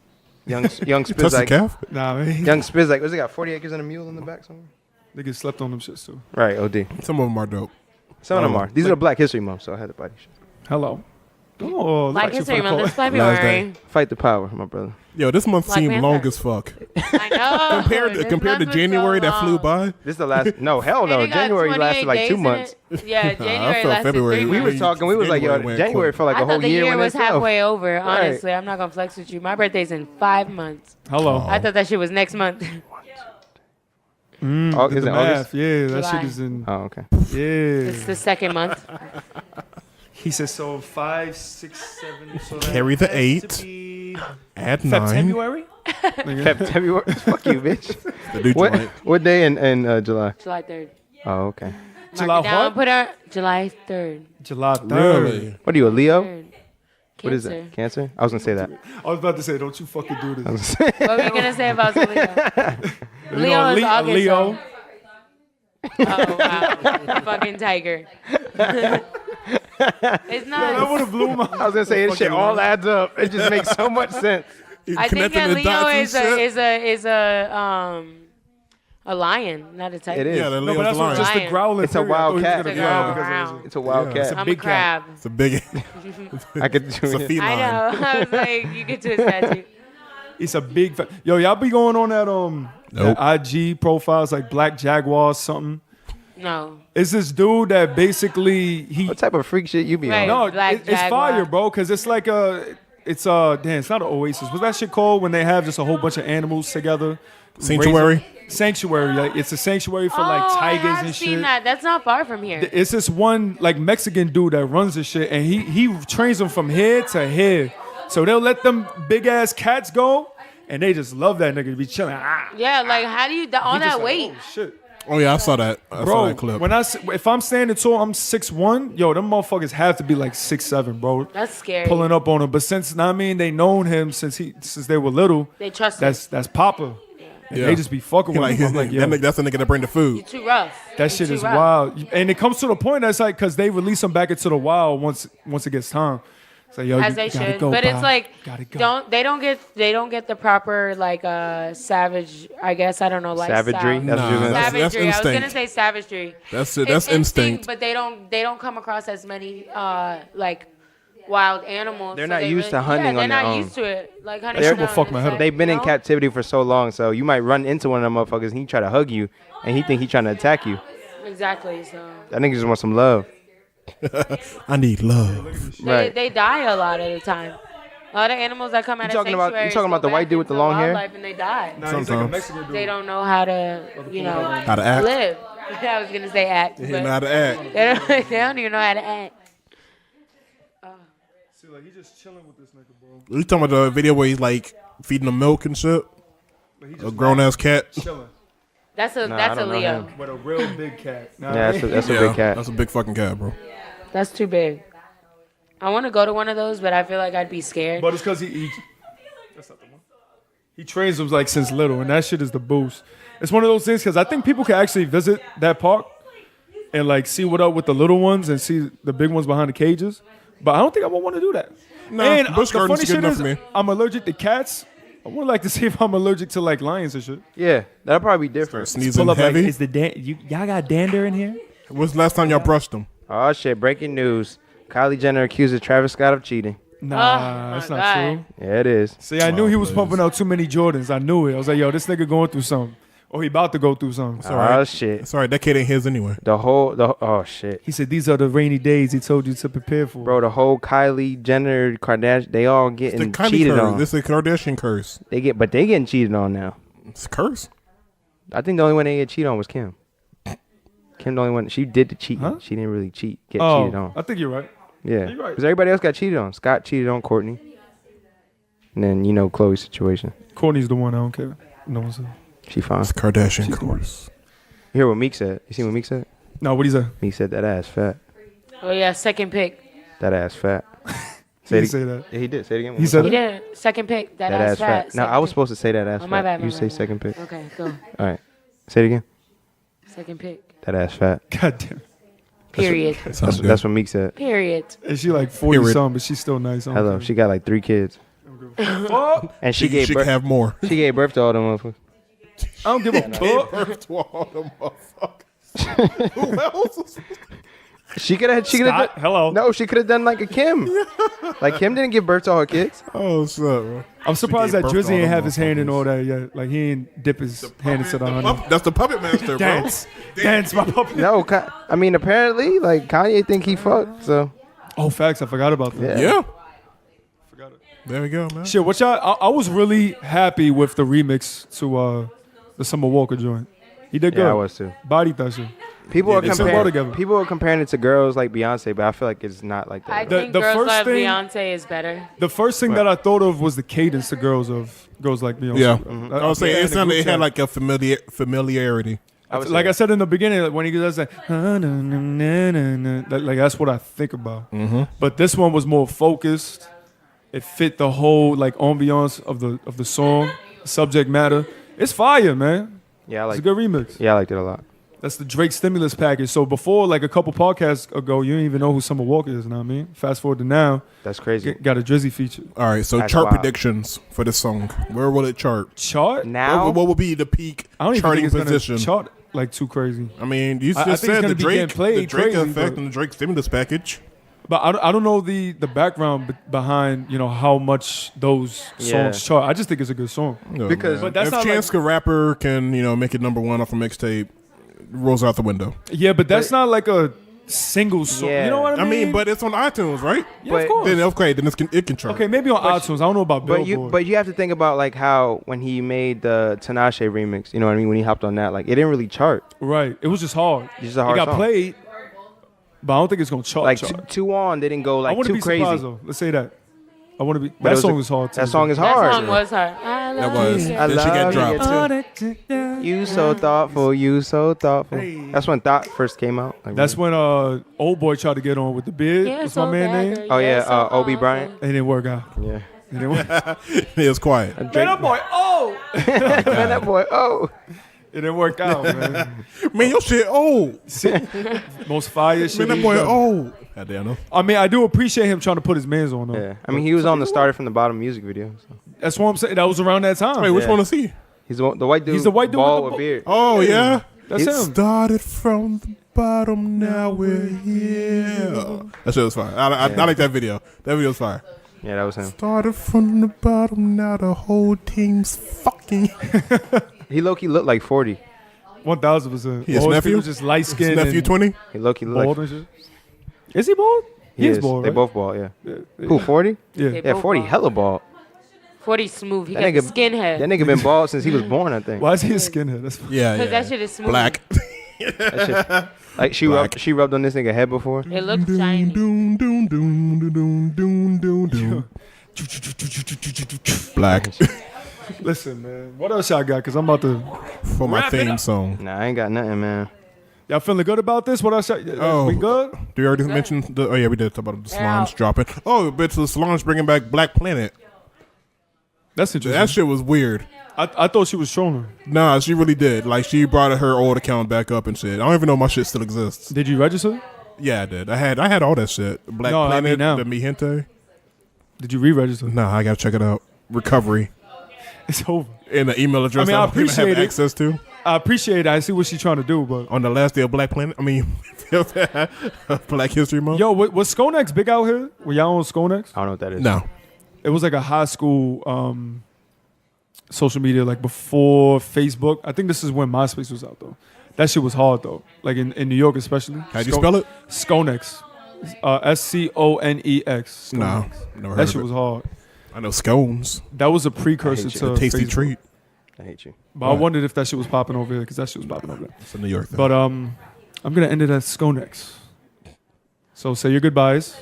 Young Touch Spiz the like calf. Nah, man. Young Spiz like, what's it got? 40 acres and a mule in the back somewhere. Niggas slept on them shits too. Right, OD. Some of them are dope. Some of them are. These are Black History Month, so I had to buy these shit. Hello. Oh, Black like you History for the Month. call. It's February. Fight the power, my brother. Yo, this month Black seemed Panther. long as fuck. I know. compared to January that flew by. This is the last. No, hell no. And it got January 28 lasted like days 2 in months. it. Yeah, January felt lasted February. 3 We months. was talking. We was like, yo, January went January quick. felt like I a whole thought the year. year when was itself. halfway over, honestly. I'm not going to flex with you. My birthday's in 5 months. Hello. I thought that shit was next month. Is Did it the August? math. Yeah, that July. shit is in. Oh, okay. Yeah. It's the second month. He said so 5, 6, 7. So that Carry the has 8. to be At 9. February? February. Fuck you, bitch. The new What joint. what day in July? July 3rd. Oh, okay. July Mark it down, what? put our July 3rd. July 3rd. Really? What are you, a Leo? 3rd. What is that? Cancer? I was gonna say that. I was about to say, don't you fucking do this. What were you going to say about Leo? You Leo know, is August. Leo. So. Oh, wow. Fucking tiger. It's not. That would have blew my. I was gonna say this shit all adds up. It just makes so much sense. I think Connecting that the Leo dots and is shit. a lion, not a tiger. It is. Yeah, the No, but Leo's that's lion. just the Lion. growling. It's a period. I thought he was wildcat. gonna It's a growl growl. because it was- It's a wildcat. a I'm big a cat. crab. It's a big. I could It's a do it. feline. I know. I was like, you get to a statue. It's a big. Yo, y'all be going on that Nope. that IG profiles like Black Jaguars something. No. It's this dude that basically he. What type of freak shit you be Right. on? No, Black it's Jaguar. fire, bro. Cause it's like it's damn, it's not an oasis. What's that shit called when they have just a whole bunch of animals together? Sanctuary? Sanctuary. Like, it's a sanctuary for like tigers I have and seen shit. that. That's not far from here. It's this one like Mexican dude that runs this shit, and he trains them from here to here. So they'll let them big ass cats go, and they just love that nigga to be chilling. Yeah, like how do you on He just that like, weight? oh, shit. Oh yeah, I saw that. I saw Bro, that clip. when if I'm standing tall, I'm 6'1". Yo, them motherfuckers have to be like 6'7", bro. That's scary. Pulling up on him, but since they known him since they were little. They trust him. That's Papa. And Yeah. they just be fucking He with like, him. I'm like, yo, that's the nigga that bring the food. You're too rough. that You're shit too is rough. wild. And it comes to the point that's like, because they release him back into the wild once it gets time. It's like, yo, As you they gotta should, go, but it's Bob. like Gotta go. they don't get the proper like savage. I guess I don't know like Savagery? style. That's what you're gonna say. That's Savagery. I was gonna instinct. say savagery. That's it. It's That's instinct. but they don't come across as many like wild animals. They're so not they used to hunting they're on their not own. used to it. Like hunting That shit down will fuck an my head up. insect, They've been you in know? captivity for so long, so you might run into one of them motherfuckers and he try to hug you, and he trying to attack you. Exactly. So That nigga just want some love. I need love. Right. they die a lot of the time. A lot of animals that come out of talking about- sanctuaries you talking about go the white back dude with the into long hair? wildlife and they die. Nah, he's like a Sometimes. Mexican dude. They don't know how to, How to act. live. I was gonna say act, He but know how to act. they don't even know how to act. See, like, he's just chilling with this nigga, bro. You talking about the video where he's like feeding them milk and shit? Like, he A just grown ass cat. chilling That's a I that's a don't know Leo. him. with a real big cat. Nah, Yeah, that's a big cat. That's a big fucking cat, bro. That's too big. I want to go to one of those, but I feel like I'd be scared. But it's because he that's not the one. He trains them like since little, and that shit is the boost. It's one of those things because I think people can actually visit that park and like see what up with the little ones and see the big ones behind the cages. But I don't think I would want to do that. Nah, and Busch the Gardens funny is good shit enough is, for me. I'm allergic to cats. I would like to see if I'm allergic to like lions and shit. Yeah, that'll probably be different. Sneezing Pull up heavy. like, is the y'all got dander in here? When's the last time y'all brushed them? Oh shit! Breaking news: Kylie Jenner accuses Travis Scott of cheating. Nah, Oh, that's my not God. true. Yeah, it is. See, I knew he was please. pumping out too many Jordans. I knew it. I was like, yo, this nigga going through something. Oh, he about to go through something. Oh shit. Sorry, that kid ain't his anyway. Oh shit. He said these are the rainy days he told you to prepare for. Bro, the whole Kylie Jenner, Kardashian, they all getting Kylie cheated curse. on. This is a Kardashian curse. But they getting cheated on now. It's a curse. I think the only one they get cheated on was Kim. Kim the only one. She did the cheating. Huh? She didn't really cheat. Get cheated on. I think you're right. Yeah. You're right. Because everybody else got cheated on. Scott cheated on Courtney. And then, you know, Chloe's situation. Courtney's the one. I don't care. No one said. She fine. It's Kardashian curse. You hear what Meek said? You see what Meek said? No, what he say? Meek said that ass fat. Oh yeah, second pick. That ass fat. He didn't say that. Yeah, he did. Say it again. He said He it? did second pick. That, that ass ass fat. fat. No, Second I was pick. supposed to say that ass Oh, fat. my bad, You my say bad. second pick. Okay, go. All right. Say it again. Second pick. That ass fat. God damn. Period. That's what Meek said. Period. And she like 40 Period. something, but she's still nice. I don't Hello. care. She got like 3 kids. Fuck. And she gave She birth. could have more. She gave birth to all them motherfuckers. I don't give a fuck. Birth to all them motherfuckers. Who else? She could have. Scott, hello. No, she could have done like a Kim. Like Kim didn't give birth to all her kids. Oh, what's up, bro? I'm surprised that gave birth to Drizzy all ain't them have his hand in motherfuckers. all that yet. Like he ain't dip his hand into the honey. That's the puppet master, bro. Dance. Dance, my puppet. No, I mean apparently like Kanye think he fucked. So Oh, facts. I forgot about that. Yeah. Yeah. Forgot it. There we go, man. Shit, what y'all? I was really happy with the remix to the Summer Walker joint. He did good. yeah, I was too. Bodied that shit. People Yeah, are they sing well comparing. together. People are comparing it to girls like Beyonce, but I feel like it's not like I that. The- think the Girls first Love thing- Beyonce is better. The first thing that I thought of was the cadence to girls like me. Yeah. Also. I was saying in it the sounded. group It had chat. like a familiarity. Like I said in the beginning, like, when he does that, like that's what I think about. But this one was more focused. It fit the whole like ambiance of the song, subject matter. It's fire, man. Yeah, I It's a like. good remix. Yeah, I liked it a lot. That's the Drake stimulus package. So before, like a couple podcasts ago, you didn't even know who Summer Walker is. You know what I mean? Fast forward to now, That's crazy. got a Drizzy feature. All right, so That's chart wild. predictions for this song. Where will it chart? Chart? Now, What will be the peak I don't even charting think it's position? gonna chart like too crazy. I mean, you I just think it's said gonna the be getting Drake, played the Drake crazy, effect but- and the Drake stimulus package. But I don't know the background behind how much those songs Yeah. chart. I just think it's a good song. No, Because- man. But that's if not Chance the Rapper can make it number one off a mixtape, rolls out the window. Yeah, but that's not like a single song. Yeah. You know what I I mean? mean, but it's on iTunes, right? yeah, but of course. Then okay, then it can chart. Okay, maybe on iTunes. I don't know about Billboard. but you have to think about like how when he made the Tinashe remix, you know what I mean? When he hopped on that, like it didn't really chart. right, it was just hard. It's just a hard it got song. played, but I don't think it's gonna chart. Like chart. two on, they didn't go I like wouldn't too be crazy. surprised though. Let's say that. I want to be. But it That was song a- is hard. Too, That song is That hard. song was hard. I That love was. you. I Then she got love dropped. you. You so thoughtful, you so thoughtful. That's when Thought first came out. Like, That's when old boy tried to get on with the beard. Yeah, What's so my man bad, name? girl. Oh, yeah, so Obi awesome. Bryant. It didn't work out. yeah. It didn't work. It was quiet. Man, that boy. Oh, Man, that boy. Oh, it didn't work out, man. Man, your shit old. Most fire shit. Man, that he's boy done. old. God damn it. I mean, I do appreciate him trying to put his mans on though. yeah. I mean, he was on the started from the bottom music video. So. That's what I'm saying. That was around that time. Wait, which Yeah. one is he? He's the white dude. He's the white dude with bald the with beard. Oh yeah. That's It him. started from the bottom, now we're here. That shit was fire. I like that video. That video was fire. Yeah, that was him. Started from the bottom, now the whole team's fucking. He low-key looked like 40. 1000%. His All nephew? people just light His skinned nephew and 20? He low-key looked bald like. and shit. Is he bald? He is is. bald. They right? both bald. Yeah. Yeah. Who? 40? Yeah. They Yeah, both 40. bald. Hella bald. 40 smooth. He That got the nigga- skinhead. That nigga been bald since he was born. I think. Why is he a skinhead? That's Yeah, Because that shit is smooth. Black. That shit, like she Black. rubbed on this nigga head before. It looks shiny. Doom, doom, doom, doom, doom, doom, doom. Black. Listen, man. What else y'all got? Because I'm about to. For my Wrap it theme up. song. Nah, I ain't got nothing, man. Y'all feeling good about this? What else? Oh. We good? Do you already mention the? Oh yeah, we did talk about the Solange Yeah. dropping. Oh, but the Solange bringing back Black Planet. That's interesting. That shit was weird. I thought she was trolling. Nah, she really did. Like she brought her old account back up and shit. I don't even know my shit still exists. Did you register? Yeah, I did. I had all that shit. Black No, I Planet, mean now. the Mi Gente. Did you re-register? Nah, I gotta check it out. Recovery It's over. and the email address. I mean, I don't even appreciate have it. access to I appreciate it. I see what she's trying to do, but on the last day of Black Planet. I mean, Black History Month. yo, was Skonex big out here? Were y'all on Skonex? I don't know what that is. No, It was like a high school social media like before Facebook. I think this is when MySpace was out though. That shit was hard though. Like in New York especially. How'd you spell it? Sconex. SCONEX. No, never heard That of shit it. was hard. I know scones. That was a precursor to A tasty Facebook. treat. I hate you. But I wondered if that shit was popping over here because that shit was popping over there. It's a New York thing. But I'm gonna end it at Sconex. So say your goodbyes.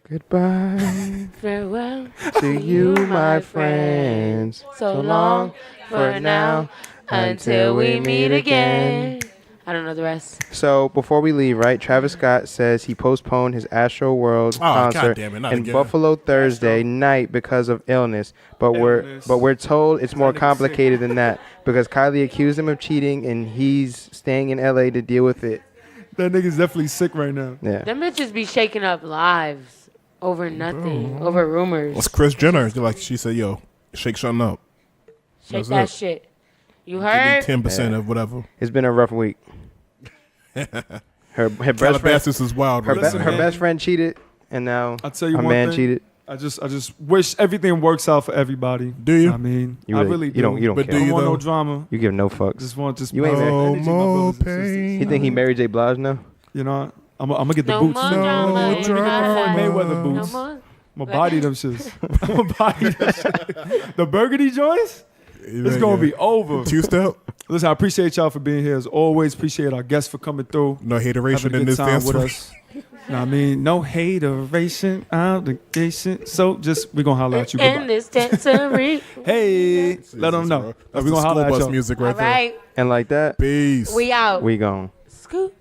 Goodbye Farewell to you, my friends. So long for now until we meet again. I don't know the rest. So before we leave, right? Travis Scott says he postponed his Astro World concert goddamn it, not in again. Buffalo Thursday night because of illness. But we're told it's more complicated than that because Kylie accused him of cheating and he's staying in LA to deal with it. That nigga's definitely sick right now. Yeah. Them bitches be shaking up lives over nothing, over rumors. What's Kris Jenner? Like she said, yo, shake something up. Shake That's that it. shit. You Give heard? me 10% of whatever. It's been a rough week. Her best friend, Calabasas is wild. her, right be- now. her best friend cheated, and now I'll tell you her one man thing. cheated. I just wish everything works out for everybody. Do you? I mean, You I really- really you don't- do. you don't But care. do I don't you want no though? drama. You give no fucks. Just want You ain't there. No energy, my more brothers and sisters. pain. You think he married J. Blige now? You know, I'm gonna get the No boots. more drama. No in drama. my life. Mayweather No boots. more. I'm gonna body them shits. I'm gonna body them shits. The burgundy joints. It's gonna be over. Two step. Listen, I appreciate y'all for being here as always. Appreciate our guests for coming through. No hateration Having a in good this time dance with floor. us. Know what I mean, no hateration, obligation. So just we gonna holler at you. In Goodbye. this dancery. Hey, let them know. That's we the gonna holler school at bus y'all. music All right there. right. And like that, Peace. We out. we gone. Scoot.